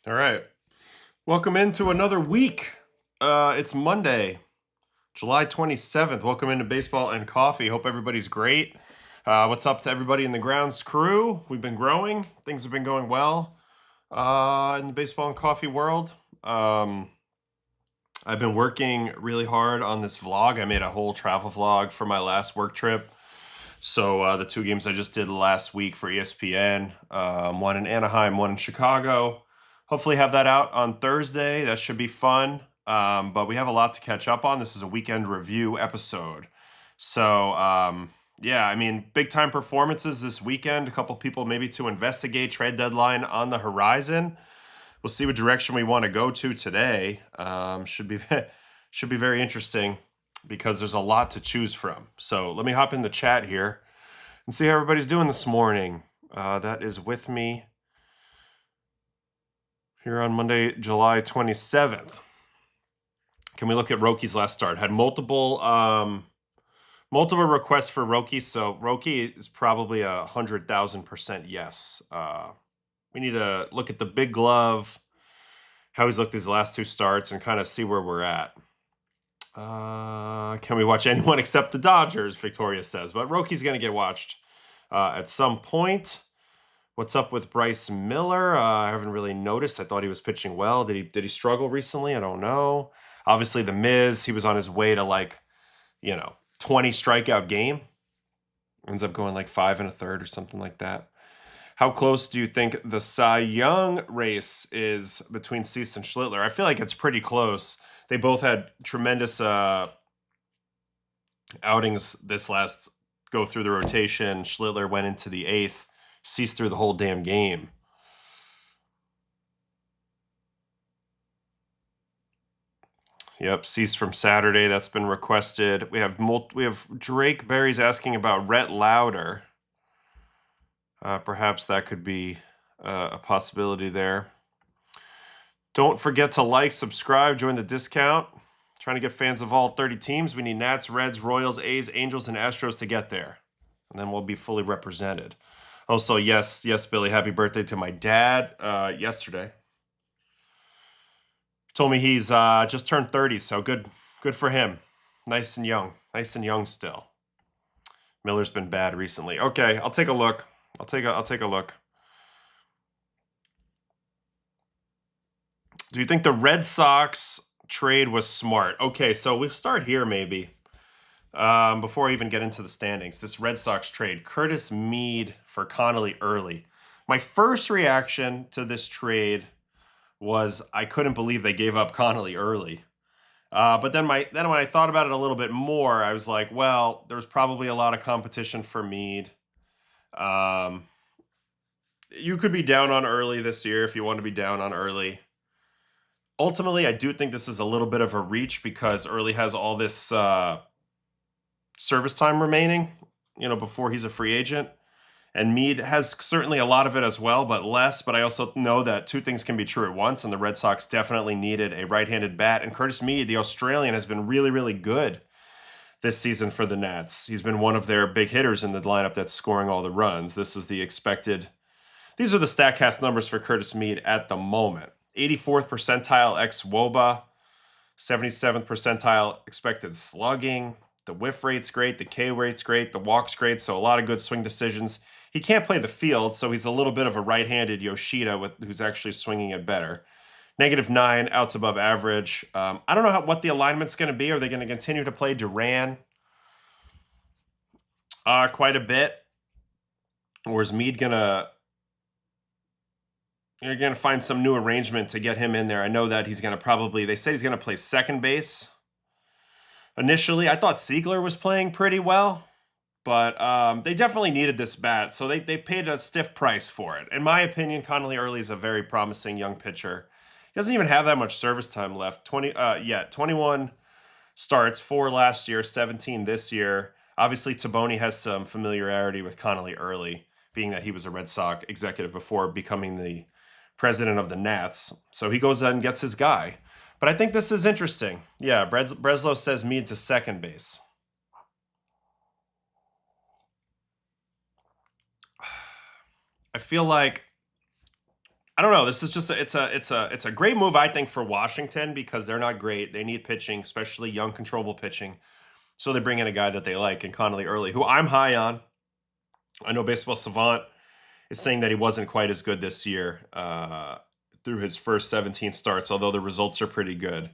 All right. Welcome into another week. It's Monday, July 27th. Welcome into Baseball and Coffee. Hope everybody's great. What's up to everybody in the grounds crew? We've been growing. Things have been going well in the Baseball and Coffee world. I've been working really hard on this vlog. I made a whole travel vlog for my last work trip. So the two games I just did last week for ESPN, one in Anaheim, one in Chicago. Hopefully have that out on Thursday. That should be fun. But we have a lot to catch up on. This is a weekend review episode. So, yeah, I mean, big time performances this weekend. A couple people maybe to investigate. Trade deadline on the horizon. We'll see what direction we want to go to today. Should be very interesting because there's a lot to choose from. So let me hop in the chat here and see how everybody's doing this morning. That is with me here on Monday, July 27th. Can we look at Roki's last start? Had multiple requests for Roki, so Roki is probably 100,000% yes. We need to look at the big glove, how he's looked his last two starts, and kind of see where we're at. Can we watch anyone except the Dodgers? Victoria says, but Roki's going to get watched at some point. What's up with Bryce Miller? I haven't really noticed. I thought he was pitching well. Did he struggle recently? I don't know. Obviously, the Miz, he was on his way to 20 strikeout game. Ends up going like 5 1/3 or something like that. How close do you think the Cy Young race is between Cease and Schlittler? I feel like it's pretty close. They both had tremendous outings this last go through the rotation. Schlittler went into the 8th. Cease through the whole damn game. Yep, Cease from Saturday. That's been requested. We have Drake Berry's asking about Rhett Lauder. Perhaps that could be a possibility there. Don't forget to like, subscribe, join the discount. Trying to get fans of all 30 teams. We need Nats, Reds, Royals, A's, Angels, and Astros to get there. And then we'll be fully represented. Also, yes, Billy, happy birthday to my dad yesterday. He told me he's just turned 30, so good for him. Nice and young still. Miller's been bad recently. Okay, I'll take a look. I'll take a look. Do you think the Red Sox trade was smart? Okay, so we'll start here maybe. Before I even get into the standings, this Red Sox trade, Curtis Mead for Connolly early. My first reaction to this trade was I couldn't believe they gave up Connolly early. But then when I thought about it a little bit more, I was like, well, there's probably a lot of competition for Mead. You could be down on early this year if you want to be down on early. Ultimately, I do think this is a little bit of a reach because early has all this service time remaining, before he's a free agent. And Mead has certainly a lot of it as well, but less. But I also know that two things can be true at once, and the Red Sox definitely needed a right-handed bat. And Curtis Mead, the Australian, has been really, really good this season for the Nats. He's been one of their big hitters in the lineup that's scoring all the runs. These are the StatCast numbers for Curtis Mead at the moment. 84th percentile ex-WOBA, 77th percentile expected slugging. The whiff rate's great, the K rate's great, the walk's great, so a lot of good swing decisions. He can't play the field, so he's a little bit of a right-handed Yoshida who's actually swinging it better. -9, outs above average. I don't know what the alignment's going to be. Are they going to continue to play Duran quite a bit? Or is Mead you're going to find some new arrangement to get him in there? I know that he's going to they said he's going to play second base. Initially, I thought Siegler was playing pretty well, but they definitely needed this bat, so they paid a stiff price for it. In my opinion, Connolly Early is a very promising young pitcher. He doesn't even have that much service time left. 21 starts, 4 last year, 17 this year. Obviously, Taboni has some familiarity with Connolly Early, being that he was a Red Sox executive before becoming the president of the Nats. So he goes out and gets his guy. But I think this is interesting. Yeah, Breslow says Mead to second base. I feel like I don't know. This is just it's a great move, I think, for Washington because they're not great. They need pitching, especially young, controllable pitching. So they bring in a guy that they like in Connolly Early, who I'm high on. I know Baseball Savant is saying that he wasn't quite as good this year through his first 17 starts, although the results are pretty good.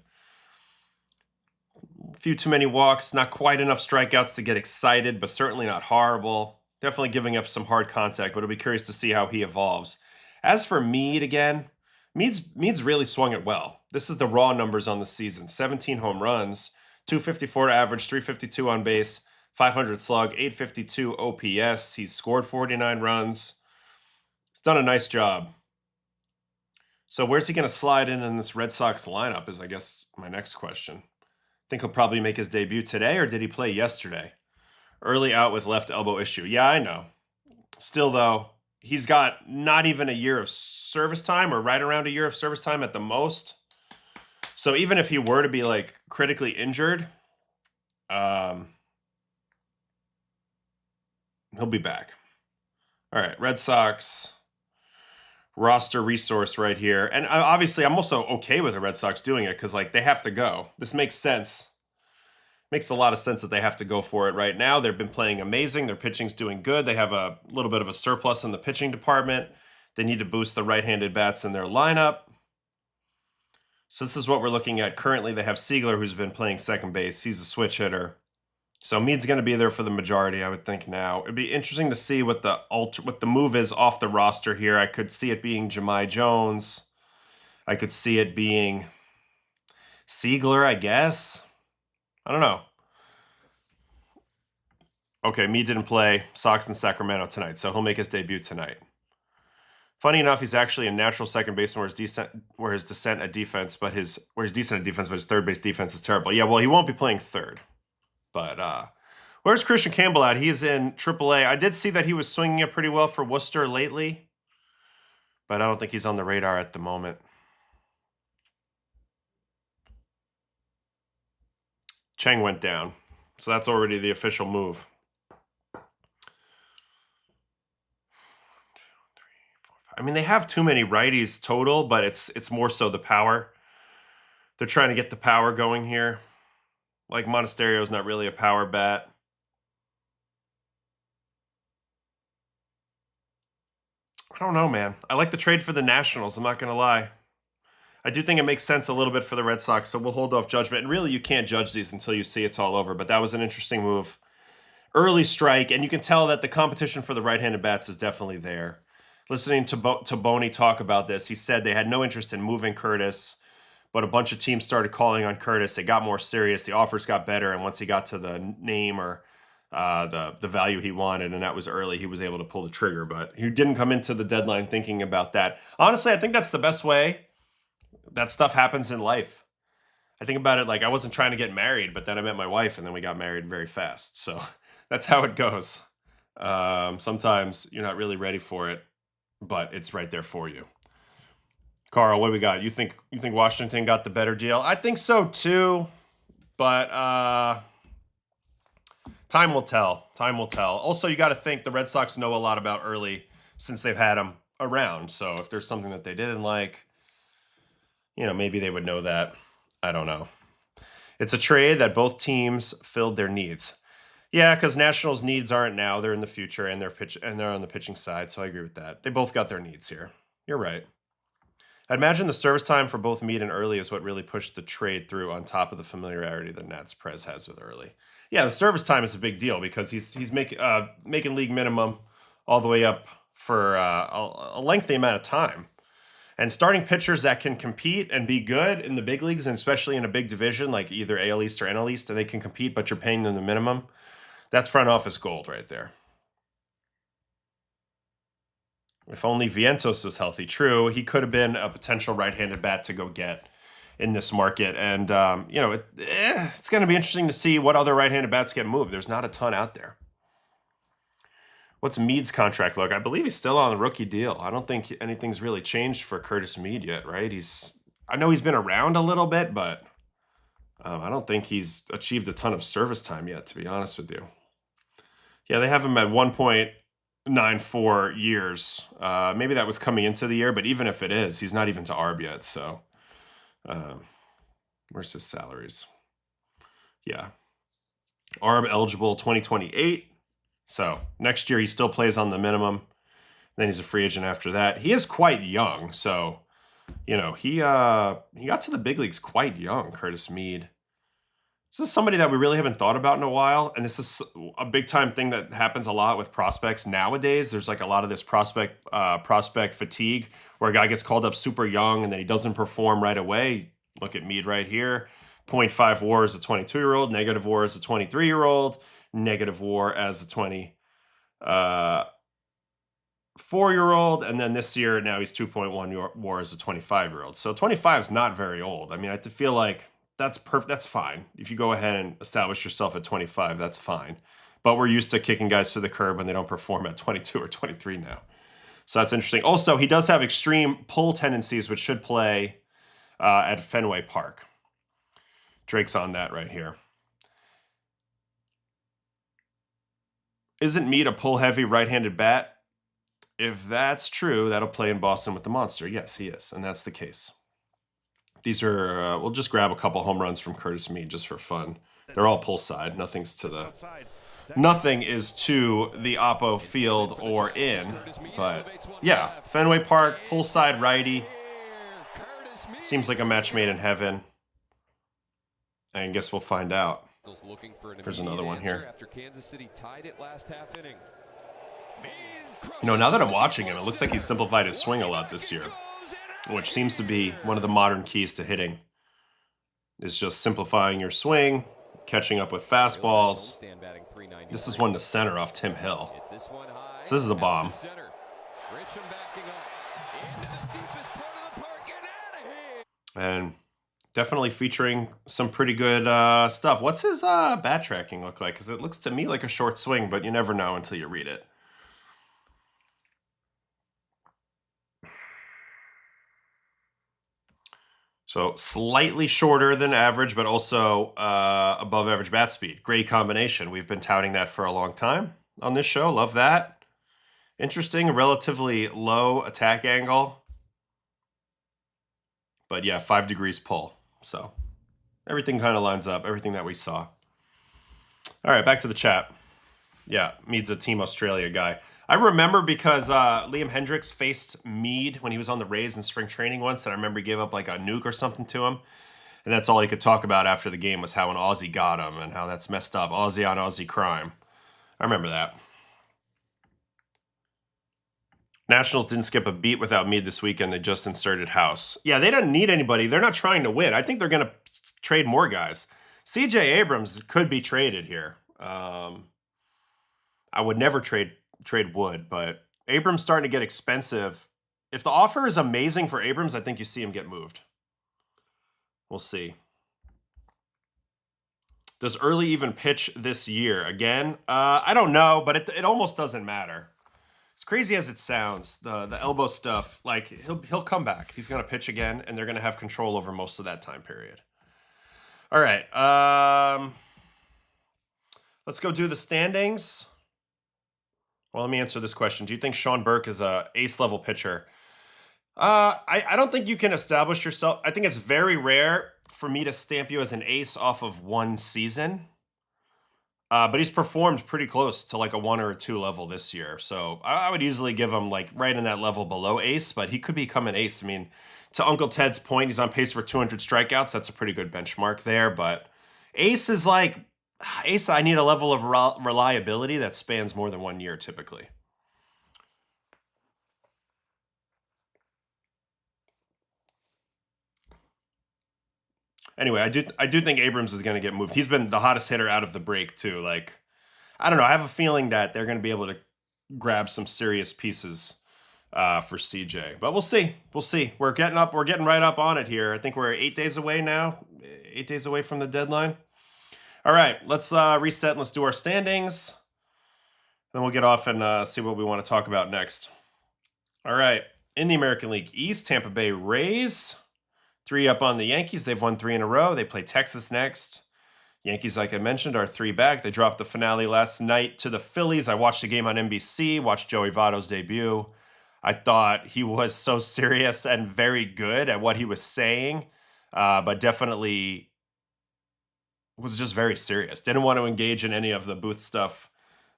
A few too many walks, not quite enough strikeouts to get excited, but certainly not horrible. Definitely giving up some hard contact, but I'll be curious to see how he evolves. As for Mead again, Mead's really swung it well. This is the raw numbers on the season. 17 home runs, 254 average, 352 on base, 500 slug, 852 OPS. He's scored 49 runs. He's done a nice job. So where's he going to slide in this Red Sox lineup is, I guess, my next question. Think he'll probably make his debut today, or did he play yesterday? Early out with left elbow issue. Yeah, I know. Still, though, he's got not even a year of service time, or right around a year of service time at the most. So even if he were to be, like, critically injured, he'll be back. All right, Red Sox roster resource right here. And obviously, I'm also okay with the Red Sox doing it because, like, they have to go. This makes sense. Makes a lot of sense that they have to go for it right now. They've been playing amazing. Their pitching's doing good. They have a little bit of a surplus in the pitching department. They need to boost the right-handed bats in their lineup. So this is what we're looking at currently. They have Siegler, who's been playing second base. He's a switch hitter. So Mead's going to be there for the majority, I would think now. It'd be interesting to see what the move is off the roster here. I could see it being Jahmai Jones. I could see it being Siegler, I guess. I don't know. Okay, Mead didn't play Sox in Sacramento tonight, so he'll make his debut tonight. Funny enough, he's actually a natural second baseman where his decent at defense, but his third base defense is terrible. Yeah, well, he won't be playing third. But where's Christian Campbell at? He's in AAA. I did see that he was swinging it pretty well for Worcester lately, but I don't think he's on the radar at the moment. Cheng went down, so that's already the official move. 1, 2, 3, 4, 5. I mean, they have too many righties total, but it's more so the power. They're trying to get the power going here. Like, Monasterio's not really a power bat. I don't know, man. I like the trade for the Nationals, I'm not going to lie. I do think it makes sense a little bit for the Red Sox, so we'll hold off judgment. And really, you can't judge these until you see it's all over, but that was an interesting move. Early strike, and you can tell that the competition for the right-handed bats is definitely there. Listening to Boney talk about this, he said they had no interest in moving Curtis, but a bunch of teams started calling on Curtis. They got more serious. The offers got better, and once he got to the name or the value he wanted, and that was early, he was able to pull the trigger. But he didn't come into the deadline thinking about that. Honestly, I think that's the best way that stuff happens in life. I think about it like I wasn't trying to get married, but then I met my wife, and then we got married very fast. So that's how it goes. Sometimes you're not really ready for it, but it's right there for you. Carl, what do we got? You think Washington got the better deal? I think so too, but time will tell. Time will tell. Also, you got to think the Red Sox know a lot about Early since they've had him around. So if there's something that they didn't like, maybe they would know that. I don't know. It's a trade that both teams filled their needs. Yeah, because Nationals' needs aren't now; they're in the future, and they're on the pitching side. So I agree with that. They both got their needs here. You're right. I'd imagine the service time for both Mead and Early is what really pushed the trade through on top of the familiarity that Nats Prez has with Early. Yeah, the service time is a big deal because he's making league minimum all the way up for a lengthy amount of time. And starting pitchers that can compete and be good in the big leagues, and especially in a big division like either AL East or NL East, and they can compete, but you're paying them the minimum, that's front office gold right there. If only Vientos was healthy. True, he could have been a potential right-handed bat to go get in this market. And, it's going to be interesting to see what other right-handed bats get moved. There's not a ton out there. What's Mead's contract look? I believe he's still on the rookie deal. I don't think anything's really changed for Curtis Mead yet, right? I know he's been around a little bit, but I don't think he's achieved a ton of service time yet, to be honest with you. Yeah, they have him at 1.8 9-4 years. Maybe that was coming into the year, but even if it is, he's not even to ARB yet. So where's his salaries? Yeah. ARB eligible 2028. So next year he still plays on the minimum. Then he's a free agent after that. He is quite young. So, you know, he got to the big leagues quite young, Curtis Mead. This is somebody that we really haven't thought about in a while, and this is a big time thing that happens a lot with prospects nowadays. There's like a lot of this prospect fatigue where a guy gets called up super young and then he doesn't perform right away. Look at Mead right here. 0.5 WAR as a 22-year-old, negative WAR as a 23-year-old, negative WAR as a 24-year-old, and then this year now he's 2.1 WAR as a 25-year-old. So 25 is not very old. I mean, I feel like that's perfect. That's fine. If you go ahead and establish yourself at 25, that's fine. But we're used to kicking guys to the curb when they don't perform at 22 or 23 now. So that's interesting. Also, he does have extreme pull tendencies, which should play at Fenway Park. Drake's on that right here. Isn't Mead a pull-heavy right-handed bat? If that's true, that'll play in Boston with the Monster. Yes, he is, and that's the case. These are, we'll just grab a couple home runs from Curtis Mead just for fun. They're all pull side. Nothing is to the Oppo field or in. But yeah, Fenway Park, pull side righty. Seems like a match made in heaven. I guess we'll find out. There's another one here. You know, now that I'm watching him, it looks like he's simplified his swing a lot this year, which seems to be one of the modern keys to hitting, is just simplifying your swing, catching up with fastballs. This is one to center off Tim Hill. So this is a bomb. And definitely featuring some pretty good stuff. What's his bat tracking look like? Because it looks to me like a short swing, but you never know until you read it. So slightly shorter than average, but also above average bat speed. Great combination. We've been touting that for a long time on this show. Love that. Interesting, relatively low attack angle. But yeah, 5 degrees pull. So everything kind of lines up, everything that we saw. All right, back to the chat. Yeah, Mead's a Team Australia guy. I remember because Liam Hendricks faced Mead when he was on the Rays in spring training once, and I remember he gave up like a nuke or something to him. And that's all he could talk about after the game was how an Aussie got him and how that's messed up. Aussie on Aussie crime. I remember that. Nationals didn't skip a beat without Mead this weekend. They just inserted House. Yeah, they didn't need anybody. They're not trying to win. I think they're going to trade more guys. C.J. Abrams could be traded here. I would never trade Wood, but Abrams starting to get expensive. If the offer is amazing for Abrams, I think you see him get moved. We'll see. Does Early even pitch this year again? I don't know, but it almost doesn't matter. As crazy as it sounds, the elbow stuff, like he'll come back. He's going to pitch again, and they're going to have control over most of that time period. All right. Let's go do the standings. Well, let me answer this question. Do you think Sean Burke is a ace-level pitcher? I don't think you can establish yourself. I think it's very rare for me to stamp you as an ace off of one season. But he's performed pretty close to like a 1 or a 2 level this year. So I would easily give him like right in that level below ace, but he could become an ace. I mean, to Uncle Ted's point, he's on pace for 200 strikeouts. That's a pretty good benchmark there. But ace is like, ace, I need a level of reliability that spans more than 1 year typically. Anyway, I do think Abrams is going to get moved. He's been the hottest hitter out of the break too. Like, I don't know. I have a feeling that they're going to be able to grab some serious pieces for CJ. But we'll see. We'll see. We're getting right up on it here. I think we're 8 days away now. 8 days away from the deadline. All right, let's reset and let's do our standings. Then we'll get off and see what we want to talk about next. All right, in the American League East, Tampa Bay Rays. 3 up on the Yankees. They've won 3 in a row. They play Texas next. Yankees, like I mentioned, are 3 back. They dropped the finale last night to the Phillies. I watched the game on NBC, watched Joey Votto's debut. I thought he was so serious and very good at what he was saying, but definitely was just very serious. Didn't want to engage in any of the booth stuff,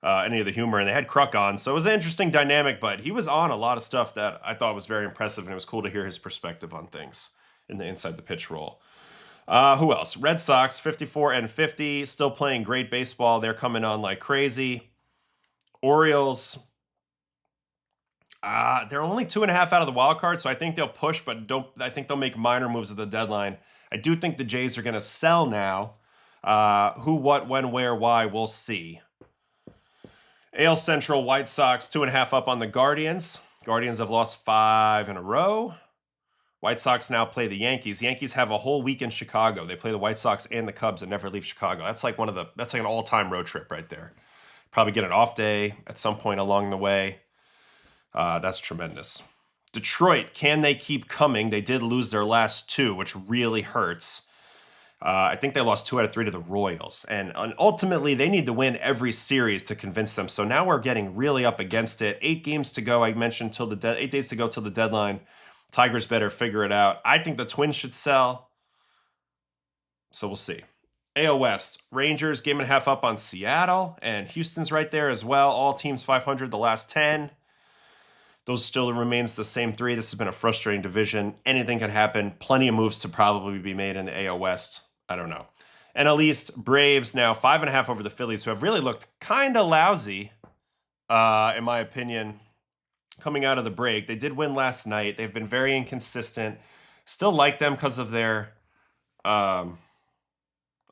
any of the humor, and they had Kruk on. So it was an interesting dynamic, but he was on a lot of stuff that I thought was very impressive, and it was cool to hear his perspective on things in the inside the pitch role. Who else? Red Sox, 54-50, still playing great baseball. They're coming on like crazy. Orioles, they're only 2.5 out of the wild card, so I think they'll push, but I think they'll make minor moves at the deadline. I do think the Jays are going to sell now. Who, what, when, where, why, we'll see. AL Central, White Sox, 2.5 up on the Guardians. Guardians have lost 5 in a row. White Sox now play the Yankees. Yankees have a whole week in Chicago. They play the White Sox and the Cubs and never leave Chicago. That's like that's like an all-time road trip right there. Probably get an off day at some point along the way. That's tremendous. Detroit, can they keep coming? They did lose their last 2, which really hurts. I think they lost 2 out of 3 to the Royals. And ultimately, they need to win every series to convince them. So now we're getting really up against it. 8 games to go, I mentioned, 8 days to go till the deadline. Tigers better figure it out. I think the Twins should sell. So we'll see. AL West, Rangers, 1.5 up on Seattle. And Houston's right there as well. All teams 500 the last 10. Those still remains the same 3. This has been a frustrating division. Anything can happen. Plenty of moves to probably be made in the AL West. I don't know. NL East, Braves now 5.5 over the Phillies, who have really looked kind of lousy, in my opinion, coming out of the break. They did win last night. They've been very inconsistent. Still like them because of their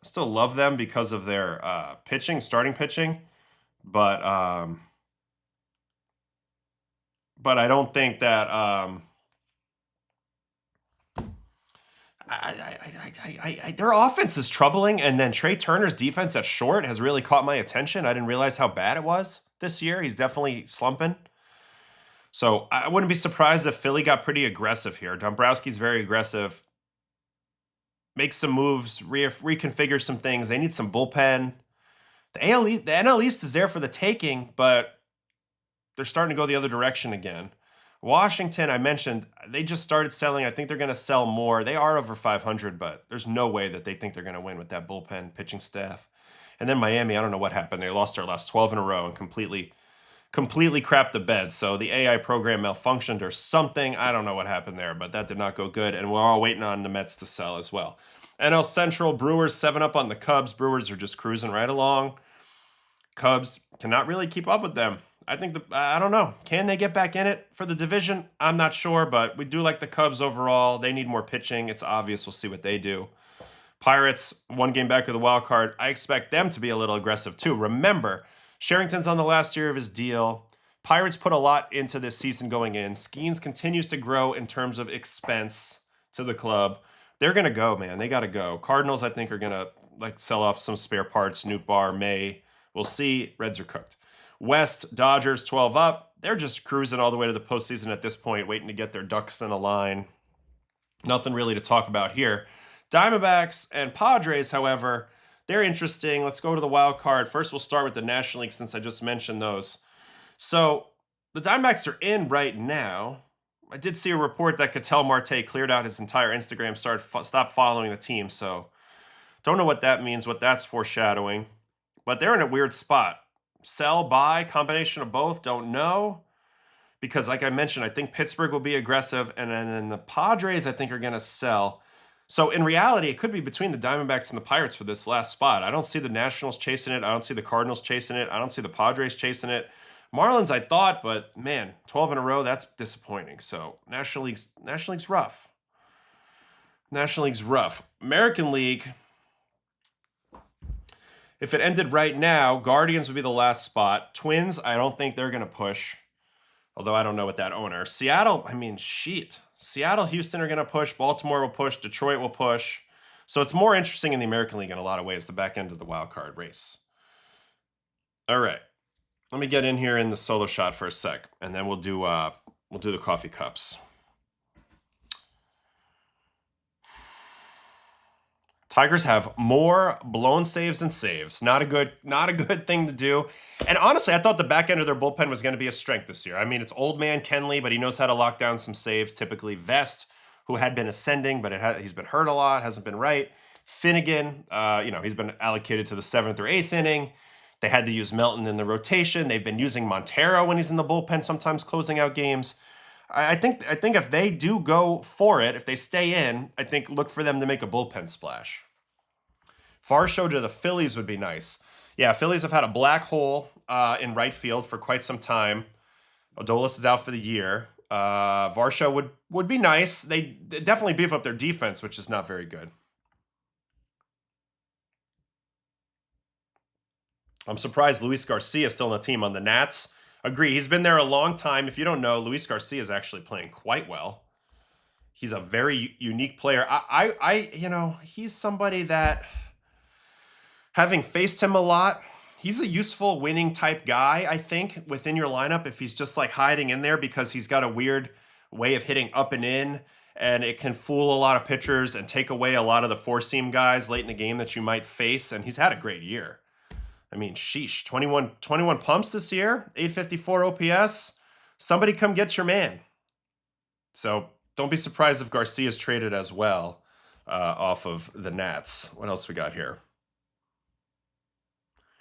still love them because of their pitching, starting pitching. But I don't think that their offense is troubling, and then Trey Turner's defense at short has really caught my attention. I didn't realize how bad it was this year. He's definitely slumping. So I wouldn't be surprised if Philly got pretty aggressive here. Dombrowski's very aggressive. Make some moves, reconfigure some things. They need some bullpen. The NL East is there for the taking, but they're starting to go the other direction again. Washington, I mentioned, they just started selling. I think they're going to sell more. They are over 500, but there's no way that they think they're going to win with that bullpen pitching staff. And then Miami, I don't know what happened. They lost their last 12 in a row and completely crapped the bed. So the AI program malfunctioned or something. I don't know what happened there, but that did not go good. And we're all waiting on the Mets to sell as well. NL Central, Brewers 7 up on the Cubs. Brewers are just cruising right along. Cubs cannot really keep up with them. I think I don't know. Can they get back in it for the division? I'm not sure, but we do like the Cubs overall. They need more pitching. It's obvious. We'll see what they do. Pirates, 1 game back of the wild card. I expect them to be a little aggressive too. Remember, Sherrington's on the last year of his deal. Pirates put a lot into this season going in. Skeens continues to grow in terms of expense to the club. They're going to go, man. They got to go. Cardinals, I think, are going to sell off some spare parts. Newt Bar, May. We'll see. Reds are cooked. West, Dodgers, 12 up. They're just cruising all the way to the postseason at this point, waiting to get their ducks in a line. Nothing really to talk about here. Diamondbacks and Padres, however, they're interesting. Let's go to the wild card. First, we'll start with the National League since I just mentioned those. So the Diamondbacks are in right now. I did see a report that Ketel Marte cleared out his entire Instagram, stopped following the team. So don't know what that means, what that's foreshadowing. But they're in a weird spot. Sell, buy, combination of both, don't know. Because like I mentioned, I think Pittsburgh will be aggressive, and then the Padres, I think, are going to sell. So in reality, it could be between the Diamondbacks and the Pirates for this last spot. I don't see the Nationals chasing it. I don't see the Cardinals chasing it. I don't see the Padres chasing it. Marlins, I thought, but man, 12 in a row, that's disappointing. So National League's rough. National League's rough. American League, if it ended right now, Guardians would be the last spot. Twins, I don't think they're going to push. Although I don't know what that owner. Seattle, Seattle, Houston are going to push. Baltimore will push. Detroit will push. So it's more interesting in the American League in a lot of ways, the back end of the wild card race. All right. Let me get in here in the solo shot for a sec, and then we'll do the coffee cups. Tigers have more blown saves than saves. Not a good thing to do. And honestly, I thought the back end of their bullpen was going to be a strength this year. I mean, it's old man Kenley, but he knows how to lock down some saves. Typically, Vest, who had been ascending, but he's been hurt a lot, hasn't been right. Finnegan, he's been allocated to the 7th or 8th inning. They had to use Melton in the rotation. They've been using Montero when he's in the bullpen, sometimes closing out games. I think if they do go for it, if they stay in, I think look for them to make a bullpen splash. Varsho to the Phillies would be nice. Yeah, Phillies have had a black hole in right field for quite some time. Odolis is out for the year. Varsho would be nice. They definitely beef up their defense, which is not very good. I'm surprised Luis Garcia is still on the team on the Nats. Agree, he's been there a long time. If you don't know, Luis Garcia is actually playing quite well. He's a very unique player. He's somebody that, having faced him a lot, he's a useful winning type guy, I think, within your lineup if he's just like hiding in there because he's got a weird way of hitting up and in, and it can fool a lot of pitchers and take away a lot of the four-seam guys late in the game that you might face, and he's had a great year. I mean, sheesh, 21 pumps this year, 854 OPS. Somebody come get your man. So don't be surprised if Garcia's traded as well off of the Nats. What else we got here?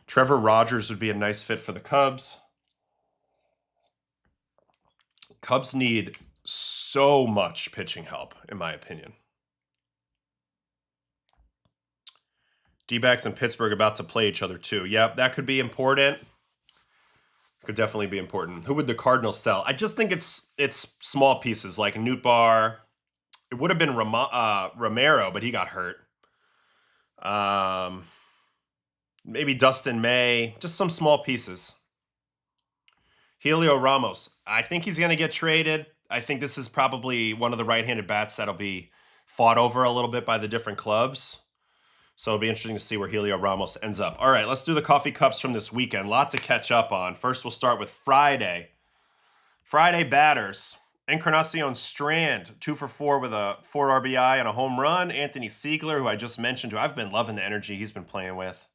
Trevor Rogers would be a nice fit for the Cubs. Cubs need so much pitching help, in my opinion. D-backs and Pittsburgh about to play each other too. Yep, that could be important. Could definitely be important. Who would the Cardinals sell? I just think it's small pieces like Nootbaar. It would have been Romero, but he got hurt. Maybe Dustin May. Just some small pieces. Helio Ramos. I think he's going to get traded. I think this is probably one of the right-handed bats that'll be fought over a little bit by the different clubs. So it'll be interesting to see where Helio Ramos ends up. All right, let's do the coffee cups from this weekend. A lot to catch up on. First, we'll start with Friday. Friday batters. Encarnacion Strand, 2 for 4 with a 4 RBI and a home run. Anthony Siegler, who I just mentioned, who I've been loving the energy he's been playing with.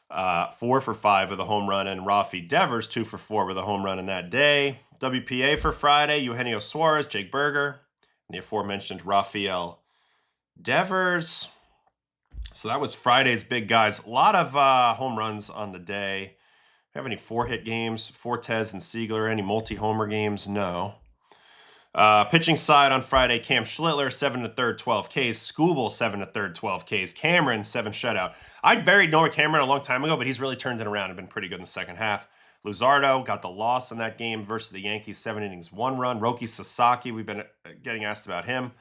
4 for 5 with a home run. And Rafi Devers, 2 for 4 with a home run in that day. WPA for Friday, Eugenio Suarez, Jake Berger, and the aforementioned Rafael Devers. So that was Friday's big guys. A lot of home runs on the day. Do you have any 4-hit games? Fortes and Siegler. Any multi-homer games? No. Pitching side on Friday, Cam Schlittler, 7 1/3, 12 Ks. Skubal, 7 1/3, 12 Ks. Cameron, 7 shutout. I buried Noah Cameron a long time ago, but he's really turned it around and been pretty good in the second half. Luzardo got the loss in that game versus the Yankees, 7 innings, 1 run. Roki Sasaki, we've been getting asked about him.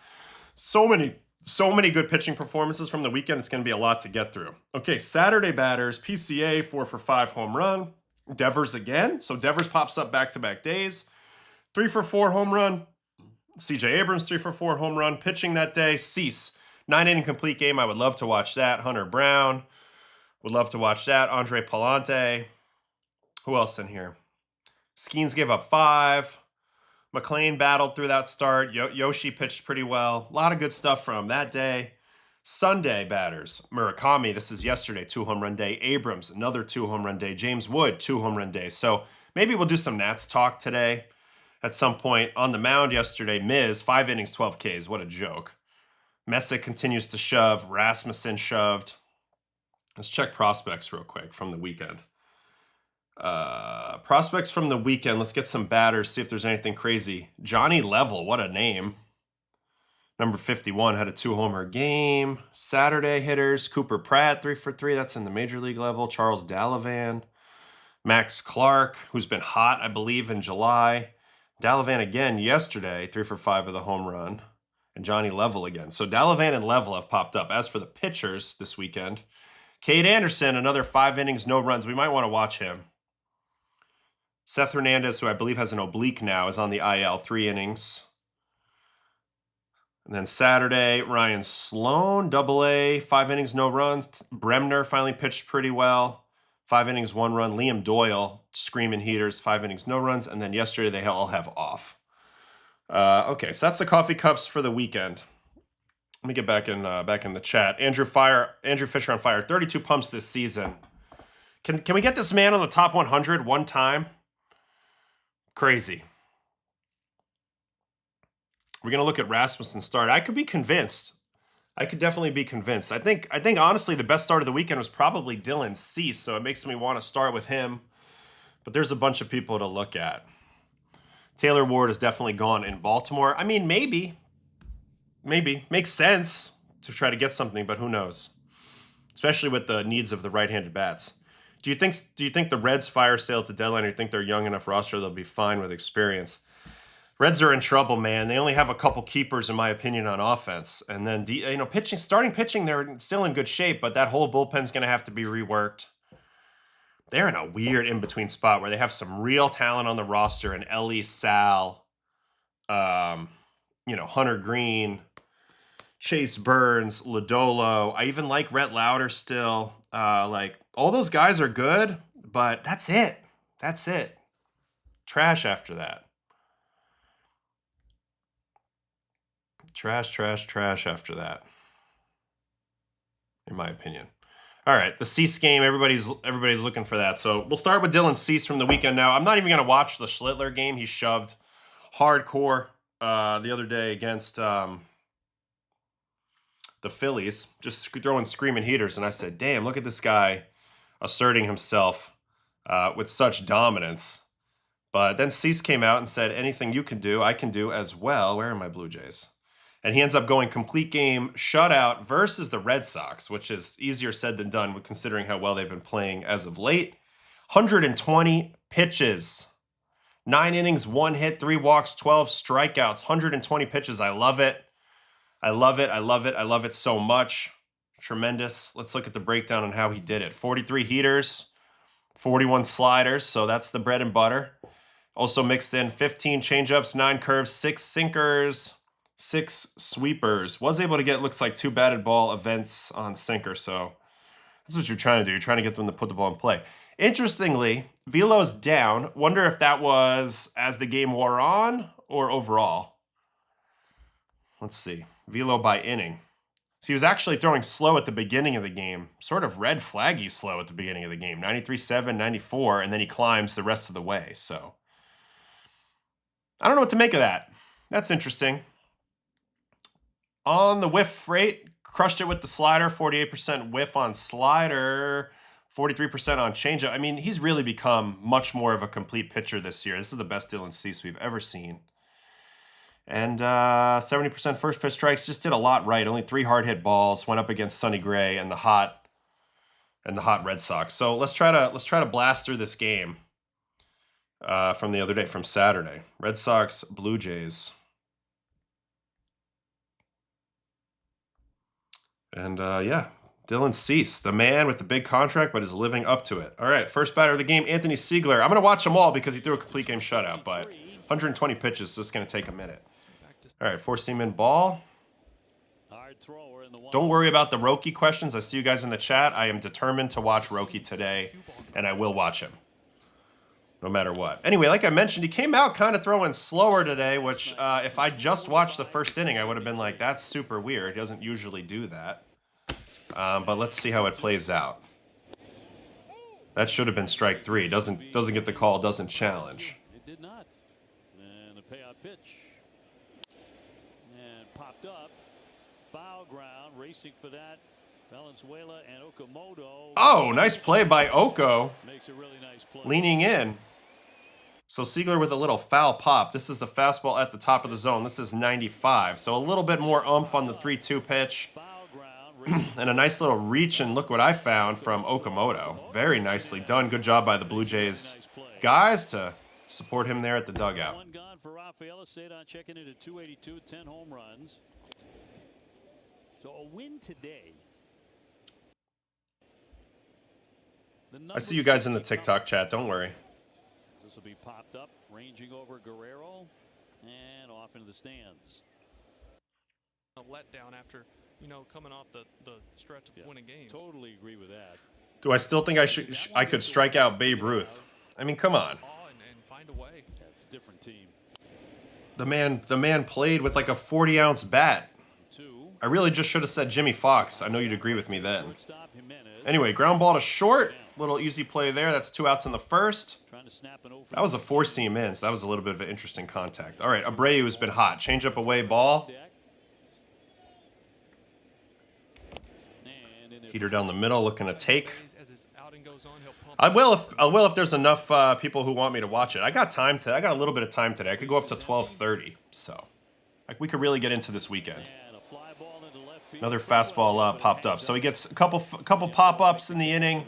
So many good pitching performances from the weekend. It's going to be a lot to get through. Okay, Saturday batters, PCA, 4 for 5 home run. Devers again. So Devers pops up back-to-back days. 3 for 4 home run. CJ Abrams, 3 for 4 home run. Pitching that day, Cease. 9-inning complete game. I would love to watch that. Hunter Brown. Would love to watch that. Andre Palante. Who else in here? Skeens gave up 5. McLean battled through that start. Yoshi pitched pretty well. A lot of good stuff from that day. Sunday batters. Murakami, this is yesterday, 2-home-run day. Abrams, another 2-home-run day. James Wood, 2-home-run day. So maybe we'll do some Nats talk today at some point. On the mound yesterday, Miz, 5 innings, 12 Ks. What a joke. Messick continues to shove. Rasmussen shoved. Let's check prospects real quick from the weekend. Prospects from the weekend. Let's get some batters, see if there's anything crazy. Johnny Level, what a name. Number 51 had a 2-homer game. Saturday hitters, Cooper Pratt, 3 for 3. That's in the major league level. Charles Dalavan. Max Clark, who's been hot, I believe, in July. Dalavan again yesterday, 3 for 5 with a home run. And Johnny Level again. So Dalavan and Level have popped up. As for the pitchers this weekend, Kade Anderson, another 5 innings, no runs. We might want to watch him. Seth Hernandez, who I believe has an oblique now, is on the IL, 3 innings. And then Saturday, Ryan Sloan, AA, 5 innings, no runs. Bremner finally pitched pretty well. 5 innings, 1 run. Liam Doyle, screaming heaters, 5 innings, no runs. And then yesterday, they all have off. Okay, so that's the coffee cups for the weekend. Let me get back in the chat. Andrew Fisher on fire. 32 pumps this season. Can we get this man on the top 100 one time? Crazy. We're gonna look at Rasmussen start. I could be convinced. I could definitely be convinced. I think honestly the best start of the weekend was probably Dylan Cease, so it makes me want to start with him. But there's a bunch of people to look at. Taylor Ward is definitely gone in Baltimore. I mean, maybe. Makes sense to try to get something, but who knows? Especially with the needs of the right-handed bats. Do you think the Reds fire sale at the deadline, or do you think they're young enough roster they'll be fine with experience? Reds are in trouble, man. They only have a couple keepers, in my opinion, on offense. And then, starting pitching, they're still in good shape, but that whole bullpen's going to have to be reworked. They're in a weird in-between spot where they have some real talent on the roster, and Ellie, Sal, Hunter Green, Chase Burns, Lodolo. I even like Rhett Lauder still. All those guys are good, but that's it. That's it. Trash after that. Trash after that, in my opinion. All right, the Cease game, everybody's looking for that. So we'll start with Dylan Cease from the weekend now. I'm not even going to watch the Schlittler game. He shoved hardcore the other day against the Phillies, just throwing screaming heaters. And I said, damn, look at this guy asserting himself with such dominance. But then Cease came out and said, anything you can do, I can do as well. Where are my Blue Jays? And he ends up going complete game shutout versus the Red Sox, which is easier said than done considering how well they've been playing as of late. 120 pitches. 9 innings, 1 hit, 3 walks, 12 strikeouts. 120 pitches. I love it. I love it so much. Tremendous. Let's look at the breakdown on how he did it. 43 heaters, 41 sliders, so that's the bread and butter. Also mixed in 15 changeups, 9 curves, 6 sinkers, 6 sweepers. Was able to get, looks like, 2 batted ball events on sinker, so that's what you're trying to do. You're trying to get them to put the ball in play. Interestingly, velo's down. Wonder if that was as the game wore on or overall. Let's see. Velo by inning. So he was actually throwing slow at the beginning of the game. Sort of red flaggy slow at the beginning of the game. 93.7, 94, and then he climbs the rest of the way. So I don't know what to make of that. That's interesting. On the whiff rate, crushed it with the slider. 48% whiff on slider. 43% on changeup. I mean, he's really become much more of a complete pitcher this year. This is the best Dylan Cease we've ever seen. And 70% first pitch strikes. Just did a lot right. Only 3 hard hit balls. Went up against Sonny Gray and the hot Red Sox. So let's try to blast through this game from the other day, from Saturday. Red Sox, Blue Jays. And yeah, Dylan Cease, the man with the big contract, but is living up to it. All right, first batter of the game, Anthony Siegler. I'm going to watch them all because he threw a complete game shutout, but 120 pitches, so it's going to take a minute. All right, 4-seam in ball. Don't worry about the Roki questions. I see you guys in the chat. I am determined to watch Roki today, and I will watch him, no matter what. Anyway, like I mentioned, he came out kind of throwing slower today, which if I just watched the first inning, I would have been like, that's super weird. He doesn't usually do that. But let's see how it plays out. That should have been strike 3. Doesn't get the call, doesn't challenge. It did not. And a payout pitch. And popped up. Foul ground, racing for that. Valenzuela and Okamoto. Oh, nice play by Oko. Makes a really nice play. Leaning in. So Siegler with a little foul pop. This is the fastball at the top of the zone. This is 95. So a little bit more oomph on the 3-2 pitch. And a nice little reach, and look what I found from Okamoto. Very nicely done. Good job by the Blue Jays guys to support him there at the dugout. One gone for Rafael. Stayed on checking into 282, 10 home runs. So a win today. I see you guys in the TikTok chat. Don't worry. This will be popped up, ranging over Guerrero, and off into the stands. A letdown after, coming off the stretch of winning games. Totally agree with that. Do I still think I could strike out Babe Ruth? I mean, come on. And find a way. That's a different team. The man played with like a 40-ounce bat. 2. I really just should have said Jimmy Fox. I know you'd agree with me then. Anyway, ground ball to short. Little easy play there. That's 2 outs in the first. That was a 4-seam in, so that was a little bit of an interesting contact. All right, Abreu has been hot. Change up away ball. Heater down the middle, looking to take. I will if there's enough people who want me to watch it. I got a little bit of time today. I could go up to 12:30, so like we could really get into this weekend. Another fastball popped up, so he gets a couple pop-ups in the inning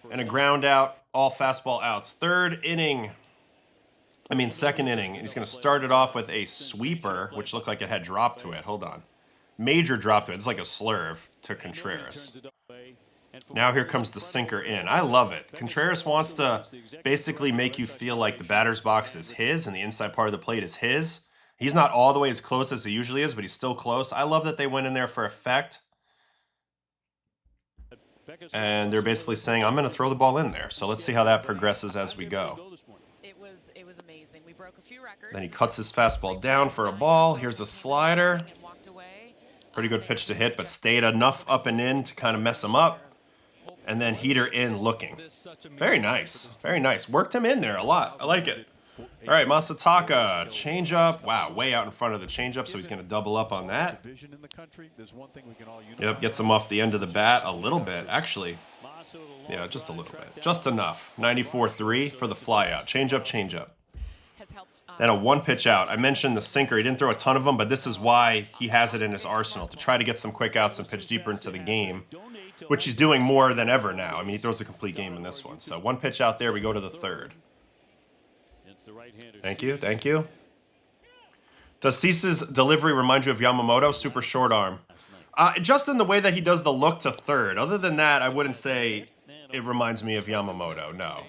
and a ground out. All fastball outs. Second inning. And he's going to start it off with a sweeper, which looked like it had drop to it. Hold on. Major drop to it. It's like a slurve to Contreras. Now here comes the sinker in. I love it. Contreras wants to basically make you feel like the batter's box is his and the inside part of the plate is his. He's not all the way as close as he usually is, but he's still close. I love that they went in there for effect. And they're basically saying, I'm going to throw the ball in there. So let's see how that progresses as we go. It was amazing. We broke a few records. Then he cuts his fastball down for a ball. Here's a slider. Pretty good pitch to hit, but stayed enough up and in to kind of mess him up. And then heater in looking. Very nice. Very nice. Worked him in there a lot. I like it. All right, Masataka. Changeup. Wow, way out in front of the changeup, so he's going to double up on that. Yep, gets him off the end of the bat a little bit, actually. Yeah, just a little bit. Just enough. 94-3 for the flyout. Changeup. Then a 1-pitch out. I mentioned the sinker. He didn't throw a ton of them, but this is why he has it in his arsenal, to try to get some quick outs and pitch deeper into the game, which he's doing more than ever now. I mean, he throws a complete game in this one. So 1 pitch out there. We go to the third. Thank you. Does Cease's delivery remind you of Yamamoto? Super short arm. Just in the way that he does the look to third. Other than that, I wouldn't say it reminds me of Yamamoto. No.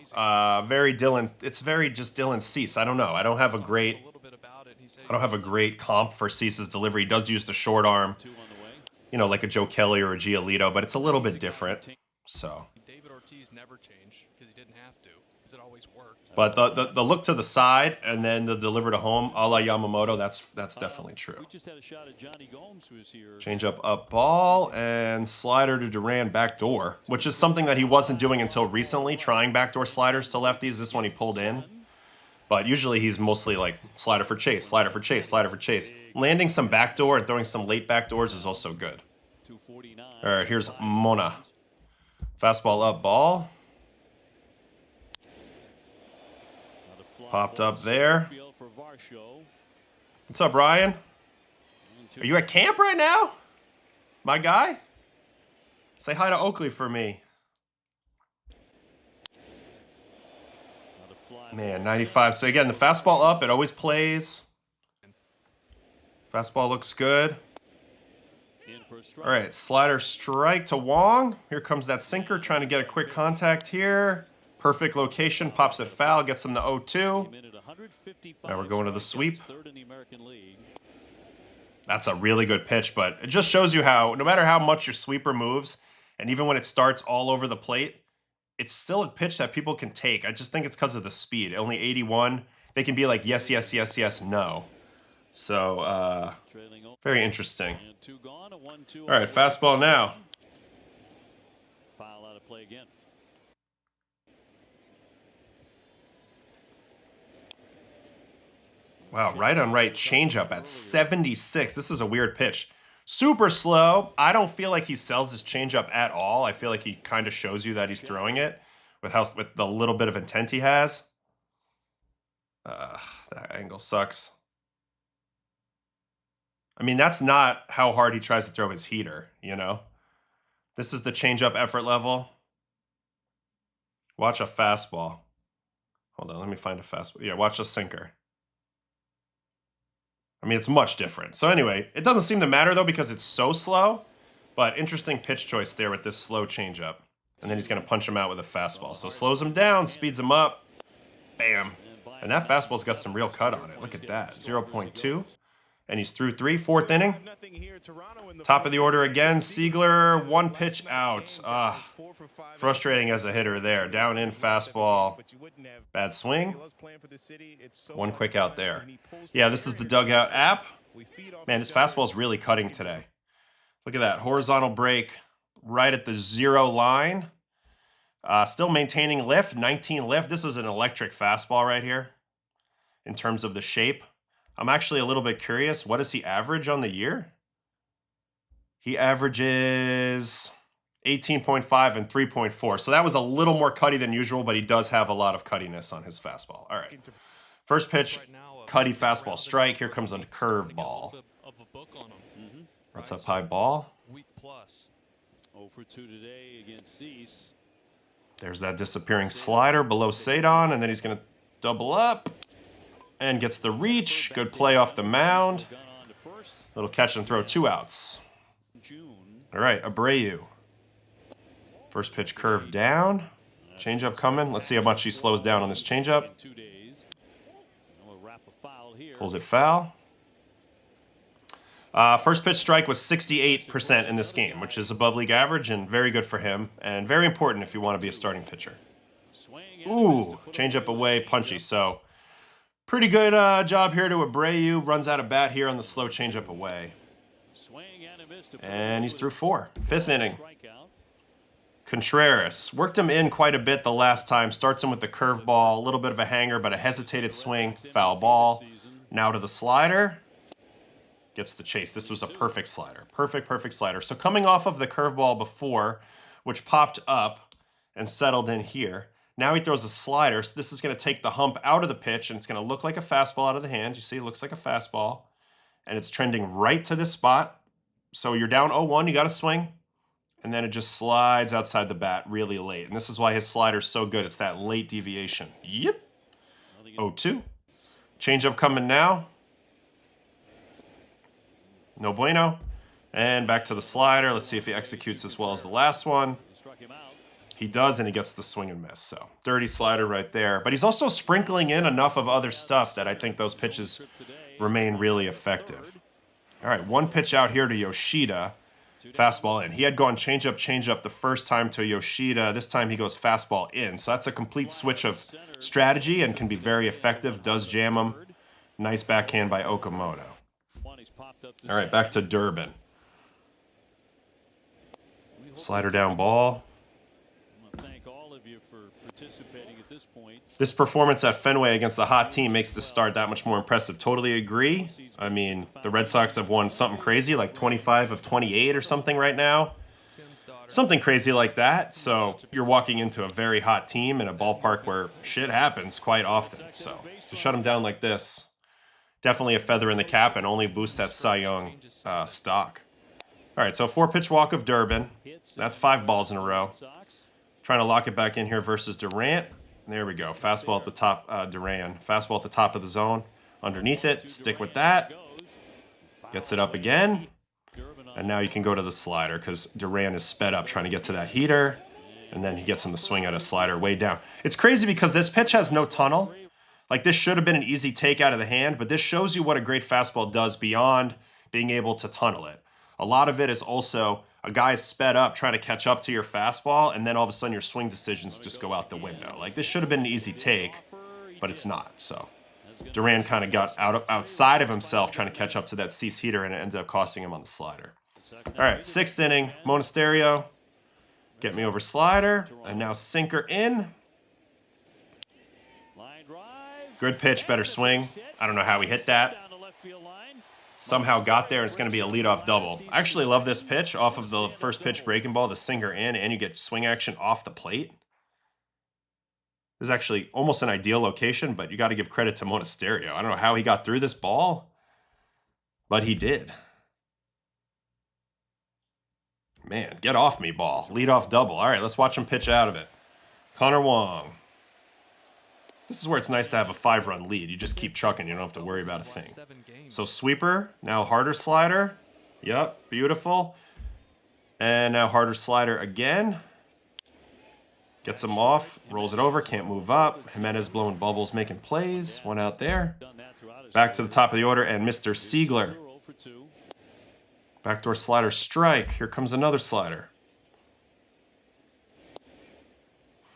Very Dylan. It's very just Dylan Cease. I don't know. I don't have a great comp for Cease's delivery. He does use the short arm, you know, like a Joe Kelly or a Giolito, but it's a little bit different. So. David Ortiz never changed because he didn't have to, because it always worked. But the look to the side and then the deliver to home, a la Yamamoto, that's definitely true. Change up ball and slider to Duran backdoor, which is something that he wasn't doing until recently, trying backdoor sliders to lefties. This one he pulled in. But usually he's mostly like slider for chase, slider for chase, slider for chase. Landing some backdoor and throwing some late backdoors is also good. All right, here's Mona. Fastball up ball. Popped up there. What's up, Ryan? Are you at camp right now? My guy? Say hi to Oakley for me. Man, 95. So again, the fastball up, it always plays. Fastball looks good. All right, slider strike to Wong. Here comes that sinker, trying to get a quick contact here. Perfect location, pops it foul, gets him to 0-2. Now we're going to the sweep. That's a really good pitch, but it just shows you how, no matter how much your sweeper moves, and even when it starts all over the plate, it's still a pitch that people can take. I just think it's because of the speed. Only 81. They can be like, yes, yes, yes, yes, no. So, very interesting. All right, fastball now. Foul out of play again. Wow, right on right changeup at 76. This is a weird pitch. Super slow. I don't feel like he sells his changeup at all. I feel like he kind of shows you that he's throwing it with the little bit of intent he has. That angle sucks. I mean, that's not how hard he tries to throw his heater, you know? This is the changeup effort level. Watch a fastball. Hold on, let me find a fastball. Yeah, watch a sinker. I mean, it's much different. So anyway, it doesn't seem to matter, though, because it's so slow. But interesting pitch choice there with this slow changeup. And then he's going to punch him out with a fastball. So slows him down, speeds him up. Bam. And that fastball's got some real cut on it. Look at that. 0.2. And he's through 3, 4th inning. Top of the order again. Siegler, 1 pitch out. Frustrating as a hitter there. Down in fastball. Bad swing. 1 quick out there. Yeah, this is the dugout app. Man, this fastball is really cutting today. Look at that. Horizontal break right at the 0 line. Still maintaining lift, 19 lift. This is an electric fastball right here in terms of the shape. I'm actually a little bit curious. What does he average on the year? He averages 18.5 and 3.4. So that was a little more cutty than usual, but he does have a lot of cuttiness on his fastball. All right. First pitch, cutty fastball strike. Here comes a curveball. What's up, high ball? 0 for 2 today against Cease. There's that disappearing slider below Sadon, and then he's going to double up and gets the reach. Good play off the mound. Little catch and throw, 2 outs. All right, Abreu. First pitch curved down. Changeup coming. Let's see how much he slows down on this changeup. Pulls it foul. First pitch strike was 68% in this game, which is above league average and very good for him and very important if you want to be a starting pitcher. Ooh, changeup away, punchy. So pretty good job here to Abreu. Runs out of bat here on the slow changeup away. And he's through 4. 5th inning. Contreras worked him in quite a bit the last time. Starts him with the curveball, a little bit of a hanger, but a hesitated swing, foul ball. Now to the slider. Gets the chase. This was a perfect slider. Perfect slider. So coming off of the curveball before, which popped up and settled in here, now he throws a slider. So this is going to take the hump out of the pitch, and it's going to look like a fastball out of the hand. You see, it looks like a fastball. And it's trending right to this spot. So you're down 0-1, you got to swing. And then it just slides outside the bat really late. And this is why his slider's so good. It's that late deviation. Yep. 0-2. Changeup coming now. No bueno. And back to the slider. Let's see if he executes as well as the last one. He does, and he gets the swing and miss. So dirty slider right there. But he's also sprinkling in enough of other stuff that I think those pitches remain really effective. All right, 1 pitch out here to Yoshida. Fastball in. He had gone changeup the first time to Yoshida. This time he goes fastball in. So that's a complete switch of strategy and can be very effective. Does jam him. Nice backhand by Okamoto. All right, back to Durbin. Slider down ball. Thank all of you for participating at this point. This performance at Fenway against a hot team makes the start that much more impressive. Totally agree. I mean, the Red Sox have won something crazy, like 25 of 28 or something right now. Something crazy like that. So you're walking into a very hot team in a ballpark where shit happens quite often. So to shut them down like this, definitely a feather in the cap and only boosts that Cy Young stock. All right, so 4-pitch walk of Durbin. That's 5 balls in a row. Trying to lock it back in here versus Durant. There we go. Fastball at the top, Duran. Fastball at the top of the zone. Underneath it. Stick with that. Gets it up again. And now you can go to the slider because Duran is sped up trying to get to that heater. And then he gets him to swing at a slider way down. It's crazy because this pitch has no tunnel. Like, this should have been an easy take out of the hand, but this shows you what a great fastball does beyond being able to tunnel it. A lot of it is also a guy's sped up trying to catch up to your fastball, and then all of a sudden your swing decisions just go out the window. Like, this should have been an easy take, but it's not. So Duran kind of got outside of himself trying to catch up to that cease heater, and it ended up costing him on the slider. All right, 6th inning, Monasterio. Get me over slider, and now sinker in. Good pitch, better swing. I don't know how he hit that. Somehow got there, and it's going to be a leadoff double. I actually love this pitch off of the first pitch breaking ball, the sinker in, and you get swing action off the plate. This is actually almost an ideal location, but you got to give credit to Monasterio. I don't know how he got through this ball, but he did. Man, get off me, ball. Leadoff double. All right, let's watch him pitch out of it. Connor Wong. This is where it's nice to have a 5-run lead. You just keep chucking. You don't have to worry about a thing. So sweeper, now harder slider. Yep, beautiful. And now harder slider again. Gets him off, rolls it over, can't move up. Jimenez blowing bubbles, making plays. One out there. Back to the top of the order, and Mr. Siegler. Backdoor slider strike. Here comes another slider.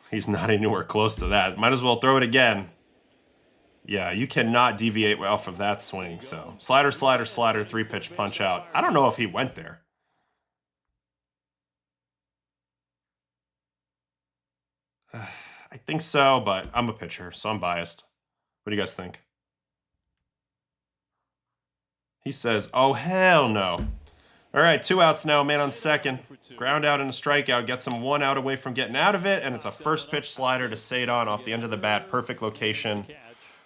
He's not anywhere close to that. Might as well throw it again. Yeah, you cannot deviate off of that swing. So slider, slider, slider, 3-pitch punch out. I don't know if he went there. I think so, but I'm a pitcher, so I'm biased. What do you guys think? He says, oh, hell no. All right, 2 outs now, man on second. Ground out and a strikeout. Gets him 1 out away from getting out of it, and it's a first pitch slider to Sadon off the end of the bat. Perfect location.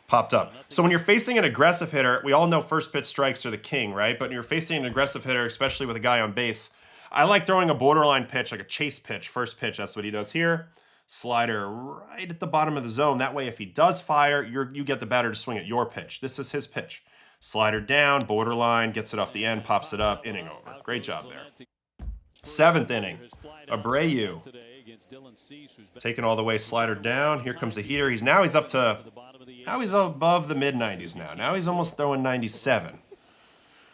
Popped up. So when you're facing an aggressive hitter, we all know first pitch strikes are the king, right? But when you're facing an aggressive hitter, especially with a guy on base, I like throwing a borderline pitch, like a chase pitch, first pitch. That's what he does here. Slider right at the bottom of the zone. That way, if he does fire, you get the batter to swing at your pitch. This is his pitch. Slider down, borderline, gets it off the end, pops it up, inning over. Great job there. 7th inning. Abreu. Taking all the way, slider down. Here comes a heater. He's up to, now he's above the mid-90s now. Now he's almost throwing 97.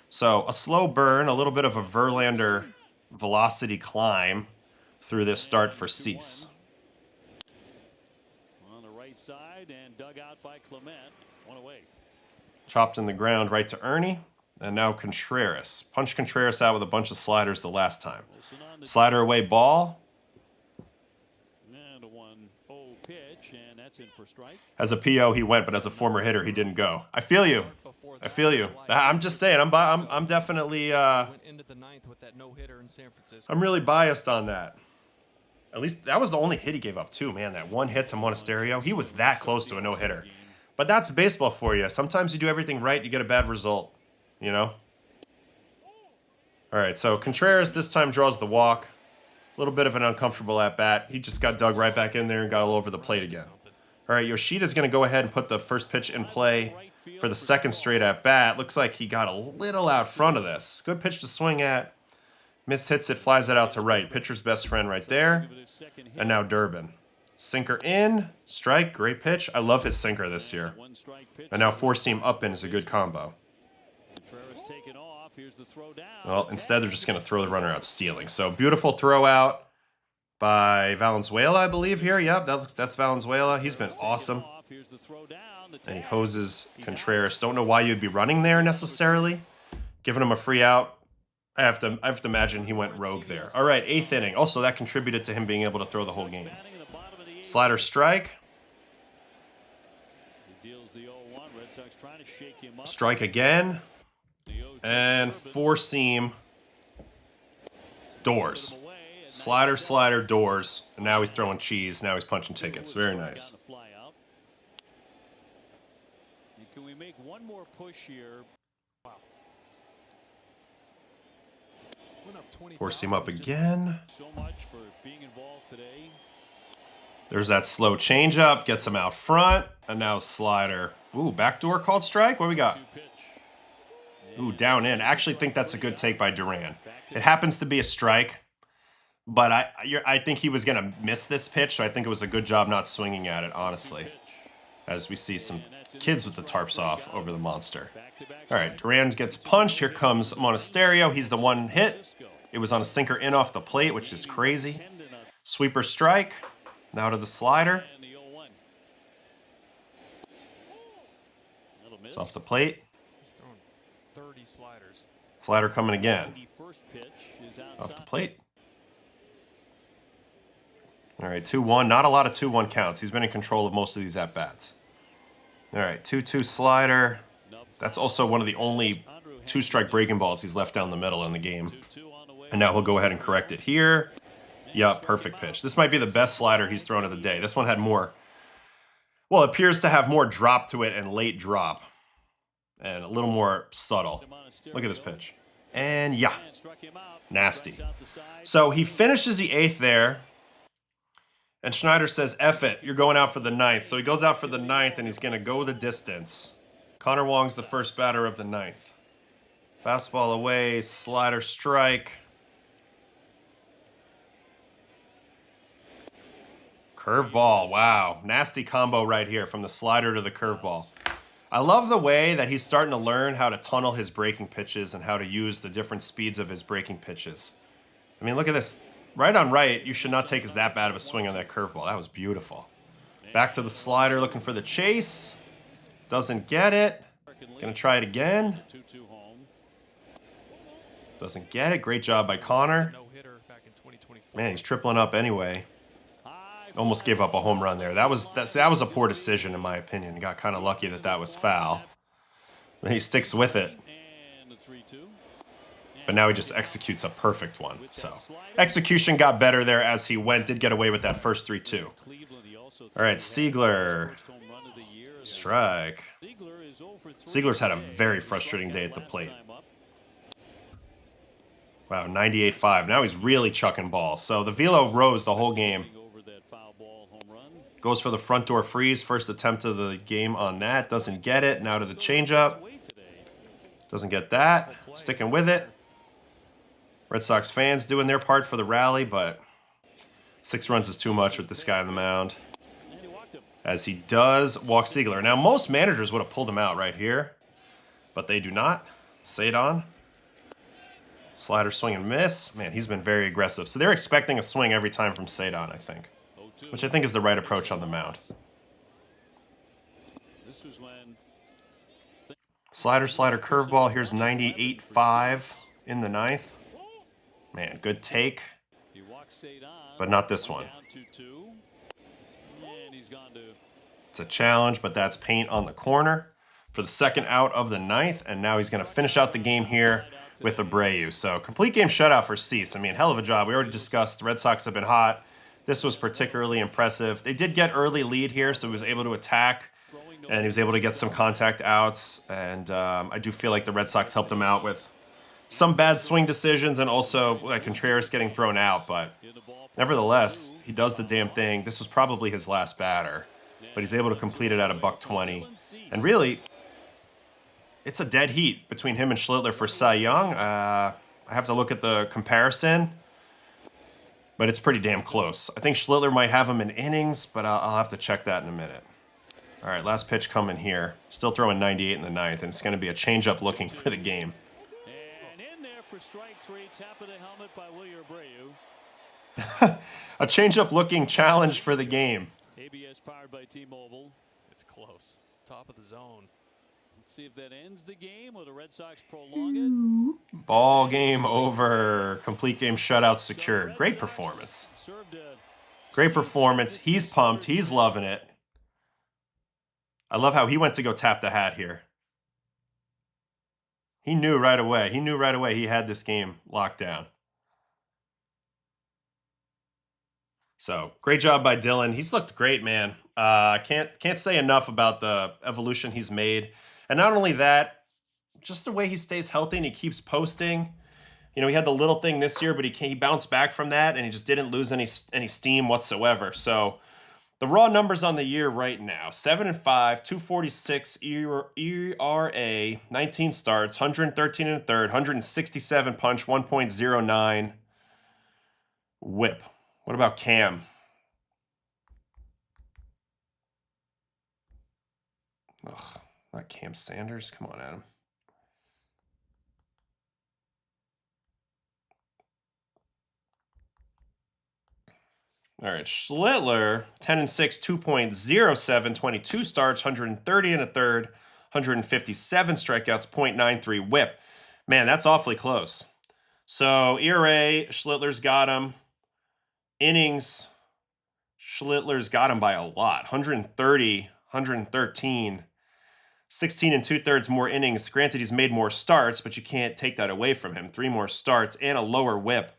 So a slow burn, a little bit of a Verlander velocity climb through this start for Cease. On the right side and dug out by Clement. 1 away. Chopped in the ground right to Ernie. And now Contreras. Punched Contreras out with a bunch of sliders the last time. Slider away ball. And a 1-0 pitch, and that's in for strike. As a PO, he went, but as a former hitter, he didn't go. I feel you. I feel you. I'm just saying. I'm definitely. I'm really biased on that. At least that was the only hit he gave up too, man. That one hit to Monasterio. He was that close to a no-hitter. But that's baseball for you. Sometimes you do everything right, you get a bad result. You know? All right, so Contreras this time draws the walk. A little bit of an uncomfortable at-bat. He just got dug right back in there and got all over the plate again. All right, Yoshida's going to go ahead and put the first pitch in play for the second straight at-bat. Looks like he got a little out front of this. Good pitch to swing at. Miss hits it, flies it out to right. Pitcher's best friend right there. And now Durbin. Sinker in, strike, great pitch. I love his sinker this year. And now four-seam up in is a good combo. Well, instead they're just going to throw the runner out stealing. So beautiful throw out by Valenzuela, I believe here. Yep, that's Valenzuela. He's been awesome. And he hoses Contreras. Don't know why you'd be running there necessarily. Giving him a free out. I have to imagine he went rogue there. All right, 8th inning. Also, that contributed to him being able to throw the whole game. Slider strike. Strike again. And four-seam. Doors. Slider, slider, doors. And now he's throwing cheese. Now he's punching tickets. Very nice. Can we make one more push here? Wow. Four-seam up again. So much for being involved today. There's that slow changeup. Gets him out front. And now slider. Ooh, backdoor called strike. What do we got? Ooh, down in. I actually think that's a good take by Duran. It happens to be a strike. But I think he was going to miss this pitch. So I think it was a good job not swinging at it, honestly. As we see some kids with the tarps off over the monster. All right, Duran gets punched. Here comes Monasterio. He's the one hit. It was on a sinker in off the plate, which is crazy. Sweeper strike. Now to the slider. It's off the plate. Slider coming again. Off the plate. All right, 2-1. Not a lot of 2-1 counts. He's been in control of most of these at-bats. All right, 2-2 slider. That's also one of the only two-strike breaking balls he's left down the middle in the game. And now he'll go ahead and correct it here. Yeah, perfect pitch. This might be the best slider he's thrown of the day. This one had more, well, it appears to have more drop to it and late drop. And a little more subtle. Look at this pitch. And yeah, nasty. So he finishes the 8th there. And Schneider says, F it, you're going out for the 9th. So he goes out for the 9th, and he's going to go the distance. Connor Wong's the first batter of the 9th. Fastball away, slider strike. Curveball, wow. Nasty combo right here from the slider to the curveball. I love the way that he's starting to learn how to tunnel his breaking pitches and how to use the different speeds of his breaking pitches. I mean, look at this. Right on right, you should not take as that bad of a swing on that curveball. That was beautiful. Back to the slider, looking for the chase. Doesn't get it. Gonna try it again. Doesn't get it. Great job by Connor. Man, he's tripling up anyway. Almost gave up a home run there. That was a poor decision in my opinion. He got kind of lucky that that was foul. But he sticks with it. But now he just executes a perfect one. So execution got better there as he went. Did get away with that first 3-2. All right, Siegler. Strike. Siegler's had a very frustrating day at the plate. Wow, 98.5. Now he's really chucking balls. So the velo rose the whole game. Goes for the front door freeze. First attempt of the game on that. Doesn't get it. Now to the changeup. Doesn't get that. Sticking with it. Red Sox fans doing their part for the rally, but 6 runs is too much with this guy on the mound. As he does walk Siegler. Now, most managers would have pulled him out right here, but they do not. Sadon. Slider swing and miss. Man, he's been very aggressive. So they're expecting a swing every time from Sadon, I think, which I think is the right approach on the mound. Slider, curveball. Here's 98.5 in the 9th. Man, good take, but not this one. It's a challenge, but that's paint on the corner for the second out of the 9th, and now he's going to finish out the game here with Abreu. So complete game shutout for Cease. I mean, hell of a job. We already discussed the Red Sox have been hot. This was particularly impressive. They did get early lead here, so he was able to attack, and he was able to get some contact outs, and I do feel like the Red Sox helped him out with some bad swing decisions and also like Contreras getting thrown out, but nevertheless, he does the damn thing. This was probably his last batter, but he's able to complete it at a $120. And really, it's a dead heat between him and Schlittler for Cy Young. I have to look at the comparison, but it's pretty damn close. I think Schlittler might have him in innings, but I'll have to check that in a minute. All right, last pitch coming here. Still throwing 98 in the 9th, and it's going to be a changeup looking for the game. For strike 3, tap of the helmet by William Abreu. A changeup looking challenge for the game. ABS powered by T-Mobile. It's close. Top of the zone. Let's see if that ends the game or the Red Sox prolong it. Ball game over. Complete game shutout secured. Great performance. Great performance. He's pumped. He's loving it. I love how he went to go tap the hat here. He knew right away. He knew right away he had this game locked down. So great job by Dylan. He's looked great, man. Can't say enough about the evolution he's made, and not only that, just the way he stays healthy and he keeps posting. You know, he had the little thing this year, but he bounced back from that, and he just didn't lose any steam whatsoever. So the raw numbers on the year right now: 7-5, 246 ERA, 19 starts, 113 and a third, 167 punch, 1.09 WHIP. What about Cam? Ugh, not Cam Sanders. Come on, Adam. All right, Schlittler, 10-6, 2.07, 22 starts, 130 and a third, 157 strikeouts, 0.93 WHIP. Man, that's awfully close. So ERA, Schlittler's got him. Innings, Schlittler's got him by a lot. 130, 113, 16 and 2/3 more innings. Granted, he's made more starts, but you can't take that away from him. 3 more starts and a lower WHIP.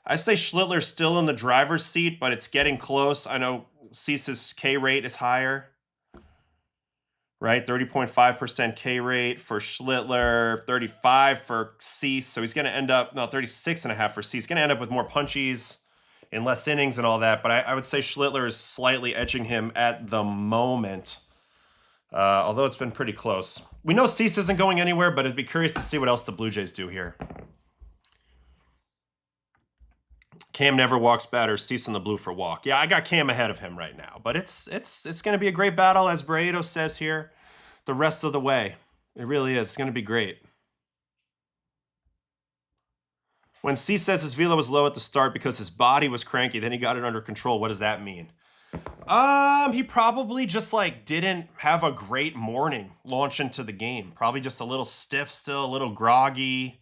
I say Schlittler's still in the driver's seat, but it's getting close. I know Cease's K rate is higher, right? 30.5% K rate for Schlittler, 35 for Cease. So he's going to end up, 36.5 for Cease. He's going to end up with more punchies in less innings and all that. But I would say Schlittler is slightly edging him at the moment, although it's been pretty close. We know Cease isn't going anywhere, but I'd be curious to see what else the Blue Jays do here. Cam never walks batters, Cease in the blue for walk. Yeah, I got Cam ahead of him right now, but it's going to be a great battle, as Bredo says here, the rest of the way. It really is. It's going to be great. When Cease says his velo was low at the start because his body was cranky, then he got it under control, what does that mean? He probably just like didn't have a great morning launch into the game. Probably just a little stiff still, a little groggy.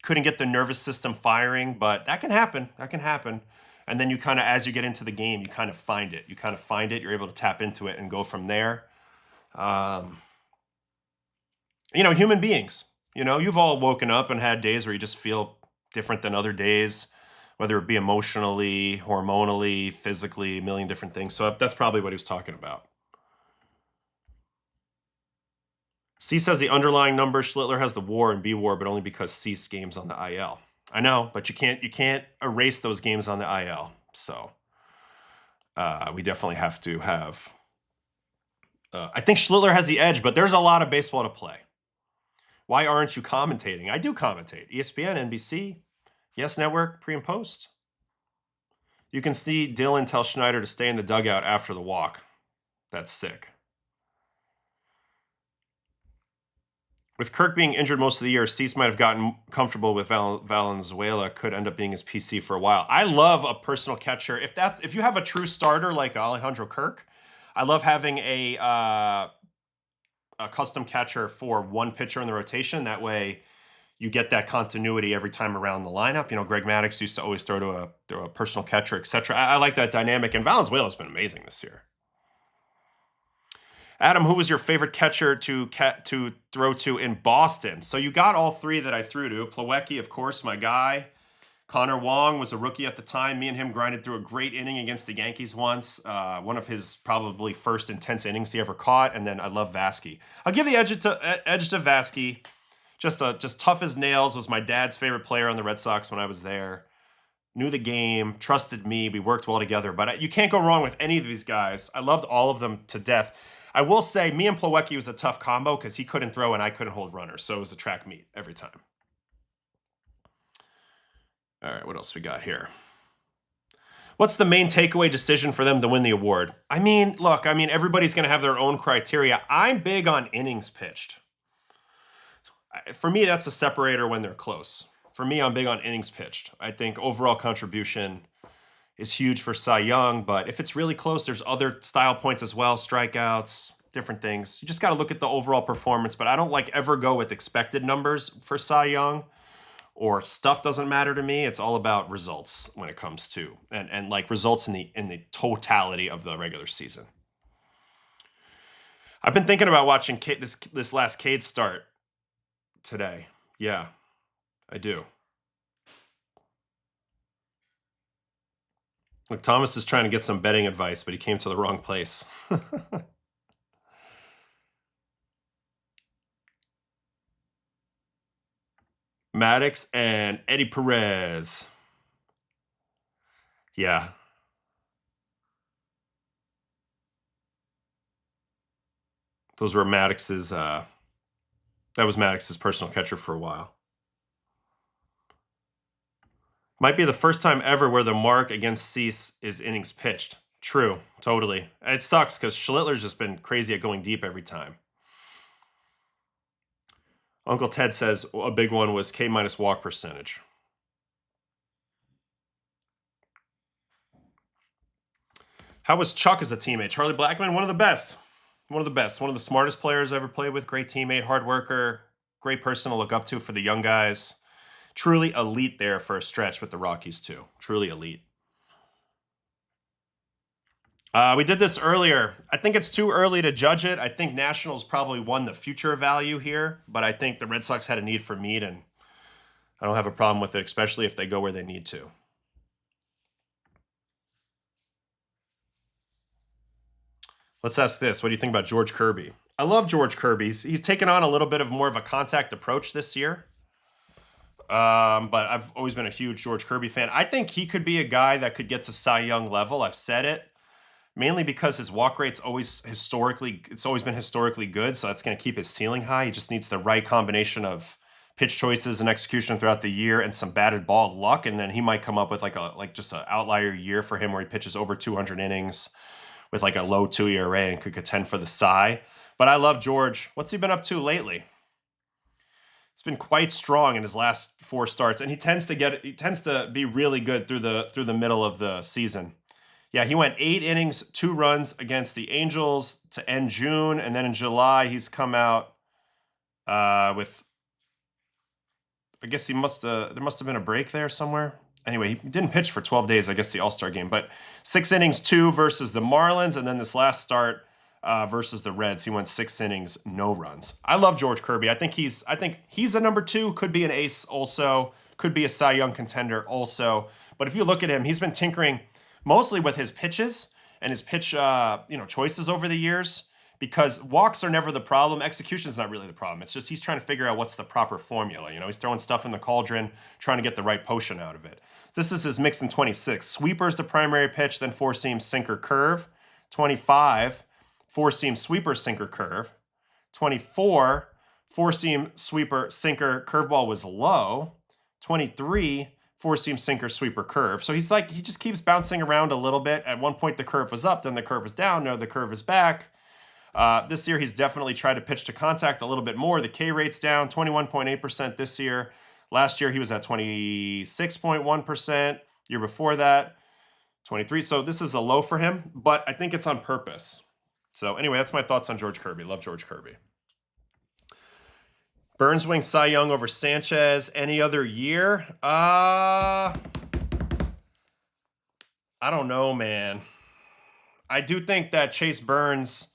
Couldn't get the nervous system firing, but that can happen. That can happen. And then you kind of, as you get into the game, you kind of find it. You're able to tap into it and go from there. Human beings, you've all woken up and had days where you just feel different than other days, whether it be emotionally, hormonally, physically, a million different things. So that's probably what he was talking about. C says the underlying number, Schlittler has the WAR and B-WAR, but only because Cease games on the IL. I know, but you can't erase those games on the IL. So we definitely have to have. I think Schlittler has the edge, but there's a lot of baseball to play. Why aren't you commentating? I do commentate. ESPN, NBC, Yes Network, pre and post. You can see Dylan tell Schneider to stay in the dugout after the walk. That's sick. With Kirk being injured most of the year, Cease might have gotten comfortable with Valenzuela. Could end up being his PC for a while. I love a personal catcher. If you have a true starter like Alejandro Kirk, I love having a custom catcher for one pitcher in the rotation. That way, you get that continuity every time around the lineup. Greg Maddux used to always throw to a personal catcher, etc. I like that dynamic, and Valenzuela's been amazing this year. Adam, who was your favorite catcher to throw to in Boston? So you got all three that I threw to. Plawecki, of course, my guy. Connor Wong was a rookie at the time. Me and him grinded through a great inning against the Yankees once. One of his probably first intense innings he ever caught. And then I love Vasky. I'll give the edge to Vasky. Just tough as nails. Was my dad's favorite player on the Red Sox when I was there. Knew the game, trusted me. We worked well together. But you can't go wrong with any of these guys. I loved all of them to death. I will say, me and Plawecki was a tough combo because he couldn't throw and I couldn't hold runners. So it was a track meet every time. All right, what else we got here? What's the main takeaway decision for them to win the award? Look, everybody's going to have their own criteria. I'm big on innings pitched. For me, that's a separator when they're close. For me, I'm big on innings pitched. I think overall contribution is huge for Cy Young, but if it's really close, there's other style points as well, strikeouts, different things. You just got to look at the overall performance, but I don't ever go with expected numbers for Cy Young, or stuff doesn't matter to me. It's all about results when it comes to, and results in the totality of the regular season. I've been thinking about watching this last Cade start today. Yeah, I do. Look, Thomas is trying to get some betting advice, but he came to the wrong place. Maddux and Eddie Perez. Yeah. Those were Maddox's, that was Maddox's personal catcher for a while. Might be the first time ever where the mark against Cease is innings pitched. True, totally. It sucks because Schlittler's just been crazy at going deep every time. Uncle Ted says a big one was K- walk percentage. How was Chuck as a teammate? Charlie Blackmon, one of the best. One of the best. One of the smartest players I ever played with. Great teammate, hard worker, great person to look up to for the young guys. Truly elite there for a stretch with the Rockies too. Truly elite. We did this earlier. I think it's too early to judge it. I think Nationals probably won the future value here, but I think the Red Sox had a need for Mead, and I don't have a problem with it, especially if they go where they need to. Let's ask this. What do you think about George Kirby? I love George Kirby. He's taken on a little bit of more of a contact approach this year. But I've always been a huge George Kirby fan. I think he could be a guy that could get to Cy Young level. I've said it. Mainly because his walk rate's always been historically good, so that's going to keep his ceiling high. He just needs the right combination of pitch choices and execution throughout the year and some batted ball luck, and then he might come up with just an outlier year for him where he pitches over 200 innings with a low 2 ERA and could contend for the Cy. But I love George. What's he been up to lately? It's been quite strong in his last 4 starts, and he tends to be really good through the middle of the season. Yeah, he went 8 innings, 2 runs against the Angels to end June, and then in July he's come out with. I guess there must have been a break there somewhere. Anyway, he didn't pitch for 12 days, I guess the All-Star game, but 6 innings, 2 versus the Marlins, and then this last start versus the Reds, he went 6 innings, no runs. I love George Kirby. I think he's a number 2, could be an ace also, could be a Cy Young contender also. But if you look at him, he's been tinkering mostly with his pitches and his pitch choices over the years, because walks are never the problem. Execution is not really the problem. It's just he's trying to figure out what's the proper formula. He's throwing stuff in the cauldron, trying to get the right potion out of it. This is his mix in 26. Sweeper is the primary pitch, then 4-seam, sinker, curve. 25, 4-seam, sweeper, sinker, curve. 24, 4-seam, sweeper, sinker, curveball was low. 23, 4-seam, sinker, sweeper, curve. So he just keeps bouncing around a little bit. At one point the curve was up, then the curve was down, now the curve is back. This year, he's definitely tried to pitch to contact a little bit more. The K rate's down 21.8% this year. Last year, he was at 26.1%. Year before that, 23. So this is a low for him, but I think it's on purpose. So anyway, that's my thoughts on George Kirby. Love George Kirby. Burns wing Cy Young over Sanchez any other year? I don't know, man. I do think that Chase Burns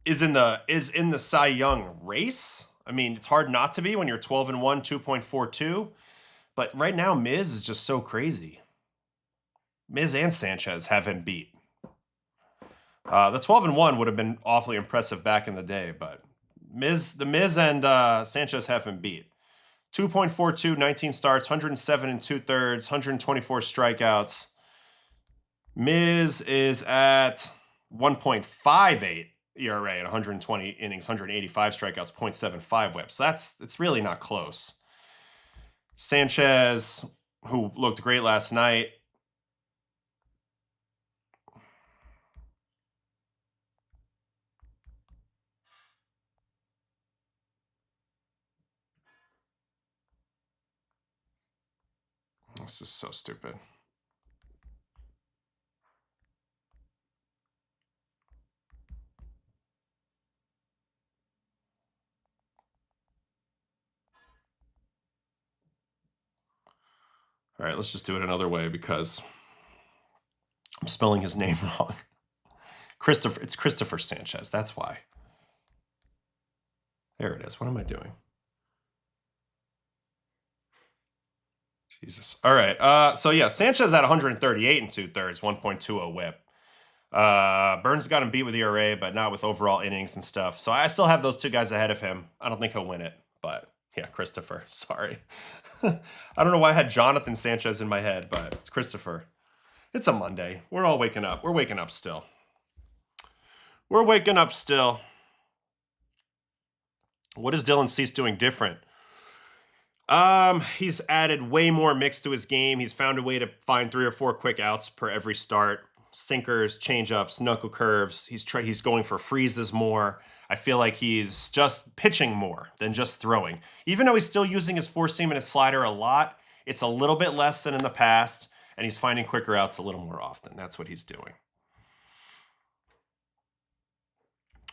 is in the Cy Young race. I mean, it's hard not to be when you're 12-1, 2.42. But right now, Miz is just so crazy. Miz and Sanchez have him beat. The 12-1 would have been awfully impressive back in the day, but the Miz and Sanchez have him beat. 2.42, 19 starts, 107 2/3, 124 strikeouts. Miz is at 1.58. ERA at 120 innings, 185 strikeouts, 0.75 whip. So it's really not close. Sanchez, who looked great last night. This is so stupid. All right, let's just do it another way because I'm spelling his name wrong. It's Christopher Sanchez. That's why. There it is. What am I doing? Jesus. All right. So yeah, Sanchez at 138 2/3, 1.20 whip. Burns got him beat with ERA, but not with overall innings and stuff. So I still have those two guys ahead of him. I don't think he'll win it, but yeah, Christopher. Sorry. I don't know why I had Jonathan Sanchez in my head, but it's Christopher. It's a Monday. We're all waking up. We're waking up still. We're waking up still. What is Dylan Cease doing different? He's added way more mix to his game. He's found a way to find 3 or 4 quick outs per every start. Sinkers, changeups, knuckle curves. He's going for freezes more. I feel like he's just pitching more than just throwing. Even though he's still using his 4-seam and his slider a lot, it's a little bit less than in the past, and he's finding quicker outs a little more often. That's what he's doing.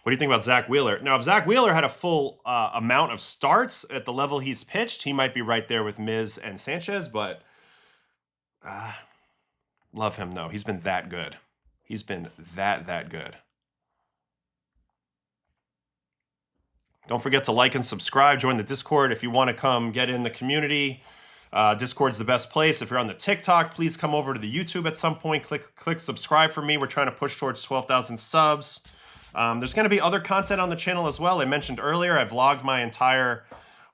What do you think about Zach Wheeler? Now, if Zach Wheeler had a full amount of starts at the level he's pitched, he might be right there with Miz and Sanchez, but love him, though. He's been that good. He's been that good. Don't forget to like and subscribe. Join the Discord if you want to come get in the community. Discord's the best place. If you're on the TikTok, please come over to the YouTube at some point. Click subscribe for me. We're trying to push towards 12,000 subs. There's going to be other content on the channel as well. I mentioned earlier, I vlogged my entire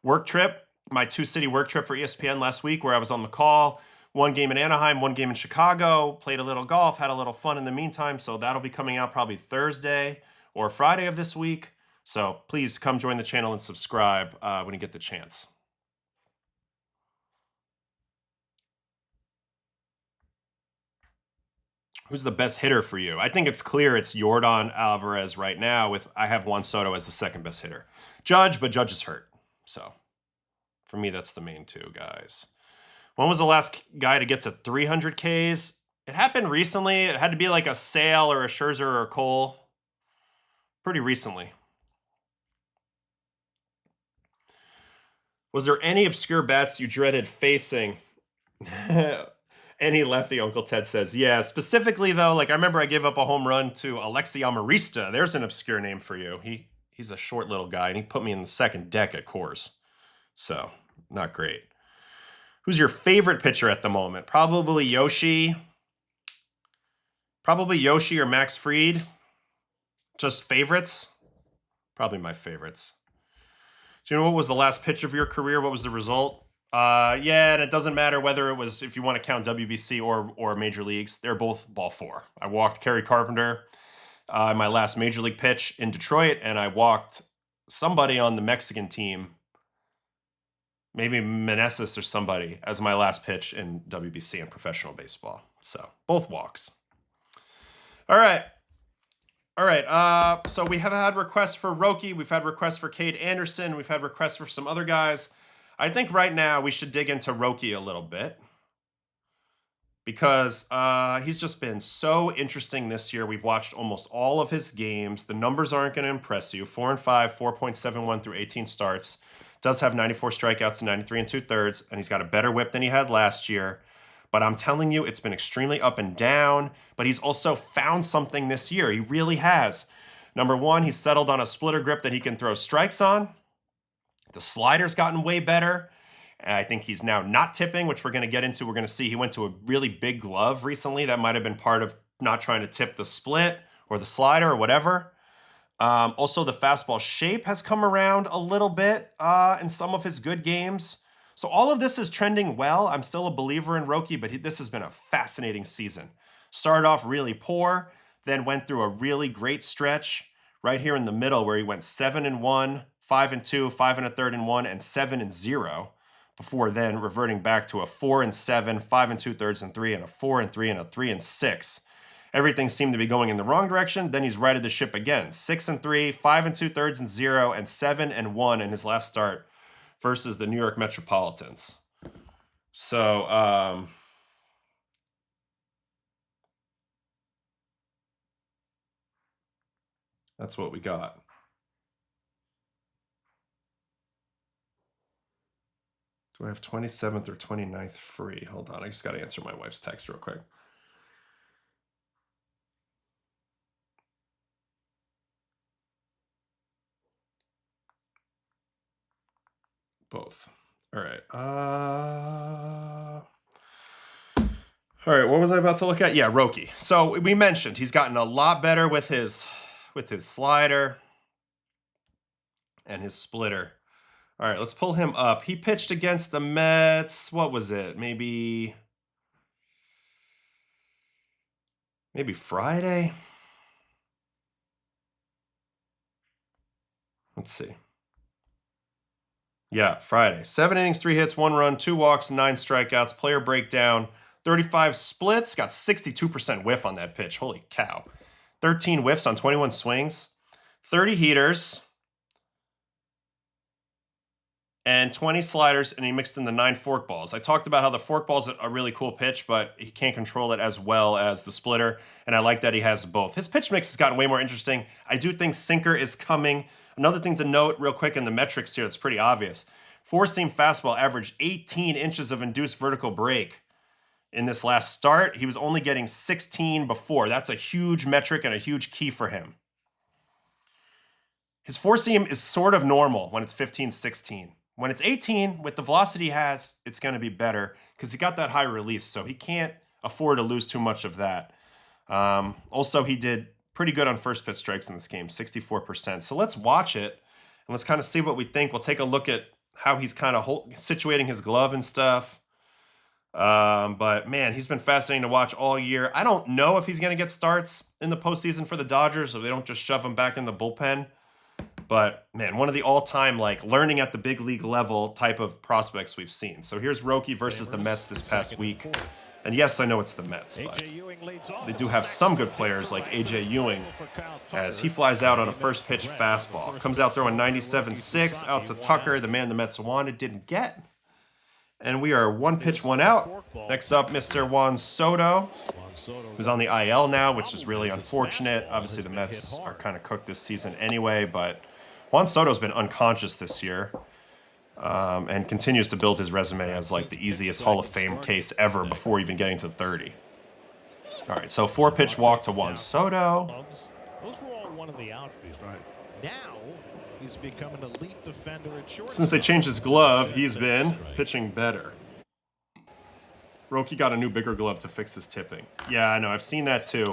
work trip, my 2-city work trip for ESPN last week, where I was on the call. 1 game in Anaheim, 1 game in Chicago, played a little golf, had a little fun in the meantime. So that'll be coming out probably Thursday or Friday of this week. So please come join the channel and subscribe when you get the chance. Who's the best hitter for you? I think it's clear it's Yordan Alvarez right now. I have Juan Soto as the second best hitter. Judge, but Judge is hurt. So for me, that's the main 2 guys. When was the last guy to get to 300 Ks? It happened recently. It had to be like a Sale or a Scherzer or a Cole. Pretty recently. Was there any obscure bats you dreaded facing? Any lefty, Uncle Ted says. Yeah, specifically though, like I remember I gave up a home run to Alexi Amarista. There's an obscure name for you. He's a short little guy, and he put me in the second deck at Coors. So, not great. Who's your favorite pitcher at the moment? Probably Yoshi. Probably Yoshi or Max Fried. Just favorites? Probably my favorites. Do you know what was the last pitch of your career? What was the result? Yeah, and it doesn't matter whether it was, if you want to count WBC or Major Leagues, they're both ball 4. I walked Kerry Carpenter my last Major League pitch in Detroit, and I walked somebody on the Mexican team, maybe Meneses or somebody, as my last pitch in WBC in professional baseball. So, both walks. All right. So we have had requests for Roki. We've had requests for Kade Anderson. We've had requests for some other guys. I think right now we should dig into Roki a little bit because he's just been so interesting this year. We've watched almost all of his games. The numbers aren't going to impress you. 4-5, 4.71 through 18 starts. Does have 94 strikeouts and 93 2/3, and he's got a better whip than he had last year. But I'm telling you, it's been extremely up and down. But he's also found something this year. He really has. Number one, he's settled on a splitter grip that he can throw strikes on. The slider's gotten way better. I think he's now not tipping, which we're going to get into. We're going to see he went to a really big glove recently. That might have been part of not trying to tip the split or the slider or whatever. Also, the fastball shape has come around a little bit in some of his good games. So all of this is trending well. I'm still a believer in Roki, but this has been a fascinating season. Started off really poor, then went through a really great stretch right here in the middle where he went 7-1, 5-2, 5 1/3 and 1, and 7-0, before then reverting back to a 4-7, 5 2/3 and 3, and a 4-3 and a 3-6. Everything seemed to be going in the wrong direction. Then he's righted the ship again. 6-3, 5 2/3 and 0, and 7-1 in his last start versus the New York Metropolitans. So, that's what we got. Do I have 27th or 29th free? Hold on, I just got to answer my wife's text real quick. Both. All right. All right, what was I about to look at? Yeah, Roki. So we mentioned he's gotten a lot better with his slider and his splitter. All right, let's pull him up. He pitched against the Mets. What was it? Maybe Friday? Let's see. Yeah, Friday. 7 innings, 3 hits, 1 run, 2 walks, 9 strikeouts, player breakdown, 35 splits, got 62% whiff on that pitch. Holy cow. 13 whiffs on 21 swings, 30 heaters, and 20 sliders, and he mixed in the 9 forkballs. I talked about how the forkball's a really cool pitch, but he can't control it as well as the splitter, and I like that he has both. His pitch mix has gotten way more interesting. I do think sinker is coming. Another thing to note real quick in the metrics here that's pretty obvious. 4-seam fastball averaged 18 inches of induced vertical break in this last start. He was only getting 16 before. That's a huge metric and a huge key for him. His 4-seam is sort of normal when it's 15, 16. When it's 18, with the velocity he has, it's going to be better because he got that high release, so he can't afford to lose too much of that. Also, he did pretty good on first pitch strikes in this game, 64%. So let's watch it, and let's kind of see what we think. We'll take a look at how he's kind of situating his glove and stuff. But, man, he's been fascinating to watch all year. I don't know if he's going to get starts in the postseason for the Dodgers, so they don't just shove him back in the bullpen. But, man, one of the all-time, like, learning at the big league level type of prospects we've seen. So here's Roki versus the Mets this past week. And, yes, I know it's the Mets, but they do have some good players like A.J. Ewing as he flies out on a first-pitch fastball. Comes out throwing 97-6 out to Tucker, the man the Mets wanted, didn't get. And we are one pitch, one out. Next up, Mr. Juan Soto, who's on the IL now, which is really unfortunate. Obviously, the Mets are kind of cooked this season anyway, but Juan Soto's been unconscious this year and continues to build his resume as like the easiest Hall of Fame case ever before even getting to 30. All right, so 4-pitch walk to Juan Soto. Those were all one in the outfield. Right. Now he's become an elite defender at short. Since they changed his glove, he's been pitching better. Roki got a new bigger glove to fix his tipping. Yeah, I know. I've seen that too.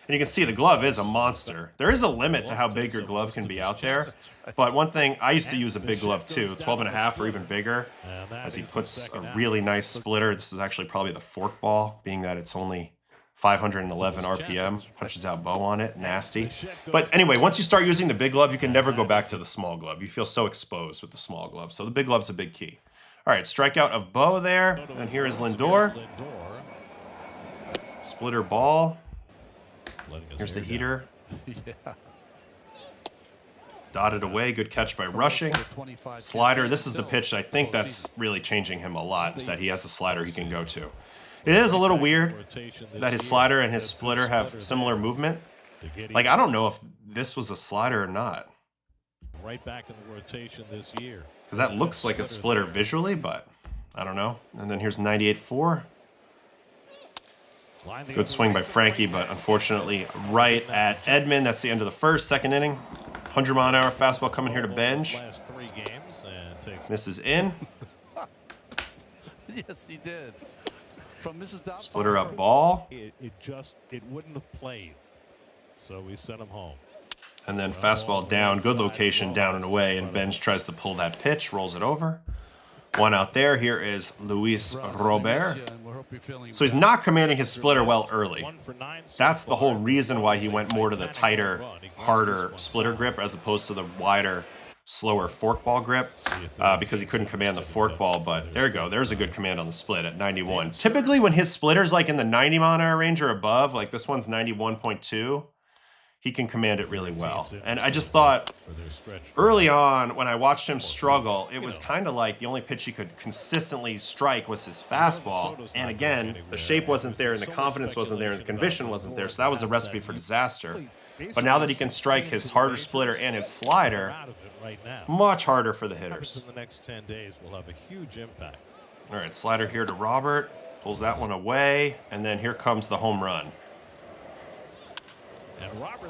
And you can see the glove is a monster. There is a limit to how big your glove can be out there. But one thing, I used to use a big glove too, 12.5 or even bigger, as he puts a really nice splitter. This is actually probably the fork ball, being that it's only 511 RPM. Punches out bow on it. Nasty. But anyway, once you start using the big glove, you can never go back to the small glove. You feel so exposed with the small glove. So the big glove's a big key. All right, strikeout of Bo there. And here is Lindor. Splitter ball. Here's the heater. Dotted away. Good catch by Rushing. Slider. This is the pitch I think that's really changing him a lot, is that he has a slider he can go to. It is a little weird that his slider and his splitter have similar movement. Like, I don't know if this was a slider or not. Right back in the rotation this year. Because that looks like a splitter visually, but I don't know. And then here's 98-4. Good swing by Frankie, but unfortunately right at Edman. That's the end of the first. Second inning. 100-mile-an-hour fastball coming here to Benj. Misses in. Yes, he did. From Mrs. Splitter up ball. It wouldn't have played. So we sent him home. And then fastball down. Good location, down and away. And Benj tries to pull that pitch, rolls it over. One out there. Here is Luis Robert. So he's not commanding his splitter well early. That's the whole reason why he went more to the tighter, harder splitter grip as opposed to the wider, slower forkball grip, because he couldn't command the forkball. But there you go. There's a good command on the split at 91. Typically when his splitter's like in the 90-mile-an-hour range or above, like this one's 91.2, he can command it really well. And I just thought early on when I watched him struggle, it was kind of like the only pitch he could consistently strike was his fastball. And again, the shape wasn't there and the confidence wasn't there and the conviction wasn't there. So that was a recipe for disaster. But now that he can strike his harder splitter and his slider, much harder for the hitters. In the next 10 days will have a huge impact. All right, slider here to Robert. Pulls that one away. And then here comes the home run.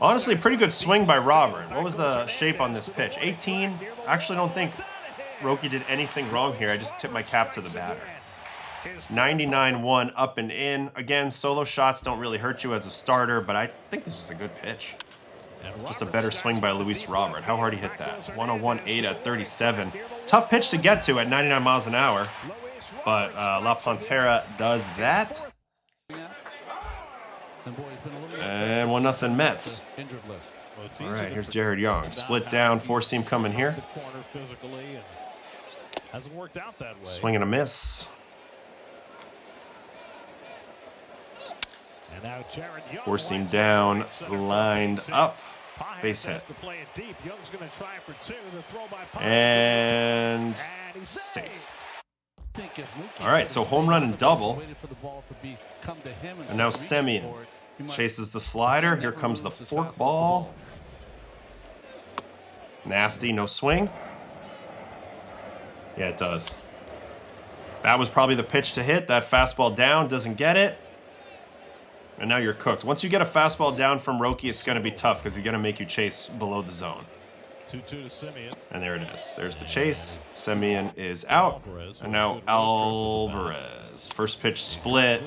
Honestly, pretty good swing by Robert. What was the shape on this pitch? 18? I actually don't think Roki did anything wrong here. I just tipped my cap to the batter. 99-1 up and in. Again, solo shots don't really hurt you as a starter, but I think this was a good pitch. Just a better swing by Luis Robert. How hard he hit that. 101.8 at 37. Tough pitch to get to at 99 miles an hour, but La Pantera does that. And 1-0 Mets. All right, here's Jared Young. Split down, four-seam coming here. Swing and a miss. Four-seam down, lined up. Base hit. And safe. All right, so home run and double. And now Semien chases the slider. Here comes the fork ball. Nasty, no swing. Yeah, it does. That was probably the pitch to hit. That fastball down, doesn't get it. And now you're cooked. Once you get a fastball down from Roki, it's going to be tough because he's going to make you chase below the zone. 2-2 to Semien. And there it is. There's the chase. Semien is out. And now Alvarez. First pitch split.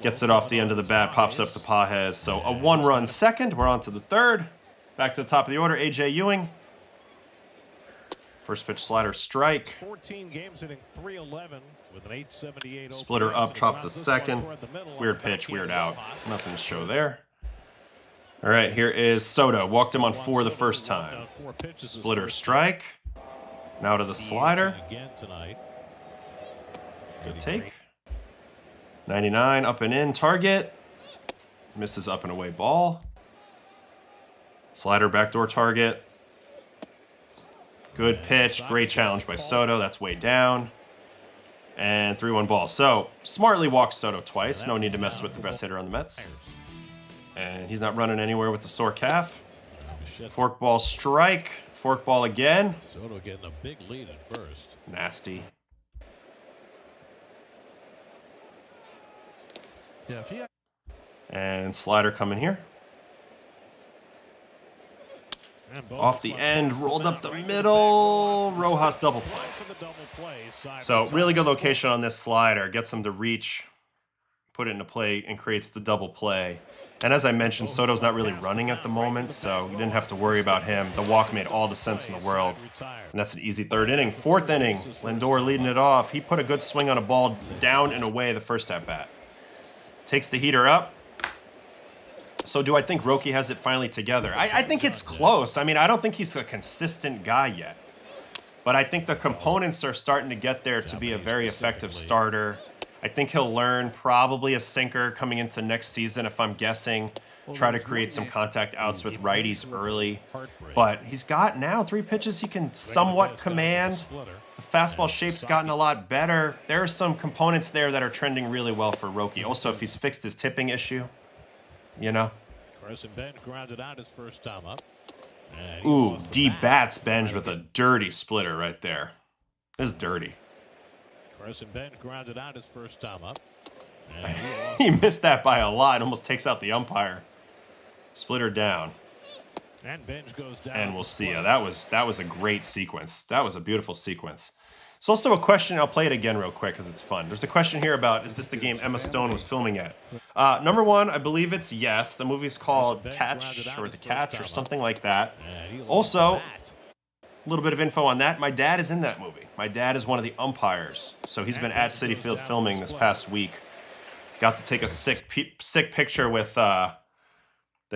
Gets it off the end of the bat. Pops up to Pajes. So a one-run second. We're on to the third. Back to the top of the order. A.J. Ewing. First pitch slider strike. 14 games hitting .311 with an .878. Splitter up, drop to second. Weird pitch, weird out. Nothing to show there. All right, here is Soto. Walked him on 4 the first time. Splitter strike. Now to the slider. Good take. 99 up and in, target. Misses up and away ball. Slider backdoor target. Good pitch, great challenge by Soto. That's way down. And 3-1 ball. So, smartly walks Soto twice. No need to mess with the best hitter on the Mets. And he's not running anywhere with the sore calf. Fork ball strike. Fork ball again. Soto getting a big lead at first. Nasty. Yeah, and slider coming here. Off the end, rolled up the middle. Rojas double play. So really good location on this slider. Gets them to reach, put it into play, and creates the double play. And as I mentioned, Soto's not really running at the moment, so you didn't have to worry about him. The walk made all the sense in the world. And that's an easy third inning. Fourth inning, Lindor leading it off. He put a good swing on a ball down and away the first at-bat. Takes the heater up. So do I think Roki has it finally together? I think it's close. I mean, I don't think he's a consistent guy yet. But I think the components are starting to get there to be a very effective starter. I think he'll learn probably a sinker coming into next season, if I'm guessing. Try to create some contact outs with righties early. But he's got now 3 pitches he can somewhat command. The fastball shape's gotten a lot better. There are some components there that are trending really well for Roki. Also, if he's fixed his tipping issue, you know. Carson Bench grounded out his first time up. Ooh, D-bats Benj with a dirty splitter right there. This is dirty. Carson Bench grounded out his first time up. He missed that by a lot. Almost takes out the umpire. Splitter down. And Bench goes down. And we'll see. That was a great sequence. That was a beautiful sequence. It's also a question. I'll play it again real quick because it's fun. There's a question here about, is this the game Emma Stone was filming at? Number one, I believe it's yes. The movie's called Catch or The Catch or something like that. Also, a little bit of info on that. My dad is in that movie. My dad is one of the umpires. So he's been at Citi Field filming this past week. Got to take a sick picture with that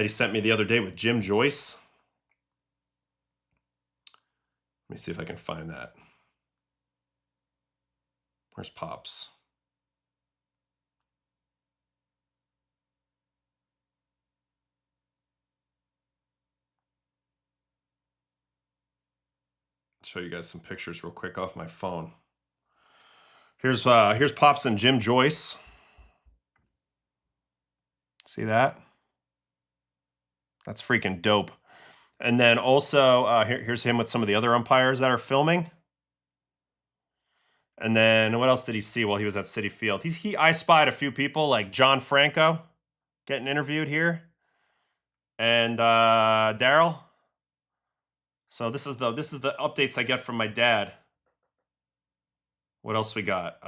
he sent me the other day with Jim Joyce. Let me see if I can find that. Where's Pops? Show you guys some pictures real quick off my phone. Here's Pops and Jim Joyce. See that? That's freaking dope. And then also, here's him with some of the other umpires that are filming. And then what else did he see while he was at Citi Field? I spied a few people like John Franco getting interviewed here. And Daryl. So this is the updates I get from my dad. What else we got?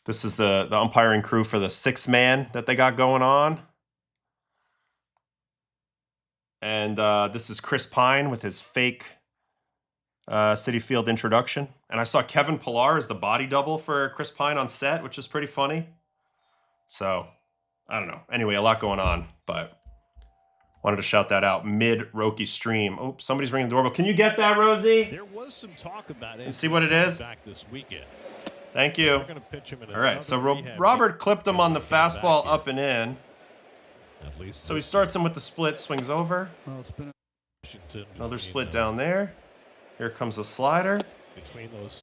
This is the umpiring crew for the 6-man that they got going on. And this is Chris Pine with his fake Citi Field introduction. And I saw Kevin Pillar as the body double for Chris Pine on set, which is pretty funny. So, I don't know. Anyway, a lot going on, but wanted to shout that out mid-Roki stream. Oh, somebody's ringing the doorbell. Can you get that, Rosie? There was some talk about it. And see what it is? Back this weekend. Thank you. All right, so Robert clipped him on the fastball up and in. So he starts him with the split, swings over. Another split down there. Here comes the slider. Between those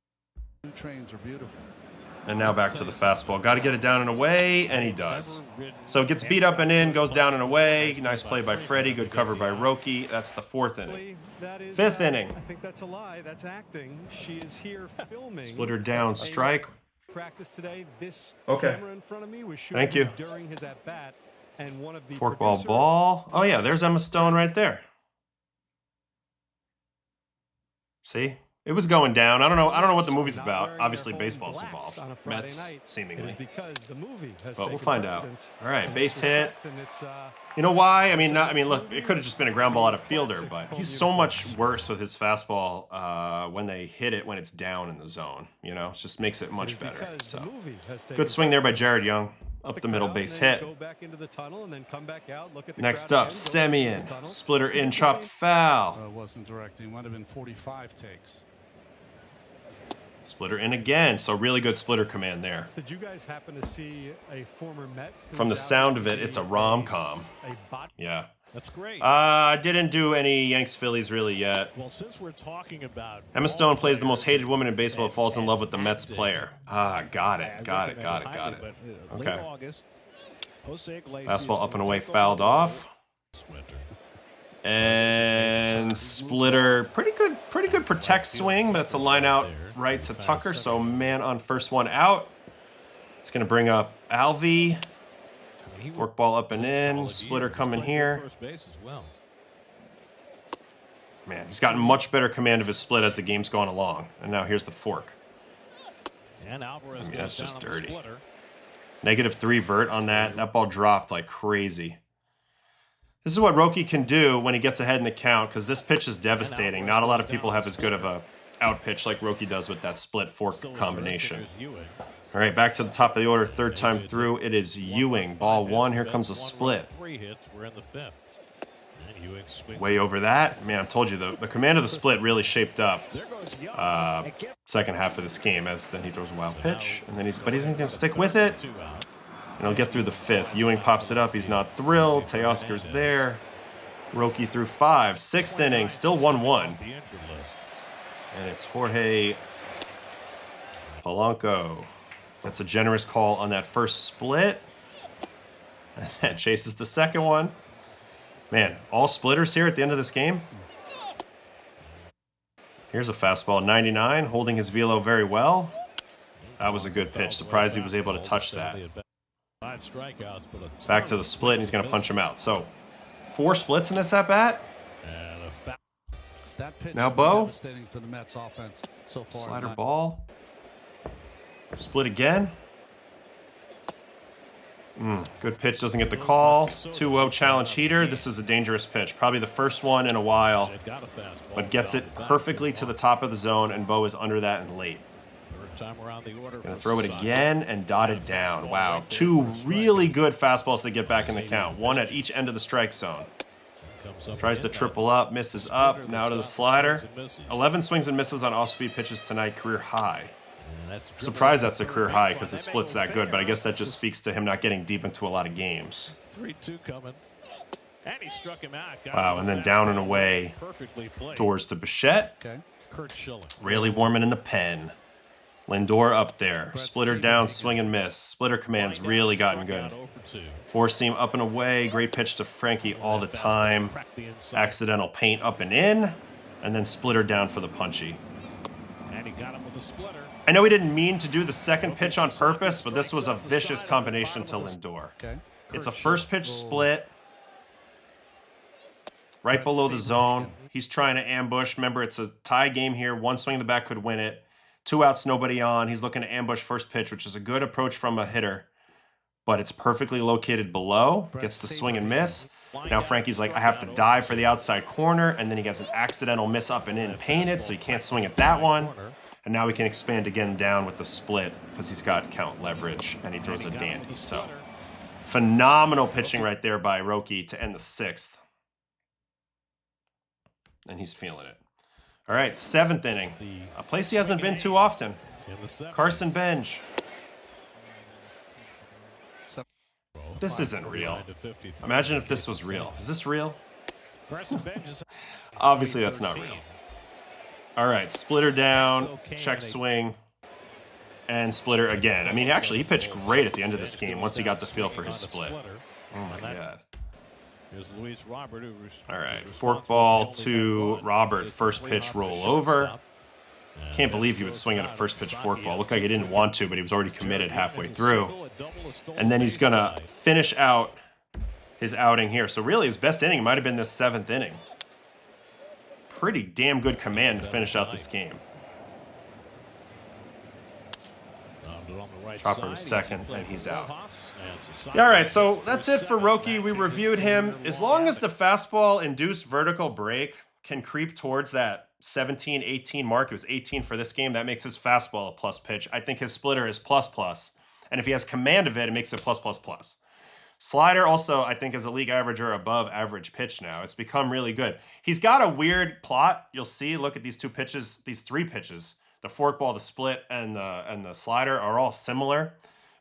two trains are beautiful. And now back to the fastball. Got to get it down and away, and he does. So it gets beat up and in, goes down and away. Nice play by Freddie. Good cover by Roki. That's the 4th inning. 5th inning. I think that's a lie. That's acting. She is here filming. Splitter down, strike. Practice today. This okay. camera in front of me was thank you. During his at bat, and one of the forkball ball. Oh yeah, there's Emma Stone right there. See? It was going down. I don't know what the movie's about. Obviously, baseball's involved. Mets, seemingly. But we'll find out. All right, base hit. You know why? I mean, look, it could have just been a ground ball out of fielder, but he's so much worse with his fastball when they hit it when it's down in the zone. You know, it just makes it much better. So, good swing there by Jared Young. Up the middle, base hit. Next up, Semien. Splitter in, chopped foul. Wasn't directing. Might have been 45 takes. Splitter in again. So really good splitter command there. Did you guys happen to see a former Met? From the sound of it, it's a rom-com. Yeah. That's great. I didn't do any Yanks Phillies really yet. Well, since we're talking about Emma Stone plays the most hated woman in baseball, falls in love with the Mets player. Got it. Late Okay. August, Jose Iglesias Fastball up and away, took over fouled the off. winter. And splitter, pretty good protect swing. That's a line out right to Tucker. So man on first one out. It's gonna bring up Alvey. Fork ball up and in. Splitter coming here. Man, he's gotten much better command of his split as the game's gone along. And now here's the fork. And Alvarez That's goes just down on the dirty. splitter. -3 vert on that. That ball dropped like crazy. This is what Roki can do when he gets ahead in the count, because this pitch is devastating. Not a lot of people have as good of a out pitch like Roki does with that split fork combination. All right, back to the top of the order, third time through. It is Ewing. Ball one, here comes a split. 3 hits, we're in the 5th. And Ewing swings. Way over that. Man, I told you, the command of the split really shaped up There goes Young. second half of this game, as then he throws a wild pitch. And then he's going to stick with it. 2 out. And he'll get through the 5th. Ewing pops it up. He's not thrilled. Teoscar's there. Roki through 5. 6th inning, still 1-1. The injured list. And it's Jorge Polanco. That's a generous call on that first split. And that chases the second one. Man, all splitters here at the end of this game. Here's a fastball, 99, holding his velo very well. That was a good pitch. Surprised he was able to touch that. 5 strikeouts, but a Back to the split, and he's going to punch him out. So, 4 splits in this at-bat. and a foul. That pitch Now has been Bo. devastating to the Mets offense so far. Slider tonight. ball. Split again. Good pitch, doesn't get the call. 2-0 challenge heater. This is a dangerous pitch. Probably the first one in a while, Got a fastball. but gets it perfectly to the top of the zone, and Bo is under that and late. Third time around the order. Gonna for throw it Sasaki. again and dot it down. Wow, 2 really good fastballs to get back in the count. 1 at each end of the strike zone. Comes up Tries to again. triple up, misses up, now to the slider. 11 swings and misses on off-speed pitches tonight, career high. Surprised that's a career high because the split's that good, but I guess that just speaks to him not getting deep into a lot of games. 3-2 coming. And he struck him out. Got Wow, him and then fastball. down and away. Perfectly played. Doors to Bichette. Okay. Kurt Schilling. Really warming in the pen. Lindor up there. Splitter down, swing and miss. Splitter command's really gotten good. 0-for-2. Four seam up and away. Great pitch to Frankie all the time. Accidental paint up and in. And then splitter down for the punchy. And he got him with a splitter. I know he didn't mean to do the second pitch on purpose, but this was a vicious combination to Lindor. Okay. It's a first pitch split. Right below the zone. He's trying to ambush. Remember, it's a tie game here. 1 swing in the back could win it. 2 outs, nobody on. He's looking to ambush first pitch, which is a good approach from a hitter. But it's perfectly located below. Gets the swing and miss. Now Frankie's like, I have to dive for the outside corner. And then he gets an accidental miss up and in painted, so he can't swing at that one. And now we can expand again down with the split because he's got count leverage and he throws a dandy. So phenomenal pitching right there by Roki to end the 6th. And he's feeling it. All right, 7th inning. A place he hasn't been too often. Carson Benj. This isn't real. Imagine if this was real. Is this real? Obviously, that's not real. All right, splitter down, check swing, and splitter again. I mean, actually, he pitched great at the end of this game once he got the feel for his split. Oh, my God. All right, fork ball to Robert. First pitch roll over. Can't believe he would swing at a first pitch fork ball. Looked like he didn't want to, but he was already committed halfway through. And then he's going to finish out his outing here. So really, his best inning might have been this 7th inning. Pretty damn good command to finish out this game. Chopper to second, and he's out. Yeah, all right, so that's it for Roki. We reviewed him. As long as the fastball-induced vertical break can creep towards that 17, 18 mark, it was 18 for this game, that makes his fastball a plus pitch. I think his splitter is plus plus. And if he has command of it, it makes it plus plus plus. Slider also, I think, is a league average or above average pitch now. It's become really good. He's got a weird plot. You'll see, look at these 2 pitches, these 3 pitches. The forkball, the split, and the slider are all similar.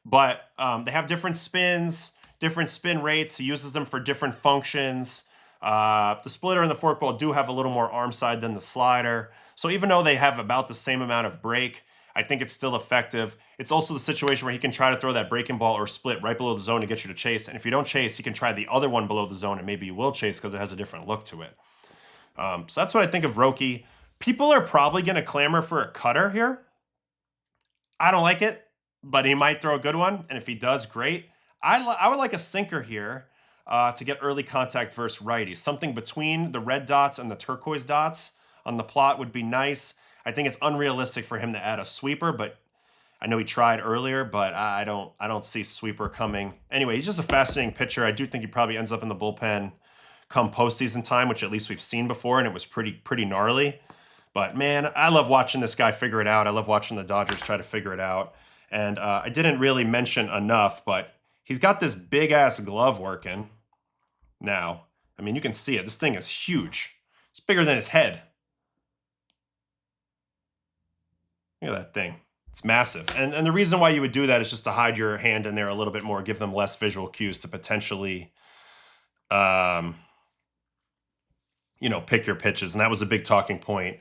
But they have different spins, different spin rates. He uses them for different functions. The splitter and the forkball do have a little more arm side than the slider. So even though they have about the same amount of break, I think it's still effective. It's also the situation where he can try to throw that breaking ball or split right below the zone to get you to chase. And if you don't chase, he can try the other one below the zone and maybe you will chase because it has a different look to it. So that's what I think of Roki. People are probably going to clamor for a cutter here. I don't like it, but he might throw a good one. And if he does, great. I would like a sinker here to get early contact versus righties. Something between the red dots and the turquoise dots on the plot would be nice. I think it's unrealistic for him to add a sweeper, but I know he tried earlier, but I don't see sweeper coming. Anyway, he's just a fascinating pitcher. I do think he probably ends up in the bullpen come postseason time, which at least we've seen before, and it was pretty gnarly. But man, I love watching this guy figure it out. I love watching the Dodgers try to figure it out. And I didn't really mention enough, but he's got this big-ass glove working now. I mean, you can see it. This thing is huge. It's bigger than his head. Look at that thing. It's massive. And the reason why you would do that is just to hide your hand in there a little bit more, give them less visual cues to potentially, pick your pitches. And that was a big talking point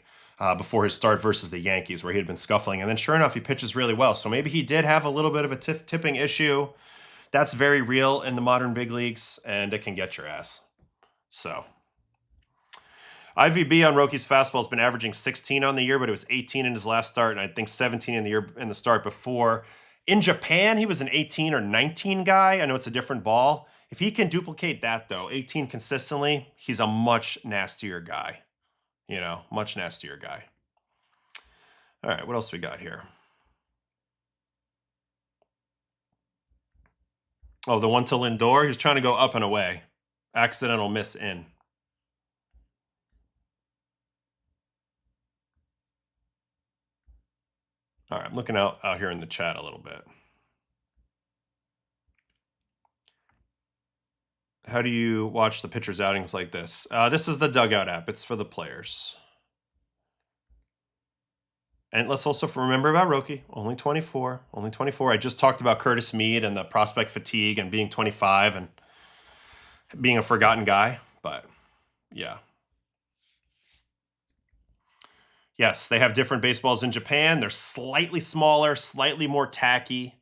before his start versus the Yankees, where he had been scuffling. And then sure enough, he pitches really well. So maybe he did have a little bit of a tipping issue. That's very real in the modern big leagues, and it can get your ass. So IVB on Roki's fastball has been averaging 16 on the year, but it was 18 in his last start, and I think 17 in the year in the start before. In Japan, he was an 18 or 19 guy. I know it's a different ball. If he can duplicate that, though, 18 consistently, he's a much nastier guy. Much nastier guy. All right, what else we got here? Oh, the one to Lindor. He was trying to go up and away. Accidental miss in. All right, I'm looking out here in the chat a little bit. How do you watch the pitchers' outings like this? This is the Dugout app. It's for the players. And let's also remember about Roki. Only 24. Only 24. I just talked about Curtis Mead and the prospect fatigue and being 25 and being a forgotten guy. But, yeah. Yes, they have different baseballs in Japan. They're slightly smaller, slightly more tacky.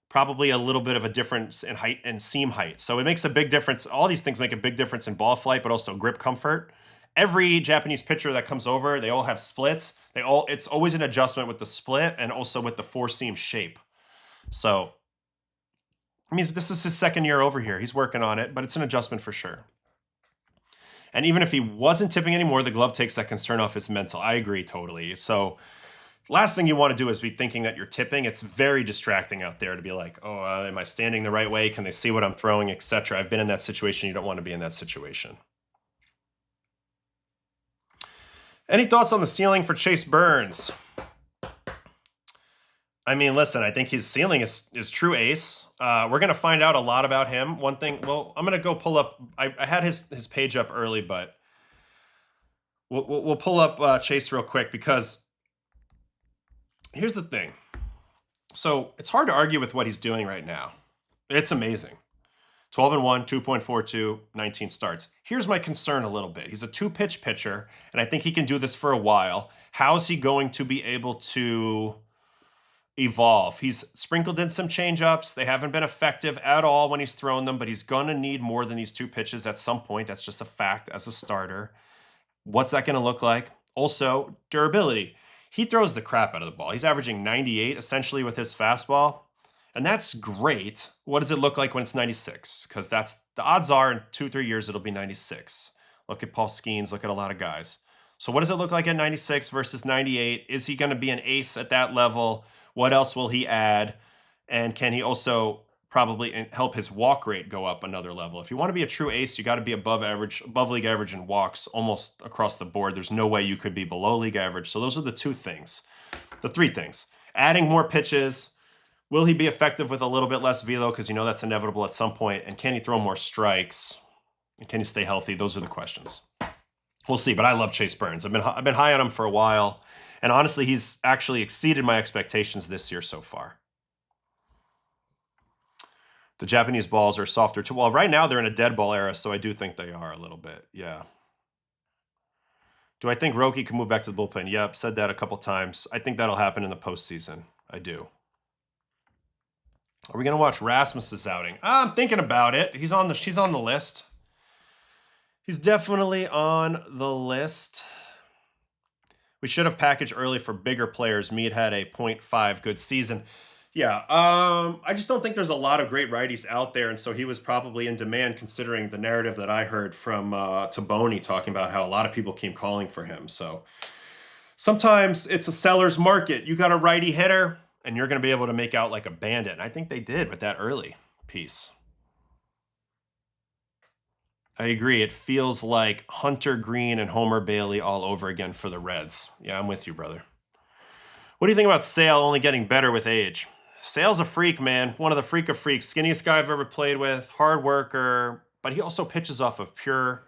Probably a little bit of a difference in height and seam height. So it makes a big difference. All these things make a big difference in ball flight, but also grip comfort. Every Japanese pitcher that comes over, they all have splits. It's always an adjustment with the split and also with the four seam shape. So, I mean, this is his second year over here. He's working on it, but it's an adjustment for sure. And even if he wasn't tipping anymore, the glove takes that concern off his mental. I agree totally. So last thing you want to do is be thinking that you're tipping. It's very distracting out there to be like, oh, am I standing the right way? Can they see what I'm throwing, etc. I've been in that situation. You don't want to be in that situation. Any thoughts on the ceiling for Chase Burns? I mean, listen, I think his ceiling is true ace. We're going to find out a lot about him. One thing, well, I'm going to go pull up. I had his page up early, but we'll pull up Chase real quick because here's the thing. So it's hard to argue with what he's doing right now. It's amazing. 12-1, 2.42, 19 starts. Here's my concern a little bit. He's a two-pitch pitcher, and I think he can do this for a while. How is he going to be able to evolve? He's sprinkled in some change-ups. They haven't been effective at all when he's thrown them, but he's going to need more than these two pitches at some point. That's just a fact as a starter. What's that going to look like? Also, durability. He throws the crap out of the ball. He's averaging 98 essentially with his fastball. And that's great. What does it look like when it's 96? Because that's the odds are in 2-3 years it'll be 96. Look at Paul Skeens. Look at a lot of guys. So what does it look like at 96 versus 98? Is he going to be an ace at that level? What else will he add? And can he also probably help his walk rate go up another level? If you want to be a true ace, you got to be above league average in walks almost across the board. There's no way you could be below league average. So those are the two things. The three things. Adding more pitches. Will he be effective with a little bit less velo? Because you know that's inevitable at some point. And can he throw more strikes? And can he stay healthy? Those are the questions. We'll see. But I love Chase Burns. I've been high on him for a while. And honestly, he's actually exceeded my expectations this year so far. The Japanese balls are softer too. Well, right now they're in a dead ball era, so I do think they are a little bit. Yeah. Do I think Roki can move back to the bullpen? Yep, said that a couple times. I think that'll happen in the postseason. I do. Are we going to watch Rasmus's outing? I'm thinking about it. She's on the list. He's definitely on the list. We should have packaged early for bigger players. Mead had a .5 good season. Yeah, I just don't think there's a lot of great righties out there, and so he was probably in demand considering the narrative that I heard from Taboni talking about how a lot of people came calling for him. So sometimes it's a seller's market. You got a righty hitter, and you're going to be able to make out like a bandit. And I think they did with that early piece. I agree. It feels like Hunter Green and Homer Bailey all over again for the Reds. Yeah, I'm with you, brother. What do you think about Sale only getting better with age? Sale's a freak, man. One of the freak of freaks. Skinniest guy I've ever played with. Hard worker. But he also pitches off of pure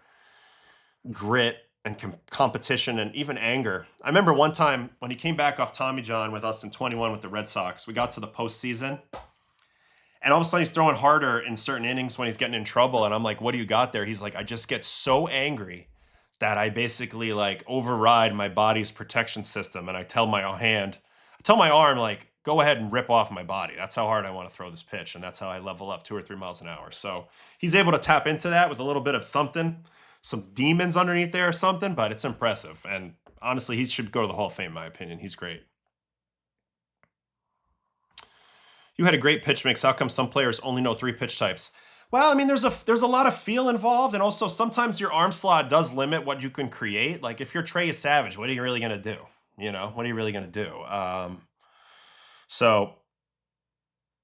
grit and competition and even anger. I remember one time when he came back off Tommy John with us in 21 with the Red Sox, we got to the postseason. And all of a sudden he's throwing harder in certain innings when he's getting in trouble. And I'm like, what do you got there? He's like, I just get so angry that I basically like override my body's protection system. And I tell my arm, like, go ahead and rip off my body. That's how hard I want to throw this pitch. And that's how I level up 2 or 3 miles an hour. So he's able to tap into that with a little bit of something, some demons underneath there or something, but it's impressive. And honestly, he should go to the Hall of Fame, in my opinion. He's great. You had a great pitch mix. How come some players only know 3 pitch types? Well, I mean, there's a lot of feel involved, and also sometimes your arm slot does limit what you can create. Like if you're Trey Savage, what are you really going to do? You know, what are you really going to do?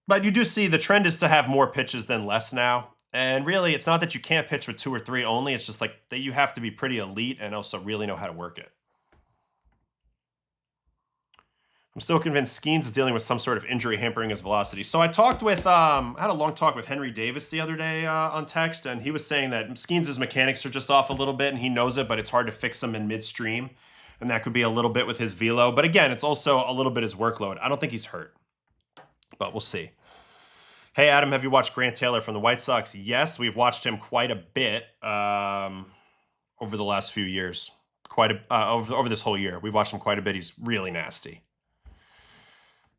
But you do see the trend is to have more pitches than less now. And really, it's not that you can't pitch with 2 or 3 only. It's just like that you have to be pretty elite and also really know how to work it. I'm still convinced Skeens is dealing with some sort of injury hampering his velocity. So I talked with, I had a long talk with Henry Davis the other day on text, and he was saying that Skeens' mechanics are just off a little bit, and he knows it, but it's hard to fix them in midstream. And that could be a little bit with his velo. But again, it's also a little bit his workload. I don't think he's hurt, but we'll see. Hey, Adam, have you watched Grant Taylor from the White Sox? Yes, we've watched him quite a bit over the last few years. Over this whole year. We've watched him quite a bit. He's really nasty.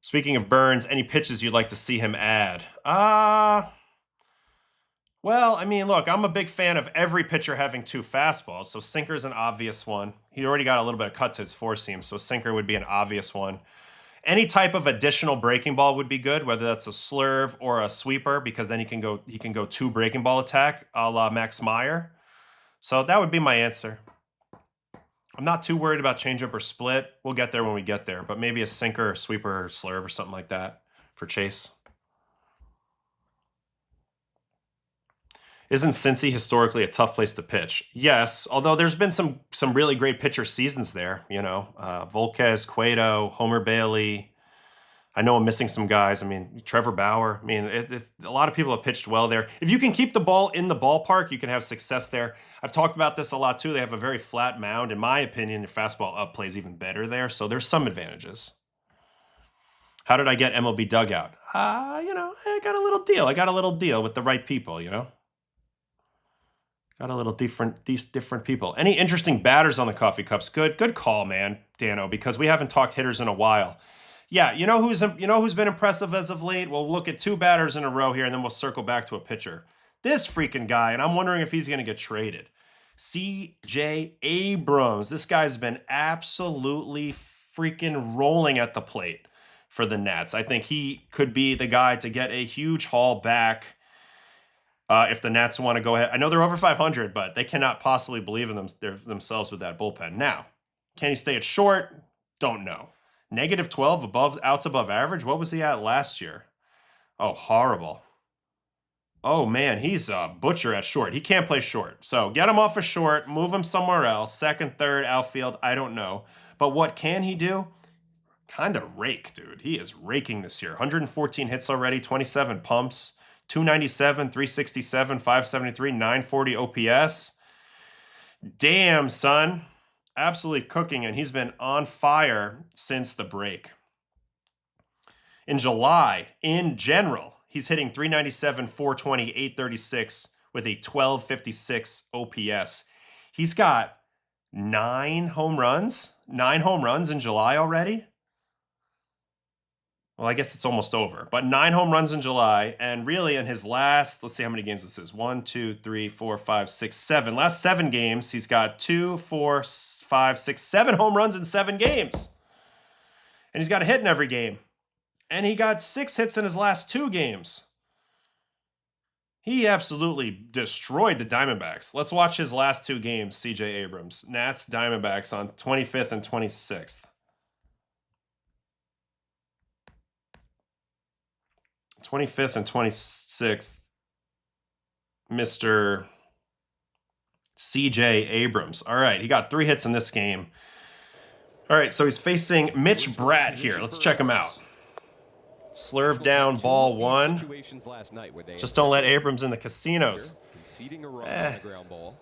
Speaking of Burns, any pitches you'd like to see him add? Well, I mean, look, I'm a big fan of every pitcher having 2 fastballs, so sinker's an obvious one. He already got a little bit of cut to his 4-seam, so a sinker would be an obvious one. Any type of additional breaking ball would be good, whether that's a slurve or a sweeper, because then he can go 2 breaking ball attack, a la Max Meyer. So that would be my answer. I'm not too worried about changeup or split. We'll get there when we get there, but maybe a sinker or sweeper or slurve or something like that for Chase. Isn't Cincy historically a tough place to pitch? Yes, although there's been some really great pitcher seasons there. You know, Volquez, Cueto, Homer Bailey. I know I'm missing some guys. I mean, Trevor Bauer. I mean, a lot of people have pitched well there. If you can keep the ball in the ballpark, you can have success there. I've talked about this a lot too. They have a very flat mound. In my opinion, the fastball up plays even better there. So there's some advantages. How did I get MLB dugout? You know, I got a little deal. I got a little deal with the right people, you know. Got a little different people. Any interesting batters on the coffee cups? Good call, man, Dano, because we haven't talked hitters in a while. Yeah, you know who's been impressive as of late? We'll look at 2 batters in a row here, and then we'll circle back to a pitcher. This freaking guy, and I'm wondering if he's going to get traded. C.J. Abrams. This guy's been absolutely freaking rolling at the plate for the Nats. I think he could be the guy to get a huge haul back. If the Nats want to go ahead. I know they're over 500, but they cannot possibly believe in themselves with that bullpen. Now, can he stay at short? Don't know. -12 outs above average? What was he at last year? Oh, horrible. Oh, man, he's a butcher at short. He can't play short. So get him off of short, move him somewhere else, second, third, outfield, I don't know. But what can he do? Kind of rake, dude. He is raking this year. 114 hits already, 27 pumps. 297, 367, 573, 940 OPS. Damn, son. Absolutely cooking, and he's been on fire since the break. In July, in general, he's hitting 397, 420, 836 with a 1256 OPS. He's got 9 home runs in July already. Well, I guess it's almost over, but 9 home runs in July. And really in his last, let's see how many games this is. 1, 2, 3, 4, 5, 6, 7. Last 7 games, he's got 2, 4, 5, 6, 7 home runs in 7 games. And he's got a hit in every game. And he got 6 hits in his last 2 games. He absolutely destroyed the Diamondbacks. Let's watch his last 2 games, CJ Abrams. Nats, Diamondbacks on 25th and 26th. 25th and 26th, Mr. CJ Abrams. All right, he got 3 hits in this game. All right, so he's facing Mitch Bratt here. Let's check him out. Slurve down ball 1. Just don't let Abrams in the casinos.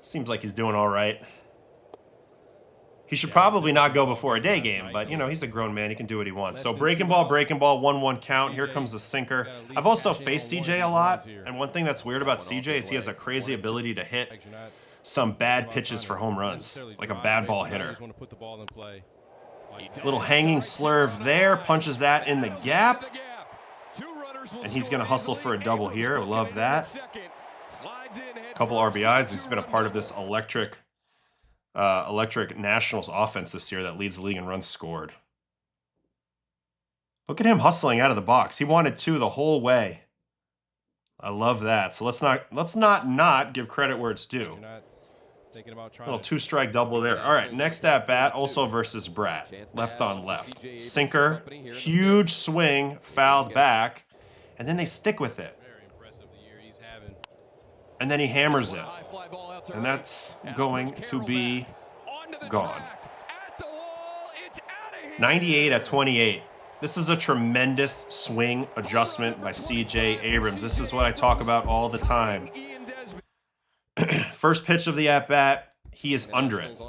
Seems like he's doing all right. He should probably not go before a day game, but, you know, he's a grown man. He can do what he wants. So breaking ball, 1-1 count. Here comes the sinker. I've also faced CJ a lot, and one thing that's weird about CJ is he has a crazy ability to hit some bad pitches for home runs, like a bad ball hitter. Little hanging slurve there, punches that in the gap. And he's going to hustle for a double here. I love that. Couple RBIs. He's been a part of this electric Nationals offense this year that leads the league in runs scored. Look at him hustling out of the box. He wanted 2 the whole way. I love that. So let's not give credit where it's due. A little 2-strike double there. All right, next at bat, also versus Bratt. Left on left. Sinker, huge swing, fouled back, and then they stick with it. And then he hammers it. And that's going to be gone. 98 at 28. This is a tremendous swing adjustment by CJ Abrams. This is what I talk about all the time. First pitch of the at-bat, he is under it.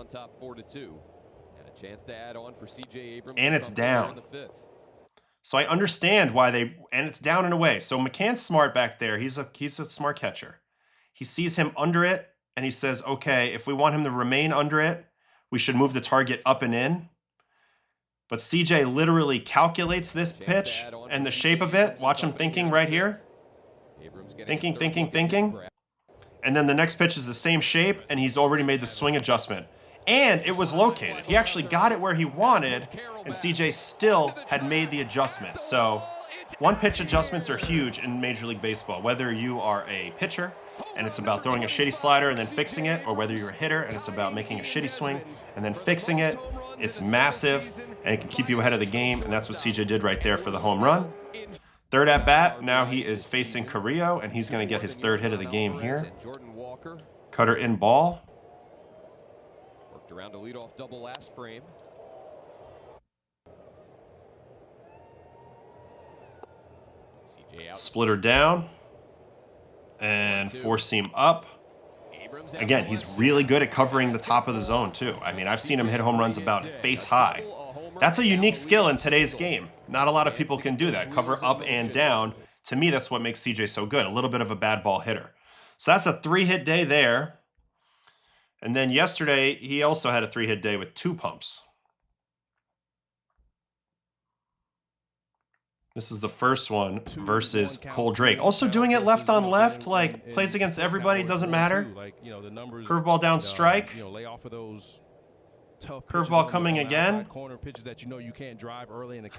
And it's down. So I understand why and it's down and away. So McCann's smart back there. He's a smart catcher. He sees him under it, and he says, okay, if we want him to remain under it, we should move the target up and in. But CJ literally calculates this pitch and the shape of it. Watch him thinking right here. Thinking. And then the next pitch is the same shape, and he's already made the swing adjustment. And it was located. He actually got it where he wanted, and CJ still had made the adjustment. So one-pitch adjustments are huge in Major League Baseball, whether you are a pitcher and it's about throwing a shitty slider and then fixing it, or whether you're a hitter and it's about making a shitty swing and then fixing it. It's massive, and it can keep you ahead of the game, and that's what CJ did right there for the home run. Third at bat, now he is facing Carrillo, and he's going to get his 3rd hit of the game here. Cutter in ball. Worked around a leadoff double last frame. Splitter down. And 4-seam up. Again, he's really good at covering the top of the zone, too. I mean, I've seen him hit home runs about face high. That's a unique skill in today's game. Not a lot of people can do that. Cover up and down. To me, that's what makes CJ so good. A little bit of a bad ball hitter. So that's a 3-hit day there. And then yesterday, he also had a 3-hit day with 2 pumps. This is the first one versus Cole Drake. Also doing it left on left, like plays against everybody, doesn't matter. Curveball down strike. Curveball coming again.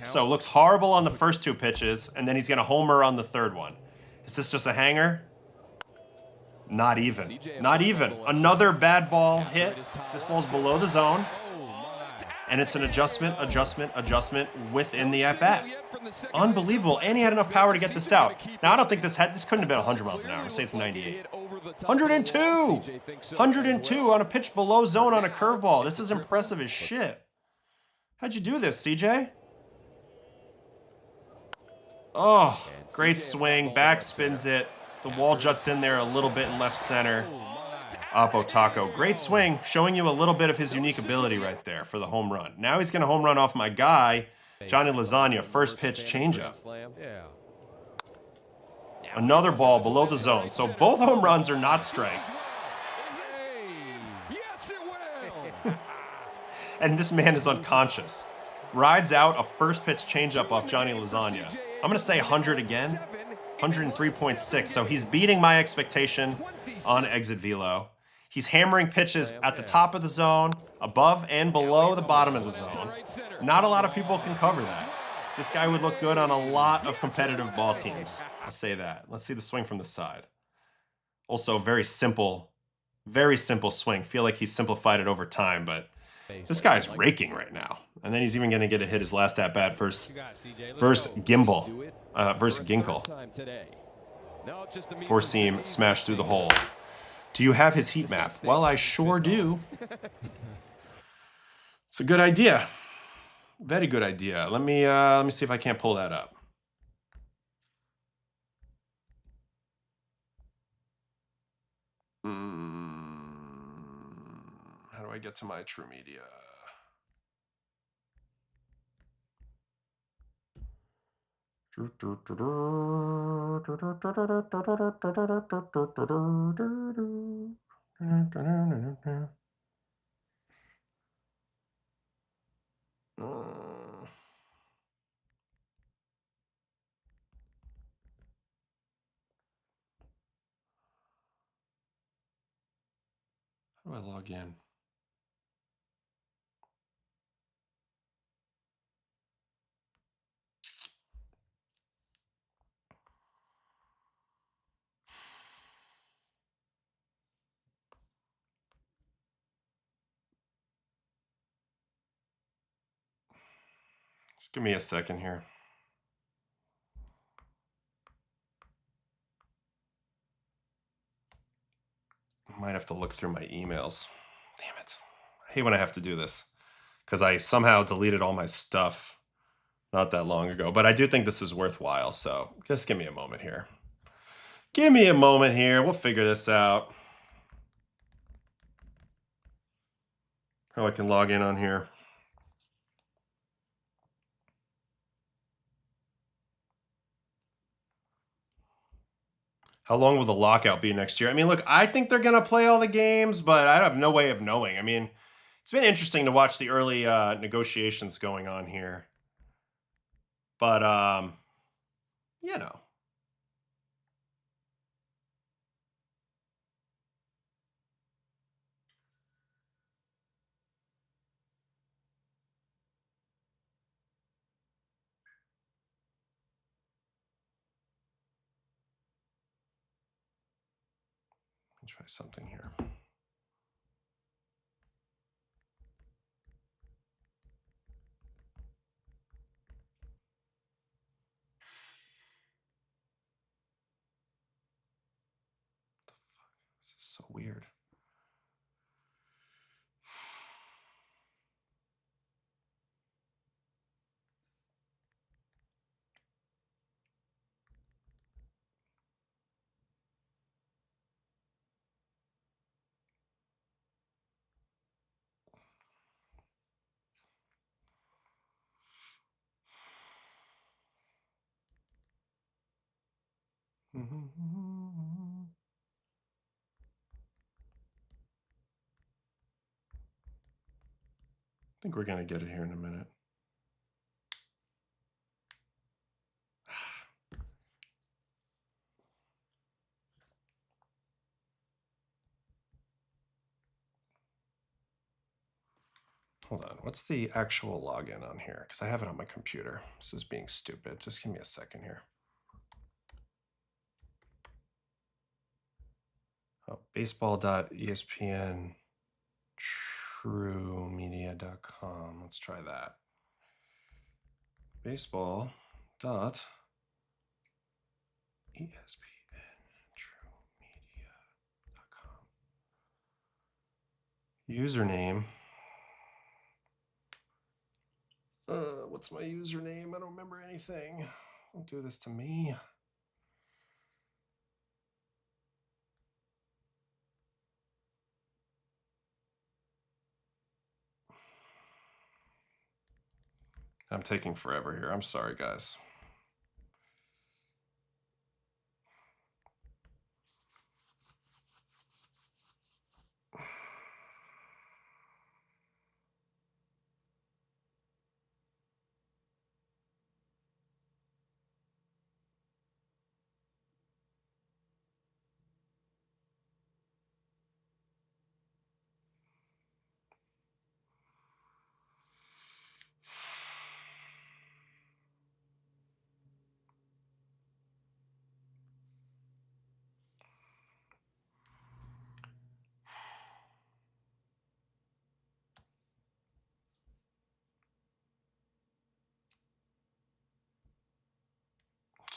So looks horrible on the first 2 pitches, and then he's going to homer on the 3rd one. Is this just a hanger? Not even. Not even. Another bad ball hit. This ball's below the zone. And it's an adjustment within the at-bat. Unbelievable. And he had enough power to get this out. Now, I don't think this couldn't have been 100 miles an hour. I'm going to say it's 98. 102! 102 on a pitch below zone on a curveball. This is impressive as shit. How'd you do this, CJ? Oh, great swing. Back spins it. The wall juts in there a little bit in left center. Oppo Taco. Great swing, showing you a little bit of his unique ability right there for the home run. Now he's going to home run off my guy, Johnny Lasagna. First pitch changeup. Another ball below the zone. So both home runs are not strikes. Yes, it will. And this man is unconscious. Rides out a first pitch changeup off Johnny Lasagna. I'm going to say 100 again. 103.6. So he's beating my expectation on exit velo. He's hammering pitches at the top of the zone, above and below the bottom of the zone. Not a lot of people can cover that. This guy would look good on a lot of competitive ball teams. I'll say that. Let's see the swing from the side. Also, very simple swing. Feel like he's simplified it over time, but this guy's raking right now. And then he's even going to get a hit his last at-bat versus Gimbal, versus Ginkel. Four-seam smash through the hole. Do you have his heat map? Well, I sure do. It's a good idea. Very good idea. Let me see if I can't pull that up. How do I get to my True Media? How do I log in? Just give me a second here. I might have to look through my emails. Damn it. I hate when I have to do this because I somehow deleted all my stuff not that long ago. But I do think this is worthwhile, so just give me a moment here. Give me a moment here. We'll figure this out. How I can log in on here. How long will the lockout be next year? I mean, look, I think they're going to play all the games, but I have no way of knowing. I mean, it's been interesting to watch the early negotiations going on here. But, you know. Let me try something here. This is so weird. I think we're going to get it here in a minute. Hold on. What's the actual login on here? Because I have it on my computer. This is being stupid. Just give me a second here. Oh, baseball.espn truemedia.com. Let's try that. Baseball.espn truemedia.com. Username. What's my username? I don't remember anything. Don't do this to me. I'm taking forever here. I'm sorry, guys.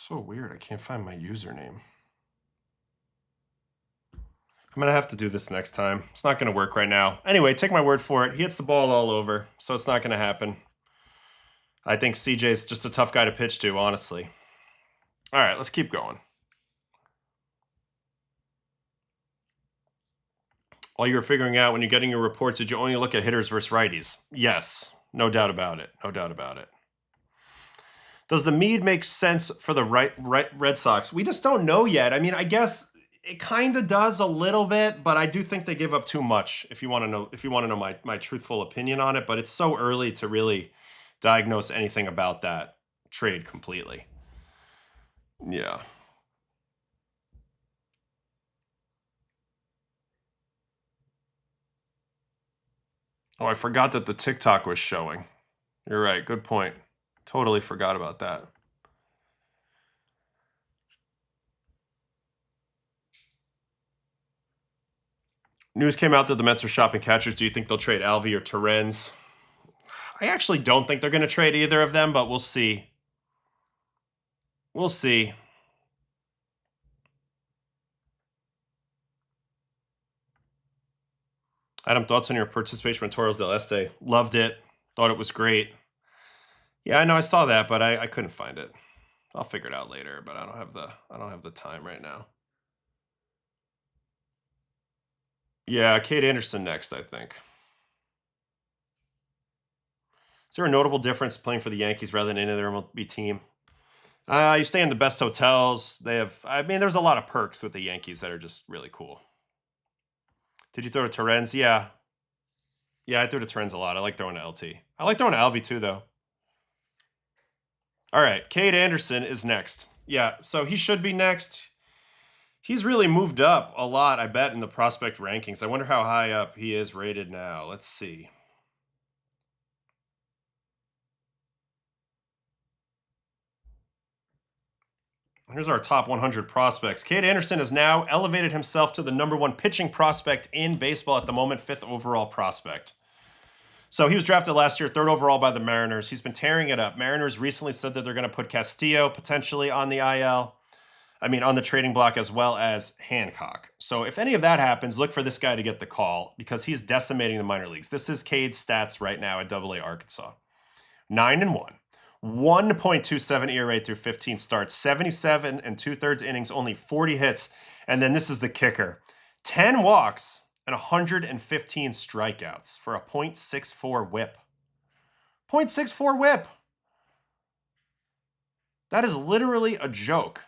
So weird. I can't find my username. I'm going to have to do this next time. It's not going to work right now. Anyway, take my word for it. He hits the ball all over, so it's not going to happen. I think CJ's just a tough guy to pitch to, honestly. All right, let's keep going. While you were figuring out when you're getting your reports, did you only look at hitters versus righties? Yes, no doubt about it. No doubt about it. Does the Mead make sense for the Red Sox? We just don't know yet. I mean, I guess it kind of does a little bit, but I do think they give up too much. If you want to know my truthful opinion on it, but it's so early to really diagnose anything about that trade completely. Yeah. Oh, I forgot that the TikTok was showing. You're right. Good point. Totally forgot about that. News came out that the Mets are shopping catchers. Do you think they'll trade Alvey or Terens? I actually don't think they're going to trade either of them, but we'll see. We'll see. Adam, thoughts on your participation with Toros del Este? Loved it. Thought it was great. Yeah, I know I saw that, but I couldn't find it. I'll figure it out later, but I don't have the time right now. Yeah, Kade Anderson next, I think. Is there a notable difference playing for the Yankees rather than any other MLB team? You stay in the best hotels. There's a lot of perks with the Yankees that are just really cool. Did you throw to Terens? Yeah. Yeah, I threw to Terens a lot. I like throwing to LT. I like throwing to Alvey too, though. All right, Kade Anderson is next. Yeah, so he should be next. He's really moved up a lot, I bet, in the prospect rankings. I wonder how high up he is rated now. Let's see. Here's our top 100 prospects. Kade Anderson has now elevated himself to the #1 pitching prospect in baseball at the moment, 5th overall prospect. So he was drafted last year, 3rd overall by the Mariners. He's been tearing it up. Mariners recently said that they're going to put Castillo potentially on the IL. On the trading block, as well as Hancock. So if any of that happens, look for this guy to get the call because he's decimating the minor leagues. This is Cade's stats right now at AA Arkansas. 9-1. 1.27 ERA through 15 starts, 77 2/3 innings, only 40 hits. And then this is the kicker. 10 walks and 115 strikeouts for a .64 whip. .64 whip. That is literally a joke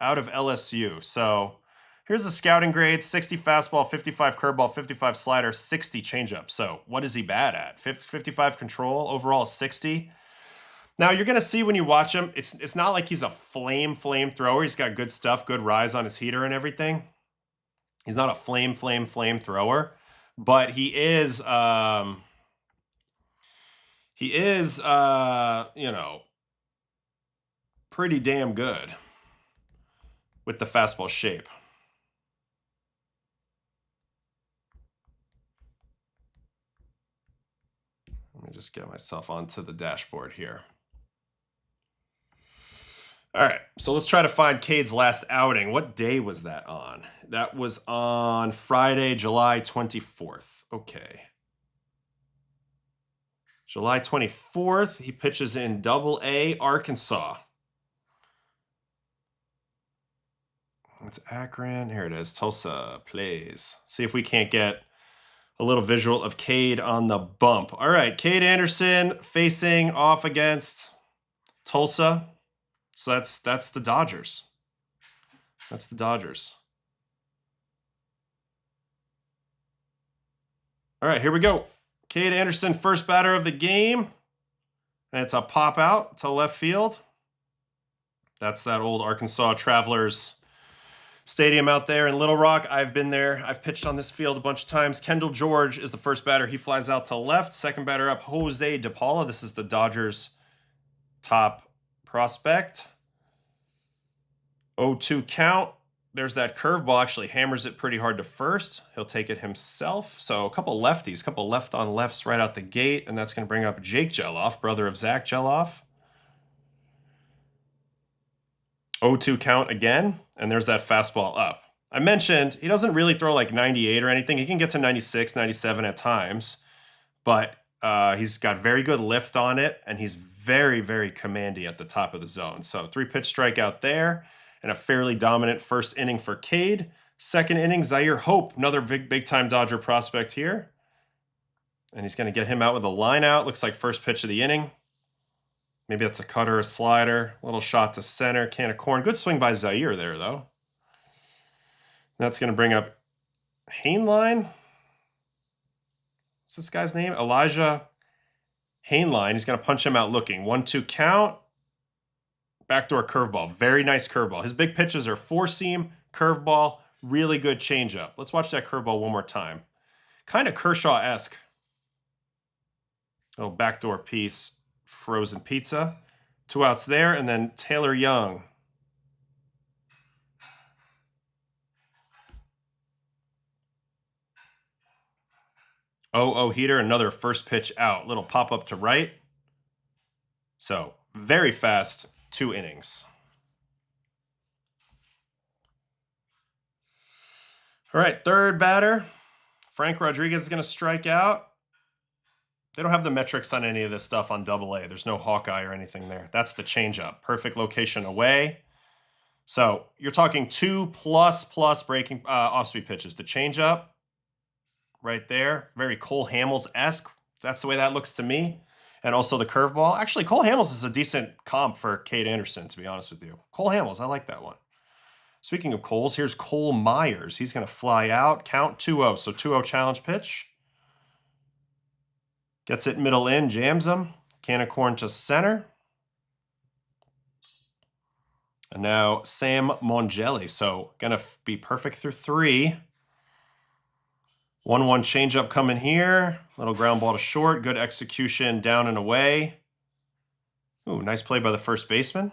out of LSU. So here's the scouting grade: 60 fastball, 55 curveball, 55 slider, 60 changeup. So what is he bad at? 55 control, overall 60. Now you're going to see when you watch him, it's not like he's a flame thrower. He's got good stuff, good rise on his heater and everything. He's not a flame thrower, but he is, pretty damn good with the fastball shape. Let me just get myself onto the dashboard here. All right, so let's try to find Cade's last outing. What day was that on? That was on Friday, July 24th. Okay. July 24th, he pitches in AA Arkansas. It's Akron. Here it is. Tulsa plays. See if we can't get a little visual of Cade on the bump. All right, Kade Anderson facing off against Tulsa. So that's the Dodgers. That's the Dodgers. All right, here we go. Kade Anderson, first batter of the game. And it's a pop out to left field. That's that old Arkansas Travelers Stadium out there in Little Rock. I've been there. I've pitched on this field a bunch of times. Kendall George is the first batter. He flies out to left. Second batter up, Jose DePaula. This is the Dodgers' top prospect. 0-2 count. There's that curveball. Actually hammers it pretty hard to first. He'll take it himself. So a couple lefties, couple left on lefts right out the gate. And that's going to bring up Jake Geloff, brother of Zach Geloff. 0-2 count again, and there's that fastball up. I mentioned he doesn't really throw like 98 or anything. He can get to 96, 97 at times, but he's got very good lift on it, and he's very, very commandy at the top of the zone. So 3-pitch strikeout there, and a fairly dominant first inning for Kade. Second inning, Zaire Hope, another big-time Dodger prospect here. And he's going to get him out with a line out. Looks like first pitch of the inning. Maybe that's a cutter, a slider. Little shot to center, can of corn. Good swing by Zaire there, though. That's going to bring up Hainline. What's this guy's name? Elijah Hainline. He's going to punch him out looking. 1-2 count. Backdoor curveball. Very nice curveball. His big pitches are four-seam, curveball, really good changeup. Let's watch that curveball one more time. Kind of Kershaw-esque. Little backdoor piece. Frozen pizza. 2 outs there, and then Taylor Young. Heater, another first pitch out. Little pop up to right. So, very fast 2 innings. All right, third batter. Frank Rodriguez is going to strike out. They don't have the metrics on any of this stuff on AA. There's no Hawkeye or anything there. That's the changeup. Perfect location away. So you're talking 2+ breaking off-speed pitches. The changeup right there. Very Cole Hamels-esque. That's the way that looks to me. And also the curveball. Actually, Cole Hamels is a decent comp for Kade Anderson, to be honest with you. Cole Hamels, I like that one. Speaking of Coles, here's Cole Myers. He's going to fly out. Count 2-0. So 2-0 challenge pitch. Gets it middle in, jams him. Can of corn to center. And now Sam Mongelli. So going to be perfect through 3. 1-1 changeup coming here. Little ground ball to short. Good execution down and away. Ooh, nice play by the first baseman.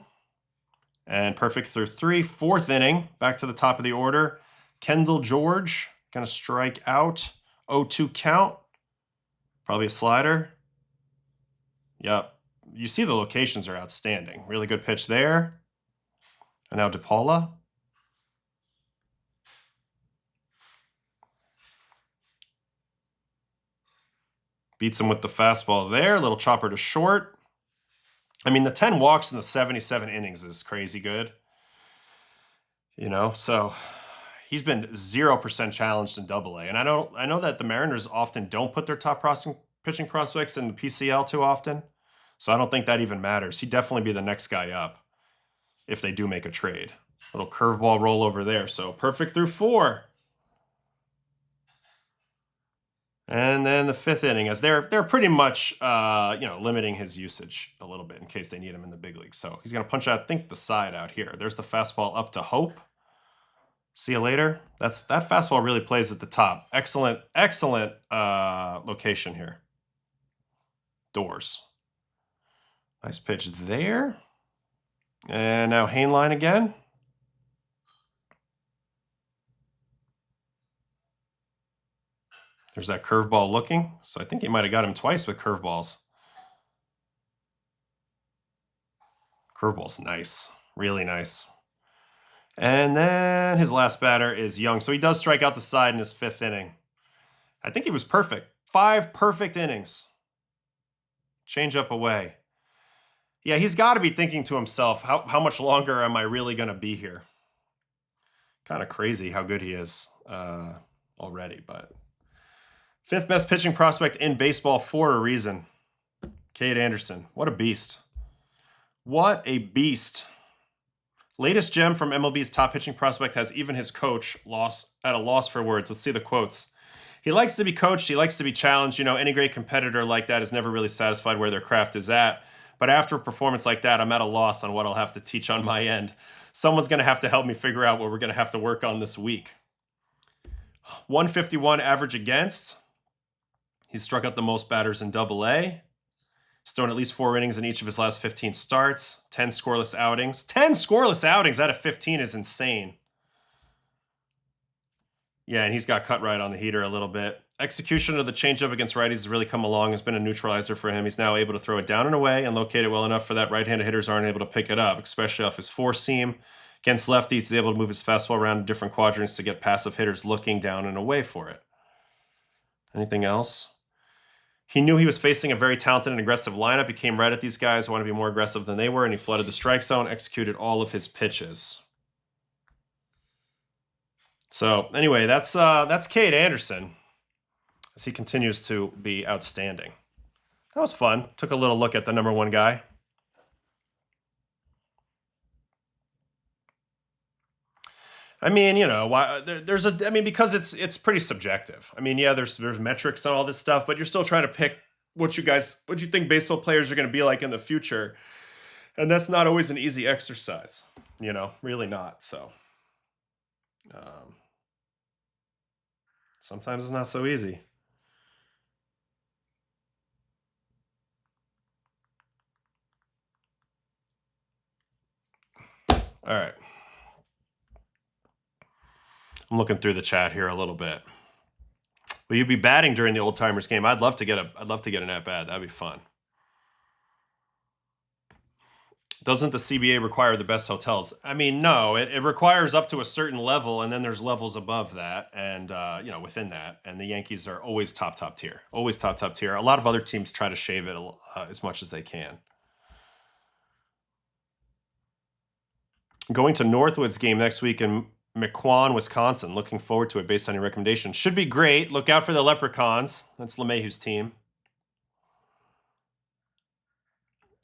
And perfect through 3. 4th inning. Back to the top of the order. Kendall George going to strike out. 0-2 count. Probably a slider. Yep. You see the locations are outstanding. Really good pitch there. And now DePaula. Beats him with the fastball there. Little chopper to short. I mean, the 10 walks in the 77 innings is crazy good. You know, so he's been 0% challenged in AA. And I know that the Mariners often don't put their top pitching prospects in the PCL too often. So I don't think that even matters. He'd definitely be the next guy up if they do make a trade. Little curveball roll over there. So perfect through 4. And then the 5th inning, as they're pretty much limiting his usage a little bit in case they need him in the big league. So he's going to punch out, I think, the side out here. There's the fastball up to Hope. See you later. That fastball really plays at the top. Excellent location here. Doors. Nice pitch there. And now Hainline again. There's that curveball looking. So I think he might have got him twice with curveballs. Curveball's nice. Really nice. And then his last batter is Young. So he does strike out the side in his 5th inning. I think he was perfect. 5 perfect innings. Change up away. Yeah, he's got to be thinking to himself, how much longer am I really going to be here? Kind of crazy how good he is already, but 5th best pitching prospect in baseball for a reason. Kade Anderson. What a beast. What a beast. Latest gem from MLB's top pitching prospect has even his coach at a loss for words. Let's see the quotes. He likes to be coached. He likes to be challenged. You know, any great competitor like that is never really satisfied where their craft is at. But after a performance like that, I'm at a loss on what I'll have to teach on my end. Someone's going to have to help me figure out what we're going to have to work on this week. 151 average against. He's struck out the most batters in AA. He's thrown at least 4 innings in each of his last 15 starts. 10 scoreless outings. 10 scoreless outings out of 15 is insane. Yeah, and he's got cut right on the heater a little bit. Execution of the changeup against righties has really come along. Has been a neutralizer for him. He's now able to throw it down and away and locate it well enough for that right-handed hitters aren't able to pick it up, especially off his four seam. Against lefties, he's able to move his fastball around in different quadrants to get passive hitters looking down and away for it. Anything else? He knew he was facing a very talented and aggressive lineup. He came right at these guys, wanted to be more aggressive than they were, and he flooded the strike zone, executed all of his pitches. So anyway, that's Kade Anderson as he continues to be outstanding. That was fun. Took a little look at the number one guy. I mean, you know, because it's pretty subjective. I mean, yeah, there's metrics and all this stuff, but you're still trying to pick what you think baseball players are going to be like in the future. And that's not always an easy exercise, you know, really not. So sometimes it's not so easy. All right. I'm looking through the chat here a little bit. Will you be batting during the Old Timers game? I'd love to get an at bat. That'd be fun. Doesn't the CBA require the best hotels? I mean, no. It requires up to a certain level, and then there's levels above that, and you know, within that. And the Yankees are always top tier. Always top tier. A lot of other teams try to shave it as much as they can. Going to Northwood's game next week in McQuon, Wisconsin. Looking forward to it based on your recommendation. Should be great. Look out for the Leprechauns. That's LeMahieu's team.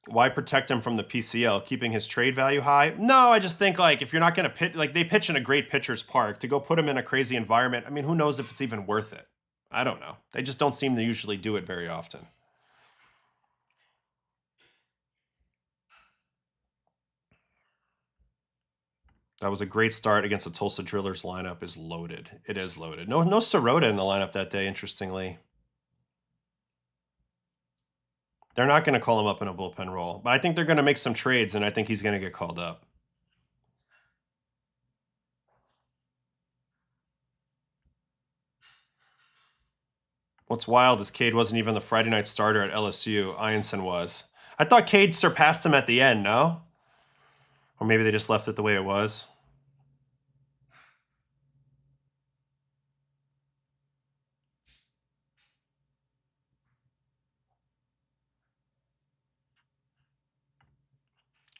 Why protect him from the PCL? Keeping his trade value high? No, I just think, like, if you're not going to pitch, like, they pitch in a great pitcher's park, to go put him in a crazy environment, I mean, who knows if it's even worth it? I don't know. They just don't seem to usually do it very often. That was a great start against the Tulsa Drillers lineup. Is loaded. It is loaded. No Sirota in the lineup that day, interestingly. They're not going to call him up in a bullpen role, but I think they're going to make some trades, and I think he's going to get called up. What's wild is Cade wasn't even the Friday night starter at LSU. Ianson was. I thought Cade surpassed him at the end, no? Or maybe they just left it the way it was.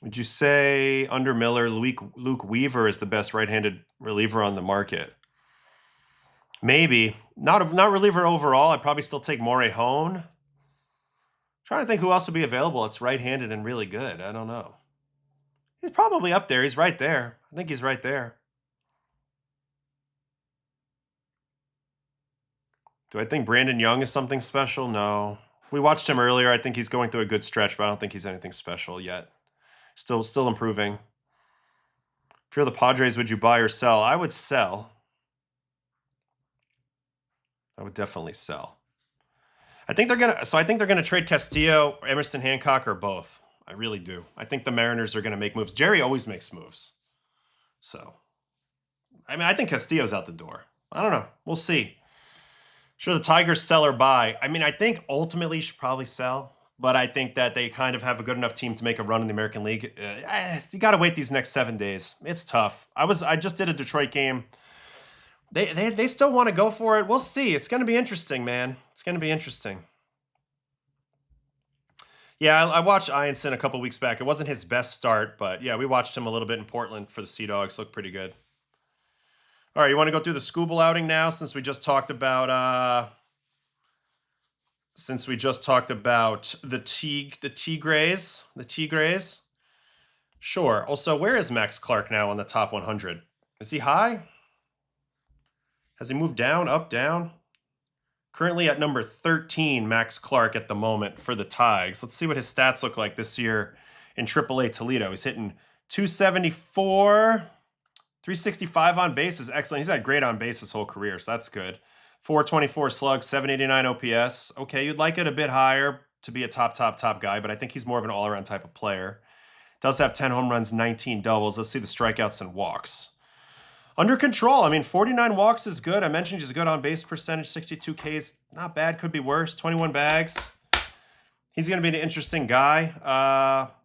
Would you say under Miller, Luke Weaver is the best right-handed reliever on the market? Maybe. Not reliever overall. I'd probably still take Morejon. Trying to think who else would be available. It's right-handed and really good. I don't know. He's probably up there. He's right there. I think he's right there. Do I think Brandon Young is something special? No. We watched him earlier. I think he's going through a good stretch, but I don't think he's anything special yet. Still improving. If you're the Padres, would you buy or sell? I would sell. I would definitely sell. I think they're gonna trade Castillo, Emerson Hancock, or both. I really do. I think the Mariners are gonna make moves. Jerry always makes moves. So, I mean, I think Castillo's out the door. I don't know. We'll see. Sure, the Tigers sell or buy. I mean, I think ultimately you should probably sell. But I think that they kind of have a good enough team to make a run in the American League. You got to wait these next 7 days. It's tough. I just did a Detroit game. They still want to go for it. We'll see. It's going to be interesting, man. It's going to be interesting. Yeah, I watched Ianson a couple weeks back. It wasn't his best start, but yeah, we watched him a little bit in Portland for the Sea Dogs. Looked pretty good. All right, you want to go through the Skubal outing now, since we just talked about the Tigres. Sure. Also, where is Max Clark now on the top 100? Is he high? Has he moved down, up, down? Currently at number 13, Max Clark at the moment for the Tigers. Let's see what his stats look like this year in AAA Toledo. He's hitting 274, 365 on base is excellent. He's had great on base his whole career, so that's good. 424 slug, 789 OPS. Okay, you'd like it a bit higher to be a top guy, but I think he's more of an all-around type of player. Does have 10 home runs, 19 doubles. Let's see the strikeouts and walks. under control. I mean, 49 walks is good. I mentioned he's good on base percentage, 62 Ks. Not bad, could be worse. 21 bags. He's going to be an interesting guy.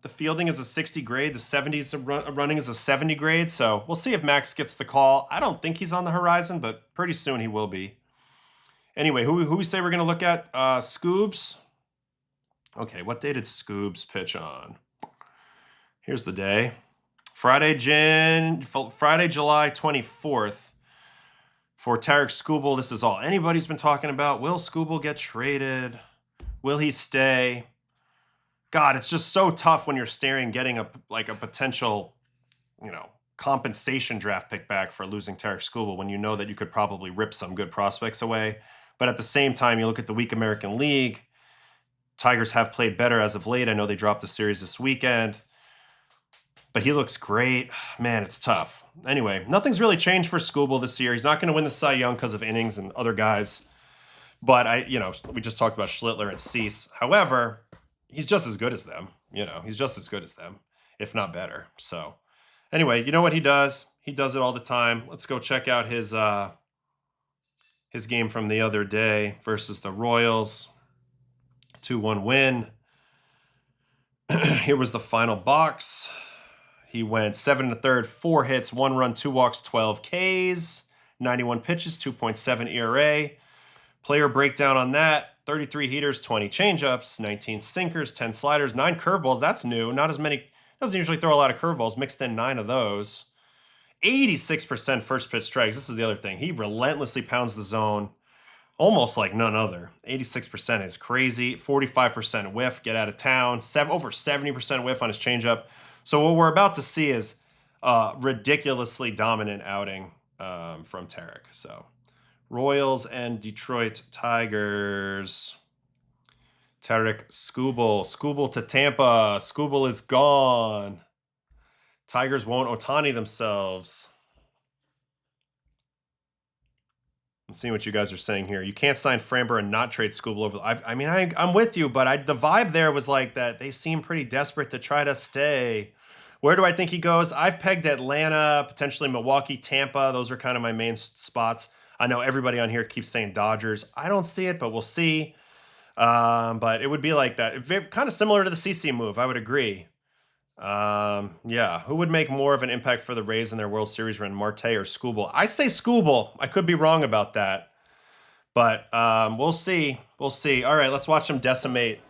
The fielding is a 60 grade. The 70s running is a 70 grade. So we'll see if Max gets the call. I don't think he's on the horizon, but pretty soon he will be. Anyway, who we say we're going to look at? Scoobs. Okay, what day did Scoobs pitch on? Here's the day. Friday, July 24th. For Tarik Skubal, this is all anybody's been talking about. Will Skubal get traded? Will he stay? God, it's just so tough when you're staring getting a potential, compensation draft pick back for losing Tarik Skubal when you know that you could probably rip some good prospects away. But at the same time, you look at the weak American League. Tigers have played better as of late. I know they dropped the series this weekend. But he looks great. Man, it's tough. Anyway, nothing's really changed for Skubal this year. He's not going to win the Cy Young because of innings and other guys. But we just talked about Schlittler and Cease. However, he's just as good as them. He's just as good as them, if not better. So anyway, you know what he does? He does it all the time. Let's go check out his game from the other day versus the Royals. 2-1 win. Here was the final box. He went 7 1/3, 4 hits, 1 run, 2 walks, 12 Ks, 91 pitches, 2.7 ERA. Player breakdown on that: 33 heaters, 20 changeups, 19 sinkers, 10 sliders, 9 curveballs. That's new. Not as many. Doesn't usually throw a lot of curveballs. Mixed in 9 of those. 86% first pitch strikes. This is the other thing. He relentlessly pounds the zone, almost like none other. 86% is crazy. 45% whiff. Get out of town. Over 70% whiff on his changeup. So what we're about to see is a ridiculously dominant outing from Tarik. So Royals and Detroit Tigers. Tarik Skubal. Skubal to Tampa. Skubal is gone. Tigers won't Ohtani themselves. I'm seeing what you guys are saying here. You can't sign Framber and not trade Skubal over. I'm with you, but the vibe there was like that they seem pretty desperate to try to stay. Where do I think he goes? I've pegged Atlanta, potentially Milwaukee, Tampa. Those are kind of my main spots. I know everybody on here keeps saying Dodgers. I don't see it, but we'll see. But it would be like that. Kind of similar to the CC move, I would agree. Yeah, who would make more of an impact for the Rays in their World Series run, Marte or Skubal? I say Skubal. I could be wrong about that, but we'll see. We'll see. All right, let's watch them decimate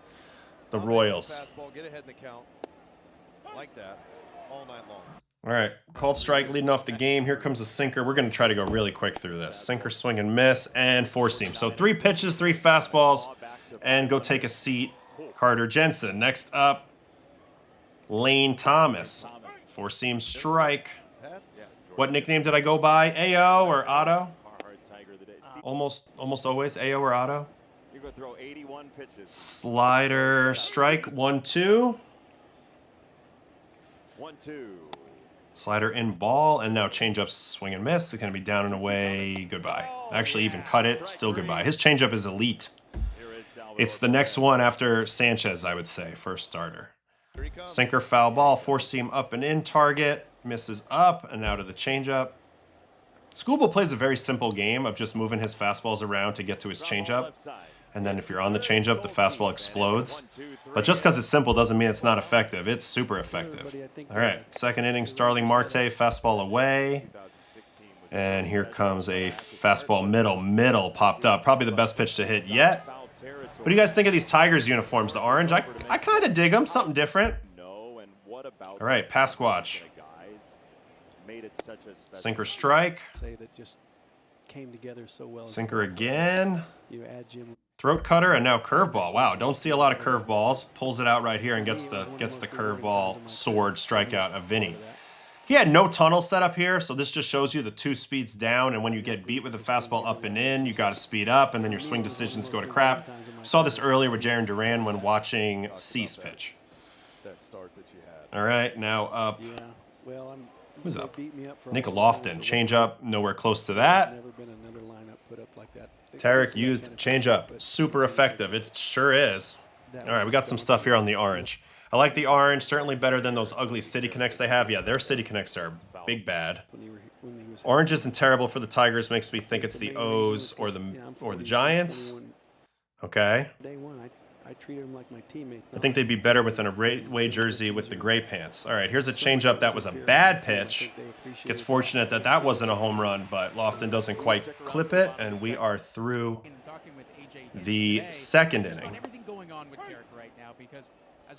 the Royals. Get ahead in the count like that all night long. All right, called strike leading off the game. Here comes a sinker. We're going to try to go really quick through this. Sinker, swing and miss, and 4-seam. So 3 pitches, 3 fastballs, and go take a seat. Carter Jensen. Next up, Lane Thomas. 4-seam strike. What nickname did I go by? AO or Otto? Almost always AO or Otto. You're going to throw 81 pitches. Slider strike. 1-2. 1-2. Slider in ball, and now changeup, swing and miss. It's going to be down and away. Goodbye. Actually, even cut it. Still goodbye. His changeup is elite. It's the next one after Sanchez, I would say, first starter. Sinker, foul ball, 4-seam up and in target. Misses up and out of the changeup. Skubal plays a very simple game of just moving his fastballs around to get to his changeup. And then if you're on the changeup, the fastball explodes. But just because it's simple doesn't mean it's not effective. It's super effective. All right, second inning, Starling Marte, fastball away. And here comes a fastball middle popped up. Probably the best pitch to hit yet. What do you guys think of these Tigers uniforms? The orange, I kind of dig them. Something different. All right, Pasquatch. Sinker strike. Sinker again. Throat cutter and now curveball. Wow, don't see a lot of curveballs. Pulls it out right here and gets the curveball sword strikeout of Vinny. He had no tunnel set up here, so this just shows you the 2 speeds down, and when you get beat with a fastball up and in, you got to speed up, and then your swing decisions go to crap. Saw this earlier with Jaron Duran when watching Cease pitch. All right, now up. Who's up? Nick Lofton. Changeup, nowhere close to that. Tarik used changeup. Super effective. It sure is. All right, we got some stuff here on the orange. I like the orange, certainly better than those ugly City Connects they have. Yeah, their City Connects are big bad. Orange isn't terrible for the Tigers. Makes me think it's the O's or the Giants. Okay. Day one, I treat them like my teammates. I think they'd be better with an away jersey with the gray pants. All right, here's a changeup. That was a bad pitch. It's fortunate that that wasn't a home run, but Lofton doesn't quite clip it, and we are through the second inning.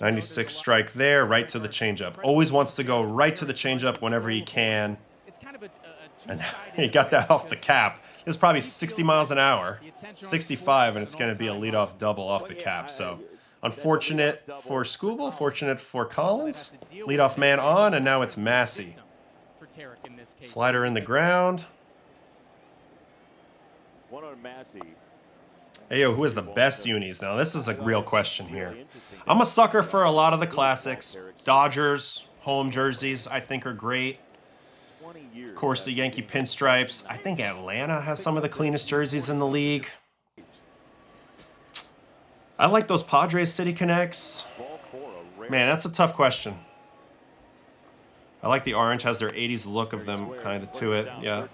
96 strike there, right to the changeup. Always wants to go right to the changeup whenever he can. And he got that off the cap. It's probably 60 miles an hour, 65, and it's going to be a leadoff double off the cap. So unfortunate for Skubal, fortunate for Collins. Leadoff man on, and now it's Massey. Slider in the ground. Hey, yo, who has the best unis? Now, this is a real question here. I'm a sucker for a lot of the classics. Dodgers, home jerseys, I think are great. Of course, the Yankee pinstripes. I think Atlanta has some of the cleanest jerseys in the league. I like those Padres City Connects. Man, that's a tough question. I like the orange, has their 80s look of them kind of to it. Yeah.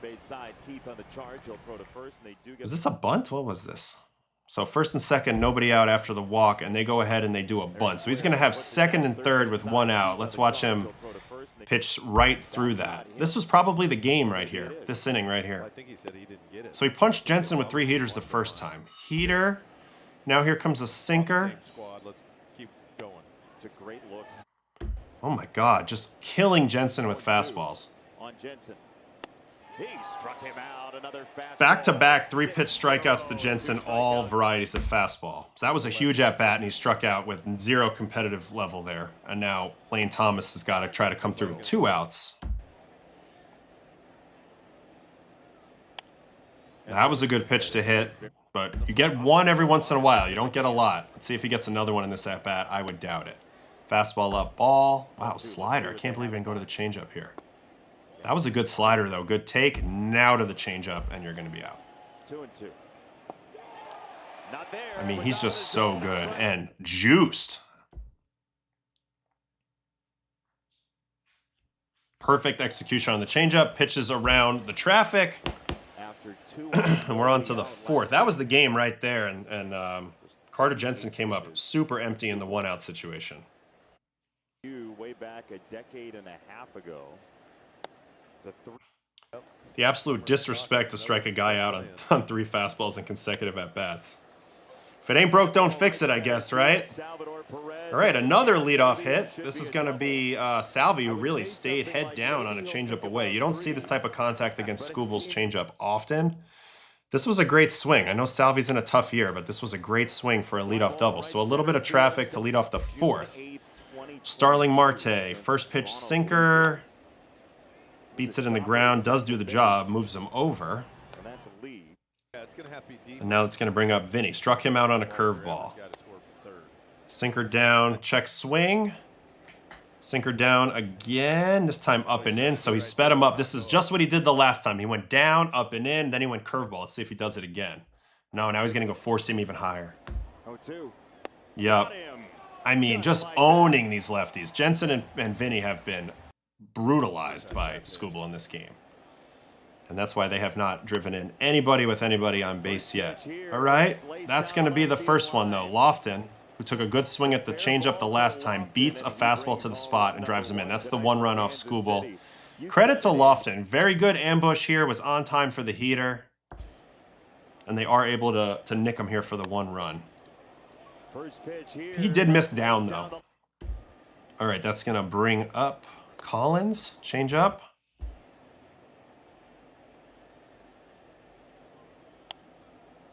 Was this a bunt? What was this? So first and second, nobody out after the walk, and they go ahead and they do a bunt. So he's going to have second and third with one out. Let's watch him pitch right through that. This was probably the game right here, this inning right here. So he punched Jensen with 3 heaters the first time. Heater. Now here comes a sinker. Oh my God, just killing Jensen with fastballs. Back-to-back 3-pitch strikeouts to Jensen, all varieties of fastball. So that was a huge at-bat, and he struck out with 0 competitive level there. And now Lane Thomas has got to try to come through with 2 outs. That was a good pitch to hit, but you get one every once in a while. You don't get a lot. Let's see if he gets another one in this at-bat. I would doubt it. Fastball up, ball. Wow, slider. I can't believe he didn't go to the changeup here. That was a good slider, though. Good take. Now to the changeup, and you're going to be out. 2-2. I mean, he's just so good and juiced. Perfect execution on the changeup. Pitches around the traffic. And we're on to the 4th. That was the game right there. And Carter Jensen came up super empty in the 1-out situation. Way back a decade and a half ago. The absolute disrespect to strike a guy out on 3 fastballs in consecutive at-bats. If it ain't broke, don't fix it, I guess, right? All right, another leadoff hit. This is going to be Salvi, who really stayed head down on a changeup away. You don't see this type of contact against Skubal's changeup often. This was a great swing. I know Salvi's in a tough year, but this was a great swing for a leadoff double. So a little bit of traffic to lead off the 4th. Starling Marte, first pitch sinker. Beats it in the ground, does do the job, moves him over. And now it's going to bring up Vinny. Struck him out on a curveball. Sinker down, check swing. Sinker down again, this time up and in, so he sped him up. This is just what he did the last time. He went down, up and in, then he went curveball. Let's see if he does it again. No, now he's going to go four seam even higher. 0-2. Yep. I mean, just owning these lefties. Jensen and Vinny have been brutalized by Skubal in this game. And that's why they have not driven in anybody with anybody on base yet. All right, that's going to be the first one, though. Lofton, who took a good swing at the changeup the last time, beats a fastball to the spot and drives him in. That's the 1 run off Skubal. Credit to Lofton. Very good ambush here. Was on time for the heater. And they are able to nick him here for the 1 run. He did miss down, though. All right, that's going to bring up Collins. Change up.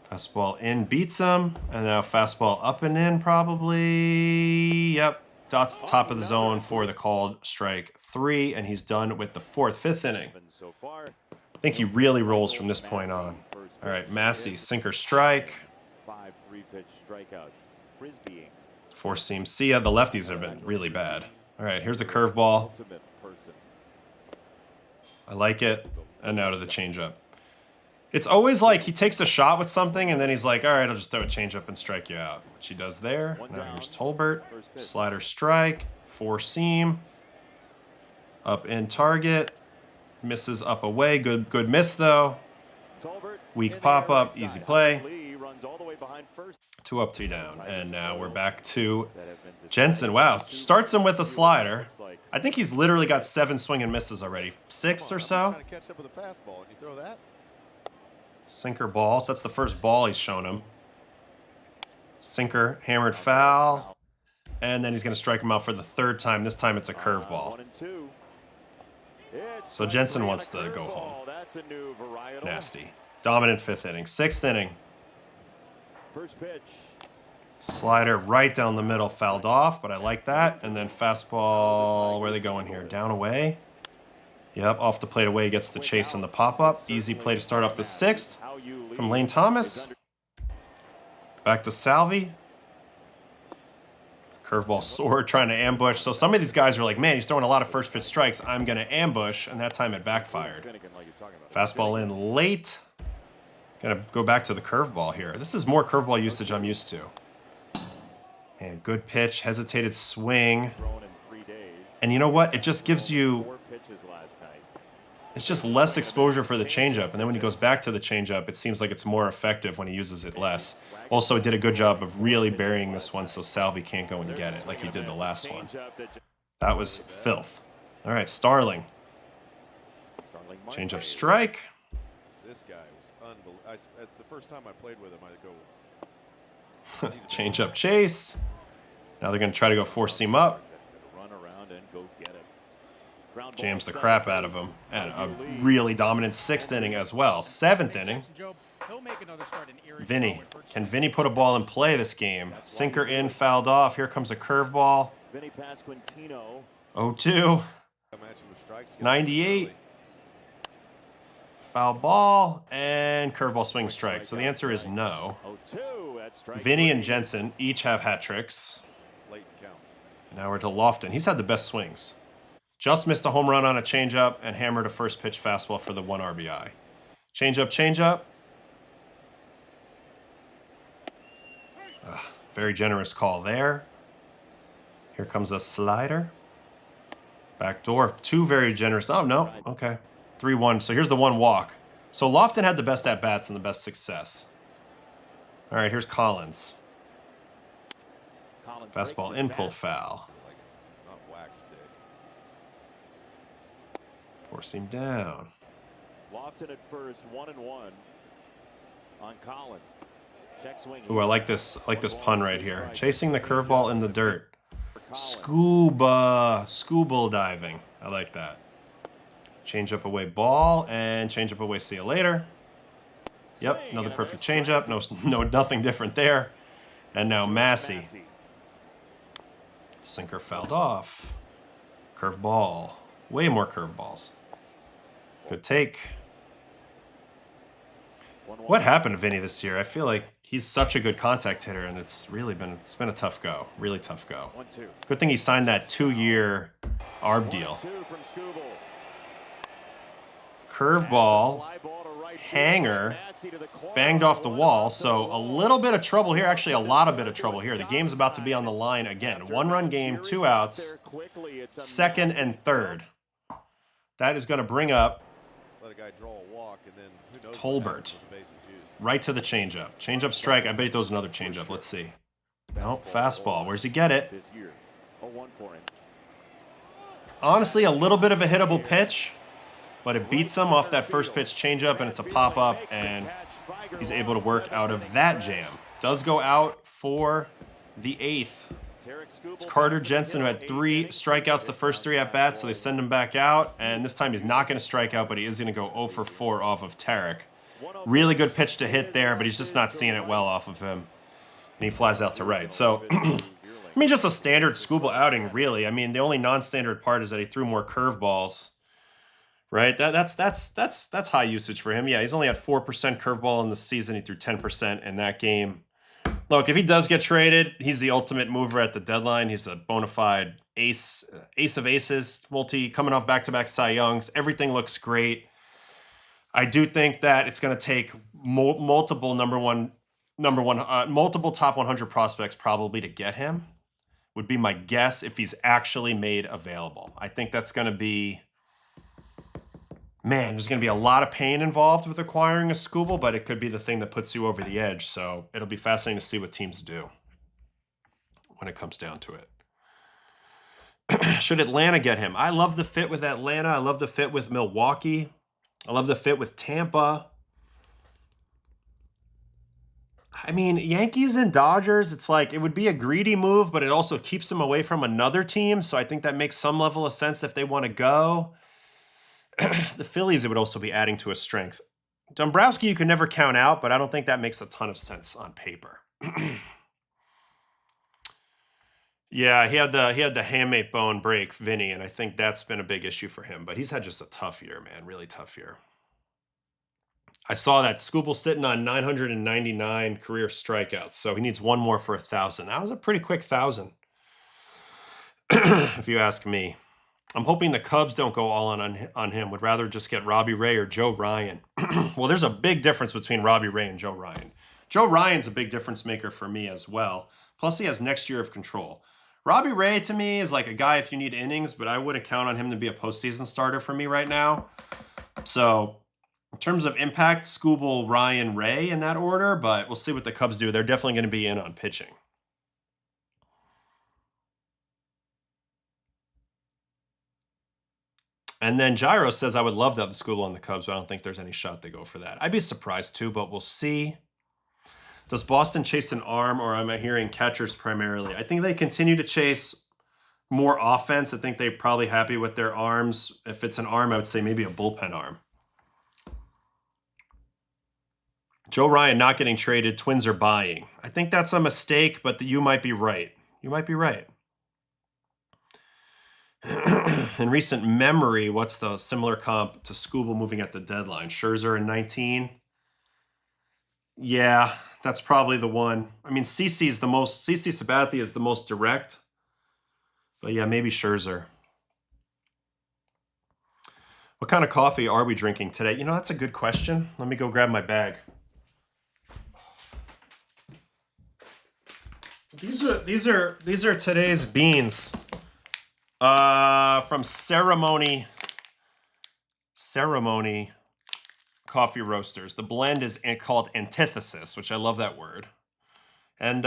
Fastball in, beats him. And now fastball up and in, probably. Yep. Dots the top of the zone for the called strike 3. And he's done with the 4th, 5th inning. I think he really rolls from this point on. All right, Massey, sinker strike. 5 3-pitch strikeouts. Frisbeeing. 4 seam. See ya. The lefties have been really bad. All right, here's a curveball. I like it. And now to the changeup. It's always like he takes a shot with something and then he's like, all right, I'll just throw a changeup and strike you out. Which he does there. Now here's Tolbert. Slider strike. 4 seam. Up in target. Misses up away. Good miss, though. Weak pop-up. Easy play. 2 up, 2 down. And now we're back to Jensen. Wow. Starts him with a slider. I think he's literally got 7 swing and misses already. 6 or so. Sinker balls. That's the first ball he's shown him. Sinker, hammered foul. And then he's going to strike him out for the 3rd time. This time it's a curveball. So Jensen wants to go home. Nasty. Dominant 5th inning. 6th inning. First pitch. Slider right down the middle, fouled off, but I like that. And then fastball, where are they going here? Down away. Yep, off the plate away, gets the chase and the pop-up. Easy play to start off the 6th from Lane Thomas. Back to Salvi. Curveball sword, trying to ambush. So some of these guys are like, man, he's throwing a lot of first pitch strikes. I'm going to ambush, and that time it backfired. Fastball in late. Going to go back to the curveball here. This is more curveball usage I'm used to. And good pitch, hesitated swing. And you know what? It just gives you... It's just less exposure for the changeup. And then when he goes back to the changeup, it seems like it's more effective when he uses it less. Also did a good job of really burying this one so Salvi can't go and get it like he did the last one. That was filth. All right, Starling. Changeup strike. This guy was unbelievable. The first time I played with him, I'd go... Changeup chase. Now they're going to try to go 4-seam up. Jams the crap out of him. And a really dominant 6th inning as well. 7th inning. Vinny. Can Vinny put a ball in play this game? Sinker in, fouled off. Here comes a curveball. 0-2. 98. Foul ball. And curveball swing strike. So the answer is no. Vinny and Jensen each have hat tricks. Now we're to Lofton. He's had the best swings. Just missed a home run on a changeup and hammered a first pitch fastball for the 1 RBI. Changeup. Very generous call there. Here comes a slider. Back door. 2 very generous. Oh, no. Okay. 3-1. So here's the 1 walk. So Lofton had the best at-bats and the best success. All right, here's Collins. Fastball in, pulled foul. 4-seam down. Lofton at first, 1-1 on Collins. Check swing. Ooh, I like this pun right here. Chasing the curveball in the dirt. Skubal diving. I like that. Change up away ball and change up away. See you later. Yep, another perfect changeup. No, nothing different there. And now Massey. Sinker fouled off. Curveball. Way more curveballs. Good take. What happened to Vinny this year? I feel like he's such a good contact hitter, and it's been a tough go. Really tough go. Good thing he signed that 2-year ARB deal. Curveball. Hanger. Banged off the wall. So a little bit of trouble here. Actually, a lot of bit of trouble here. The game's about to be on the line again. 1-run game, 2 outs. 2nd and 3rd. That is going to bring up Tolbert. Right to the changeup. Changeup strike. I bet he throws another changeup. Let's see. Nope, fastball. Where's he get it? Honestly, a little bit of a hittable pitch, but it beats him off that first pitch changeup, and it's a pop-up, and he's able to work out of that jam. Does go out for the 8th. It's Carter Jensen, who had 3 strikeouts the first 3 at-bats, so they send him back out, and this time he's not going to strike out, but he is going to go 0 for 4 off of Tarik. Really good pitch to hit there, but he's just not seeing it well off of him, and he flies out to right. So, I mean, just a standard Skubal outing, really. I mean, the only non-standard part is that he threw more curveballs, right? That's high usage for him. Yeah, he's only had 4% curveball in the season. He threw 10% in that game. Look, if he does get traded, he's the ultimate mover at the deadline. He's a bona fide ace of aces, coming off back-to-back Cy Youngs. Everything looks great. I do think that it's going to take multiple multiple top 100 prospects probably to get him. Would be my guess if he's actually made available. I think that's going to be man, there's going to be a lot of pain involved with acquiring a Skubal, but it could be the thing that puts you over the edge. So it'll be fascinating to see what teams do when it comes down to it. Should Atlanta get him? I love the fit with Atlanta. I love the fit with Milwaukee. I love the fit with Tampa. I mean, Yankees and Dodgers, it's like it would be a greedy move, but it also keeps them away from another team. So I think that makes some level of sense if they want to go. The Phillies, it would also be adding to his strength. Dombrowski, you can never count out, but I don't think that makes a ton of sense on paper. Yeah, he had the hamate bone break, Vinny, and I think that's been a big issue for him. But he's had just a tough year, man, really tough year. I saw that Skubal sitting on 999 career strikeouts, so he needs one more for 1,000. That was a pretty quick 1,000, if you ask me. I'm hoping the Cubs don't go all on him. Would rather just get Robbie Ray or Joe Ryan. Well, there's a big difference between Robbie Ray and Joe Ryan. Joe Ryan's a big difference maker for me as well. Plus, he has next year of control. Robbie Ray, to me, is like a guy if you need innings, but I wouldn't count on him to be a postseason starter for me right now. So, in terms of impact, Skubal, Ryan, Ray in that order, but we'll see what the Cubs do. They're definitely going to be in on pitching. And then Gyro says, I would love to have the Skubal on the Cubs, but I don't think there's any shot they go for that. I'd be surprised too, but we'll see. Does Boston chase an arm, or am I hearing catchers primarily? I think they continue to chase more offense. I think they're probably happy with their arms. If it's an arm, I would say maybe a bullpen arm. Joe Ryan not getting traded. Twins are buying. I think that's a mistake, but you might be right. You might be right. In recent memory, what's the similar comp to Skubal moving at the deadline? Scherzer in 19? Yeah, that's probably the one. I mean, CC Sabathia is the most direct. But yeah, maybe Scherzer. What kind of coffee are we drinking today? You know, that's a good question. Let me go grab my bag. These are today's beans. From Ceremony Coffee Roasters. The blend is called Antithesis, which I love that word. And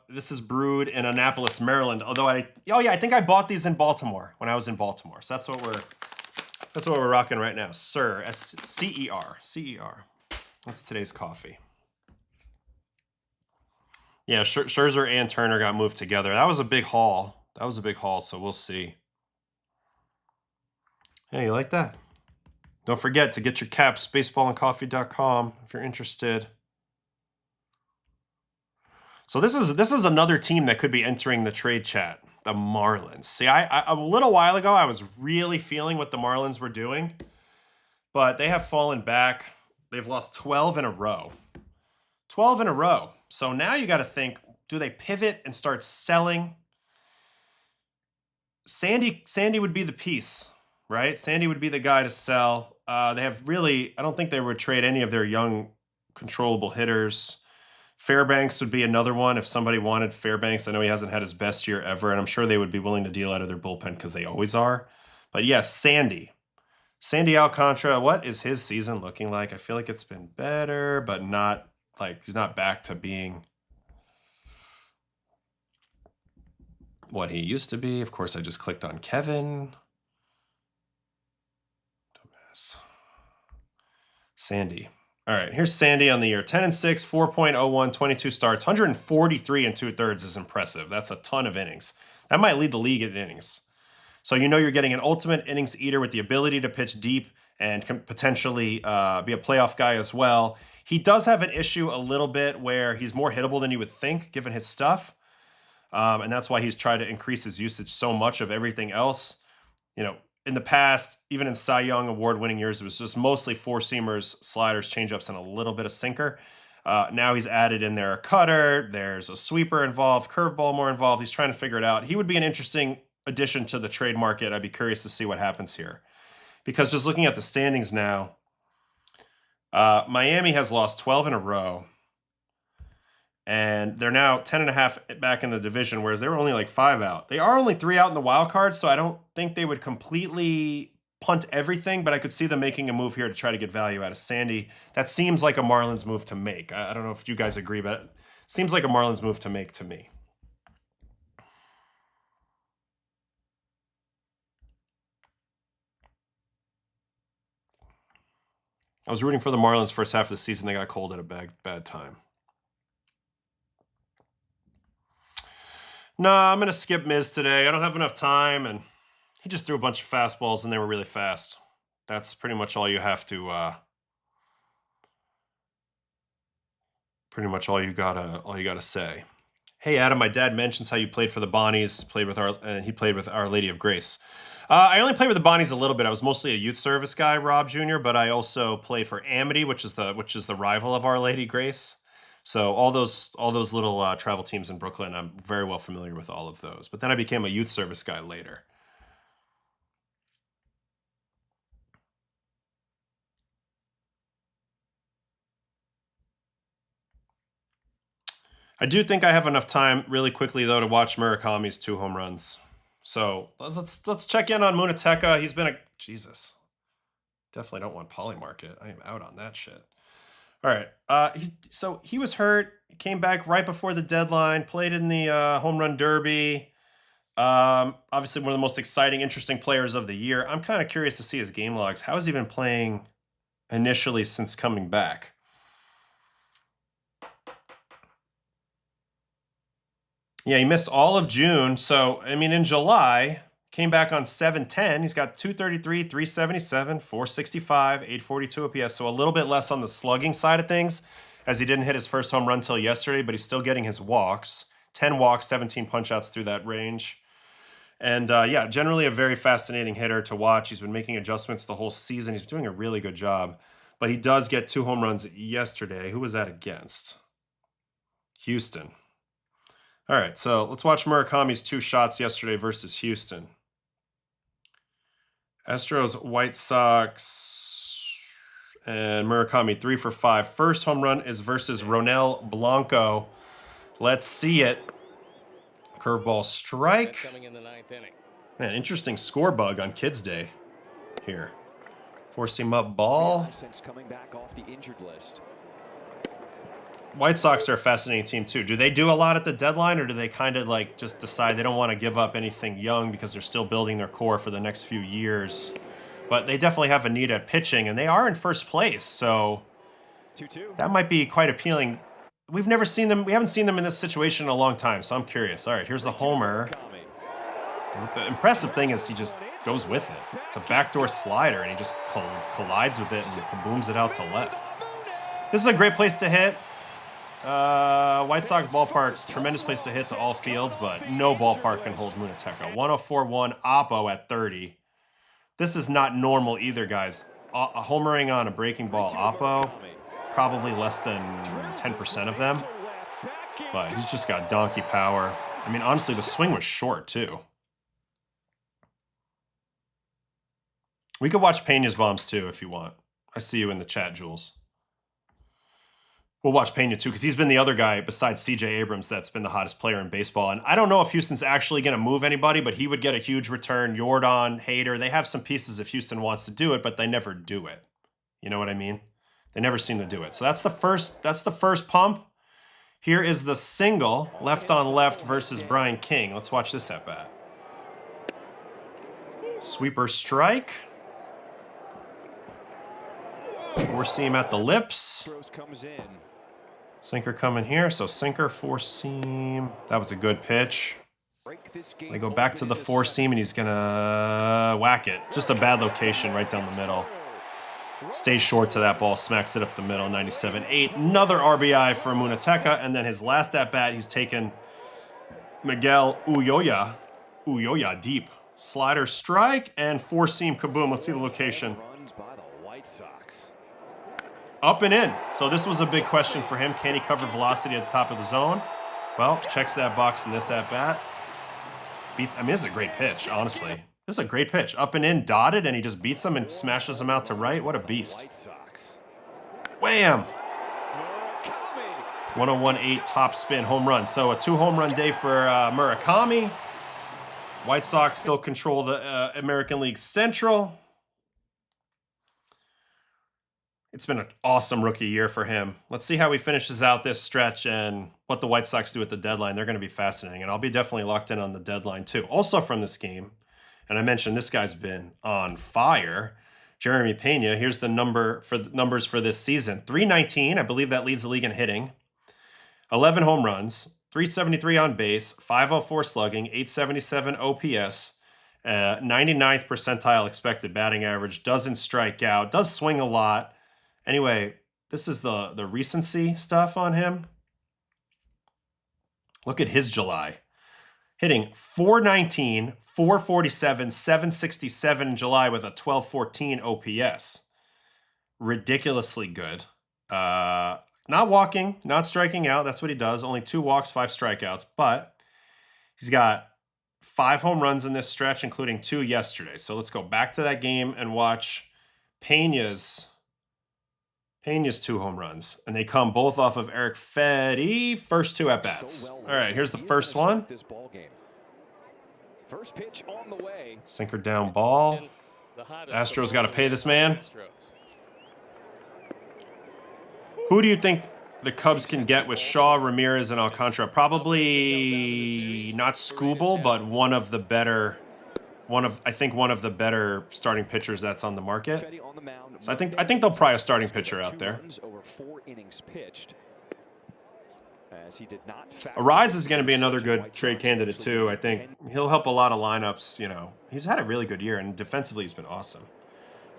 this is brewed in Annapolis, Maryland. Although I think I bought these in Baltimore when I was in Baltimore. So that's what we're rocking right now. Sir, C-E-R. That's today's coffee. Yeah, Scherzer and Turner got moved together. That was a big haul. So we'll see. Hey, you like that? Don't forget to get your caps, baseballandcoffee.com if you're interested. So this is another team that could be entering the trade chat, the Marlins. See, I a little while ago, I was really feeling what the Marlins were doing, but they have fallen back. They've lost 12 in a row. 12 in a row. So now you got to think, do they pivot and start selling? Sandy would be the piece, right? Sandy would be the guy to sell. They have really, I don't think they would trade any of their young controllable hitters. Fairbanks would be another one if somebody wanted Fairbanks. I know he hasn't had his best year ever, and I'm sure they would be willing to deal out of their bullpen because they always are. But yes, Sandy Alcantara, what is his season looking like? I feel like it's been better, but not like he's not back to being what he used to be. Of course, I just clicked on Kevin. Dumbass. Sandy. All right, here's Sandy on the year. 10-6, 4.01, 22 starts, 143 and 2/3 is impressive. That's a ton of innings. That might lead the league in innings. So you know you're getting an ultimate innings eater with the ability to pitch deep and can potentially be a playoff guy as well. He does have an issue a little bit where he's more hittable than you would think, given his stuff. And that's why he's tried to increase his usage so much of everything else. You know, in the past, even in Cy Young award-winning years, it was just mostly four-seamers, sliders, changeups, and a little bit of sinker. Now he's added in there a cutter. There's a sweeper involved, curveball more involved. He's trying to figure it out. He would be an interesting addition to the trade market. I'd be curious to see what happens here. Because just looking at the standings now, Miami has lost 12 in a row. And they're now 10.5 back in the division, whereas they were only like 5 out. They are only 3 out in the wild card, so I don't think they would completely punt everything, but I could see them making a move here to try to get value out of Sandy. That seems like a Marlins move to make. I don't know if you guys agree, but it seems like a Marlins move to make to me. I was rooting for the Marlins first half of the season. They got cold at a bad time. Nah, I'm going to skip Miz today. I don't have enough time, and he just threw a bunch of fastballs, and they were really fast. That's pretty much all you have to. Pretty much all you gotta say. Hey, Adam, my dad mentions how you played for the Bonnies. He played with Our Lady of Grace. I only played with the Bonnies a little bit. I was mostly a youth service guy, Rob Jr., but I also play for Amity, which is the rival of Our Lady Grace. So all those little travel teams in Brooklyn, I'm very well familiar with all of those. But then I became a youth service guy later. I do think I have enough time really quickly, though, to watch Murakami's 2 home runs. So let's check in on Munetaka. He's been Jesus. Definitely don't want Polymarket. I am out on that shit. All right. So he was hurt. Came back right before the deadline. Played in the home run derby. Obviously one of the most exciting, interesting players of the year. I'm kind of curious to see his game logs. How has he been playing initially since coming back? Yeah, he missed all of June. So, I mean, in July, came back on 7-10. He's got 233, 377, 465, 842 OPS. So a little bit less on the slugging side of things, as he didn't hit his first home run till yesterday, but he's still getting his walks. 10 walks, 17 punch-outs through that range. And, yeah, generally a very fascinating hitter to watch. He's been making adjustments the whole season. He's doing a really good job. But he does get 2 home runs yesterday. Who was that against? Houston. All right, so let's watch Murakami's 2 shots yesterday versus Houston. Astros, White Sox, and Murakami 3 for 5. First home run is versus Ronel Blanco. Let's see it. Curveball strike. Coming in the 9th inning. Man, interesting score bug on Kids Day here. Force him up ball. Since coming back off the injured list. White Sox are a fascinating team too. Do they do a lot at the deadline, or do they kind of like just decide they don't want to give up anything young because they're still building their core for the next few years? But they definitely have a need at pitching, and they are in first place, so 2-2. That might be quite appealing. We haven't seen them in this situation in a long time, so I'm curious. All right, here's the homer. The impressive thing is he just goes with it. It's a backdoor slider, and he just collides with it and kabooms it out to left. This is a great place to hit. White Sox ballpark, tremendous place to hit to all fields, but no ballpark can hold Munetaka. 104.1 Oppo at 30. This is not normal either, guys. A homering on a breaking ball Oppo, probably less than 10% of them, but he's just got donkey power. I mean, honestly, the swing was short too. We could watch Pena's bombs too if you want. I see you in the chat, Jules. We'll watch Pena too, because he's been the other guy besides CJ Abrams that's been the hottest player in baseball. And I don't know if Houston's actually going to move anybody, but he would get a huge return. Jordan, Hader, they have some pieces if Houston wants to do it, but they never do it. You know what I mean? They never seem to do it. So that's the first pump. Here is the single, left on left versus Brian King. Let's watch this at bat. Sweeper strike. Four seam at the lips. Comes in. Sinker coming here, so sinker, four seam. That was a good pitch. They go back to the four seam, and he's gonna whack it. Just a bad location right down the middle. Stays short to that ball, smacks it up the middle, 97-8. Another RBI for Munetaka, and then his last at-bat, he's taken Miguel Ulloa deep. Slider strike, and four seam kaboom. Let's see the location. Runs by the White Sox. Up and in. So this was a big question for him. Can he cover velocity at the top of the zone? Well, checks that box in this at-bat. I mean, this is a great pitch, honestly. This is a great pitch. Up and in, dotted, and he just beats him and smashes him out to right. What a beast. Wham! 101.8 top spin home run. So a 2-home run day for Murakami. White Sox still control the American League Central. It's been an awesome rookie year for him. Let's see how he finishes out this stretch and what the White Sox do at the deadline. They're going to be fascinating, and I'll be definitely locked in on the deadline too. Also from this game, and I mentioned this guy's been on fire, Jeremy Pena. Here's the numbers for this season. 319, I believe that leads the league in hitting. 11 home runs, 373 on base, 504 slugging, 877 OPS, 99th percentile expected batting average, doesn't strike out, does swing a lot. Anyway, this is the recency stuff on him. Look at his July. Hitting 419, 447, 767 in July with a 1214 OPS. Ridiculously good. Not walking, not striking out. That's what he does. Only 2 walks, 5 strikeouts. But he's got 5 home runs in this stretch, including 2 yesterday. So let's go back to that game and watch Pena's 2 home runs. And they come both off of Eric Fedde, first 2 at-bats. All right, here's the first one. First pitch on the way. Sinker down ball. Astros got to pay this man. Who do you think the Cubs can get with Shaw, Ramirez, and Alcantara? Probably not Skubal, but one of the better starting pitchers that's on the market. So I think they'll probably a starting pitcher out there. Over 4 innings pitched. As he did not Arise is going to be another good trade candidate too. I think he'll help a lot of lineups. You know, he's had a really good year, and defensively he's been awesome.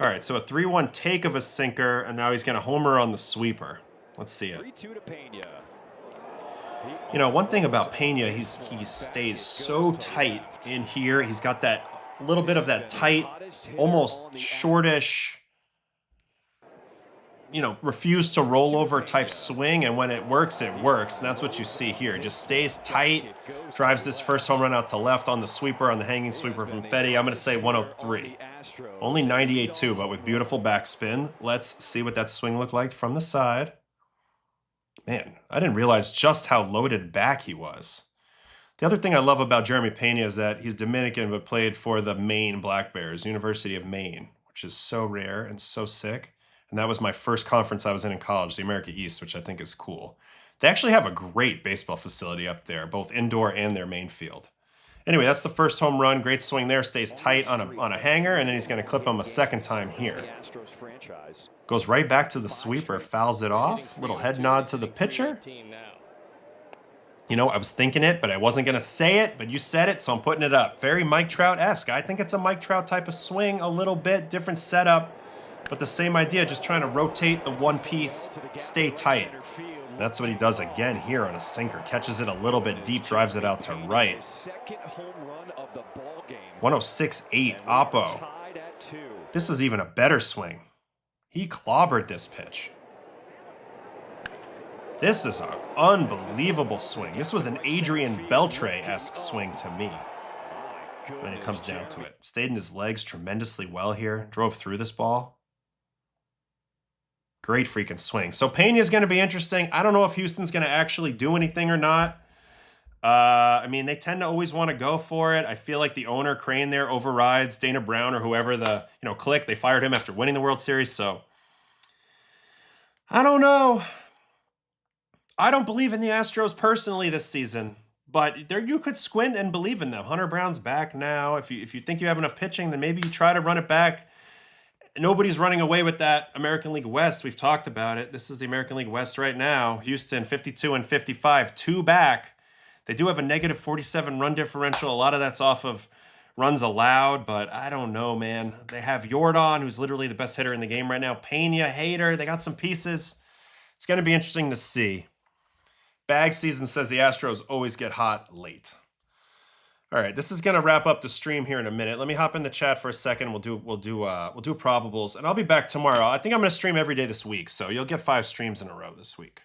All right, so a 3-1 take of a sinker, and now he's going to homer on the sweeper. Let's see it. 3-2 to Pena. You know, one thing about Pena, he stays so tight in here. He's got that little bit of that tight, almost shortish, you know, refuse to roll over type swing, and when it works, it works. And that's what you see here. It just stays tight, drives this first home run out to left on the sweeper, on the hanging sweeper from Fedde. I'm going to say 103. Only 98.2, but with beautiful backspin. Let's see what that swing looked like from the side. Man, I didn't realize just how loaded back he was. The other thing I love about Jeremy Pena is that he's Dominican but played for the Maine Black Bears, University of Maine, which is so rare and so sick. And that was my first conference I was in college, the America East, which I think is cool. They actually have a great baseball facility up there, both indoor and their main field. Anyway, that's the first home run. Great swing there. Stays tight on a hanger, and then he's going to clip him a second time here. Goes right back to the sweeper, fouls it off. Little head nod to the pitcher. You know, I was thinking it, but I wasn't going to say it, but you said it, so I'm putting it up. Very Mike Trout-esque. I think it's a Mike Trout type of swing, a little bit, different setup, but the same idea, just trying to rotate the one piece, stay tight. And that's what he does again here on a sinker. Catches it a little bit deep, drives it out to right. 106.8, Oppo. This is even a better swing. He clobbered this pitch. This is an unbelievable swing. This was an Adrian Beltre-esque swing to me when it comes down to it. Stayed in his legs tremendously well here. Drove through this ball. Great freaking swing. So Pena's going to be interesting. I don't know if Houston's going to actually do anything or not. I mean, they tend to always want to go for it. I feel like the owner, Crane, there overrides Dana Brown or whoever click. They fired him after winning the World Series. So I don't know. I don't believe in the Astros personally this season, but there you could squint and believe in them. Hunter Brown's back now. If you think you have enough pitching, then maybe you try to run it back. Nobody's running away with that American League West. We've talked about it. This is the American League West right now. Houston 52 and 55, 2 back. They do have a negative 47 run differential. A lot of that's off of runs allowed, but I don't know, man. They have Yordan, who's literally the best hitter in the game right now. Pena, Hader. They got some pieces. It's going to be interesting to see. Bag Season says the Astros always get hot late. All right, this is going to wrap up the stream here in a minute. Let me hop in the chat for a second. We'll do probables, and I'll be back tomorrow. I think I'm going to stream every day this week, so you'll get 5 streams in a row this week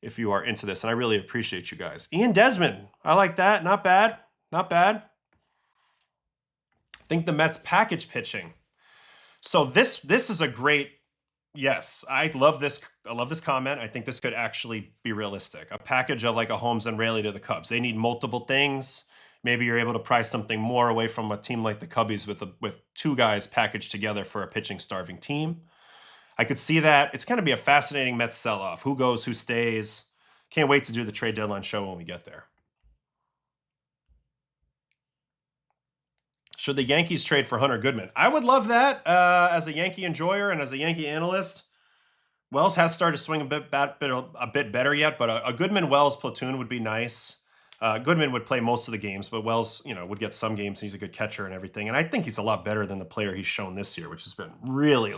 if you are into this, and I really appreciate you guys. Ian Desmond, I like that. Not bad. Not bad. I think the Mets package pitching. So this is a great. Yes, I love this comment. I think this could actually be realistic. A package of like a Holmes and Raley to the Cubs. They need multiple things. Maybe you're able to price something more away from a team like the Cubbies with 2 guys packaged together for a pitching starving team. I could see that. It's going to be a fascinating Mets sell-off. Who goes, who stays. Can't wait to do the trade deadline show when we get there. Should the Yankees trade for Hunter Goodman? I would love that as a Yankee enjoyer and as a Yankee analyst. Wells has started to swing a bit better yet, but a Goodman-Wells platoon would be nice. Goodman would play most of the games, but Wells, would get some games. He's a good catcher and everything. And I think he's a lot better than the player he's shown this year, which has been really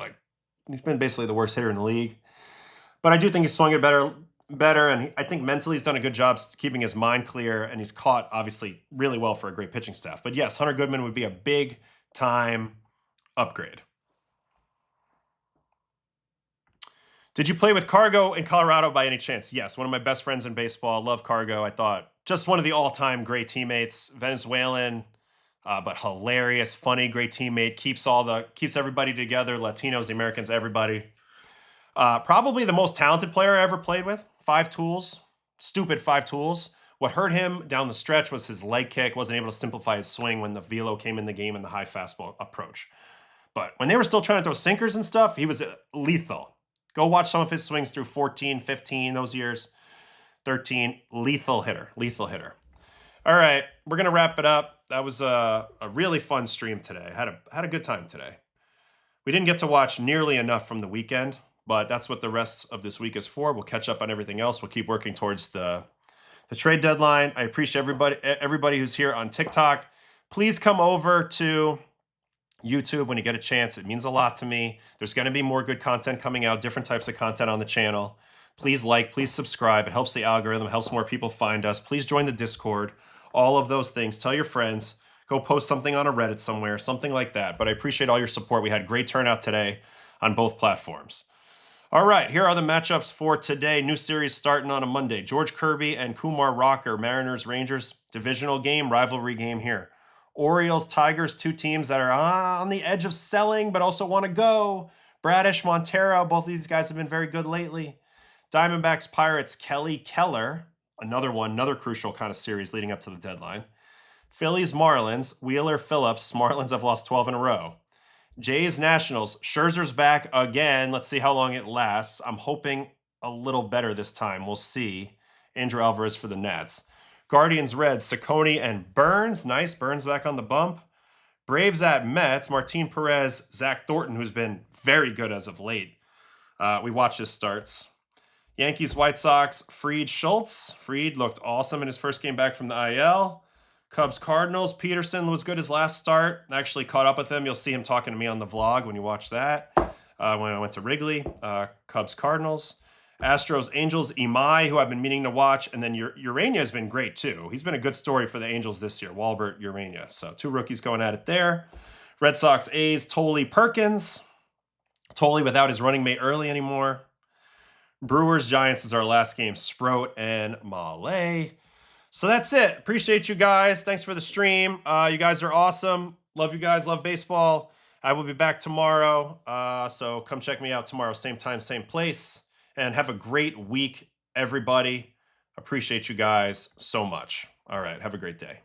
he's been basically the worst hitter in the league. But I do think he's swung it better, and I think mentally he's done a good job keeping his mind clear, and he's caught, obviously, really well for a great pitching staff. But yes, Hunter Goodman would be a big-time upgrade. Did you play with Cargo in Colorado by any chance? Yes, one of my best friends in baseball. Love Cargo. I thought just one of the all-time great teammates. Venezuelan, but hilarious, funny, great teammate. Keeps everybody together. Latinos, the Americans, everybody. Probably the most talented player I ever played with. 5 tools. Stupid 5 tools. What hurt him down the stretch was his leg kick. Wasn't able to simplify his swing when the velo came in the game and the high fastball approach. But when they were still trying to throw sinkers and stuff, he was lethal. Go watch some of his swings through 14, 15, those years. 13, lethal hitter. All right, we're going to wrap it up. That was a really fun stream today. I had a good time today. We didn't get to watch nearly enough from the weekend, but that's what the rest of this week is for. We'll catch up on everything else. We'll keep working towards the trade deadline. I appreciate everybody who's here on TikTok. Please come over to YouTube when you get a chance. It means a lot to me. There's going to be more good content coming out, different types of content on the channel. Please please subscribe. It helps the algorithm, helps more people find us. Please join the Discord. All of those things. Tell your friends. Go post something on a Reddit somewhere, something like that. But I appreciate all your support. We had great turnout today on both platforms. All right, here are the matchups for today. New series starting on a Monday. George Kirby and Kumar Rocker, Mariners-Rangers, divisional game, rivalry game here. Orioles, Tigers, 2 teams that are on the edge of selling but also want to go. Bradish, Montero, both of these guys have been very good lately. Diamondbacks, Pirates, Kelly, Keller, another crucial kind of series leading up to the deadline. Phillies, Marlins, Wheeler, Phillips. Marlins have lost 12 in a row. Jays, Nationals, Scherzer's back again. Let's see how long it lasts. I'm hoping a little better this time. We'll see. Andrew Alvarez for the Nats. Guardians, Reds, Saccone and Burns. Nice, Burns back on the bump. Braves at Mets, Martin Perez, Zach Thornton, who's been very good as of late. We watch his starts. Yankees, White Sox, Fried, Schultz. Fried looked awesome in his first game back from the IL. Cubs, Cardinals, Peterson was good his last start. I actually caught up with him. You'll see him talking to me on the vlog when you watch that. When I went to Wrigley. Cubs, Cardinals. Astros, Angels, Imai, who I've been meaning to watch. And then Urania has been great, too. He's been a good story for the Angels this year. Walbert, Urania. So 2 rookies going at it there. Red Sox, A's, Tolley, Perkins. Tolley without his running mate early anymore. Brewers, Giants is our last game. Sproat and Malay. So that's it. Appreciate you guys. Thanks for the stream. You guys are awesome. Love you guys. Love baseball. I will be back tomorrow. So come check me out tomorrow. Same time, same place. And have a great week, everybody. Appreciate you guys so much. All right. Have a great day.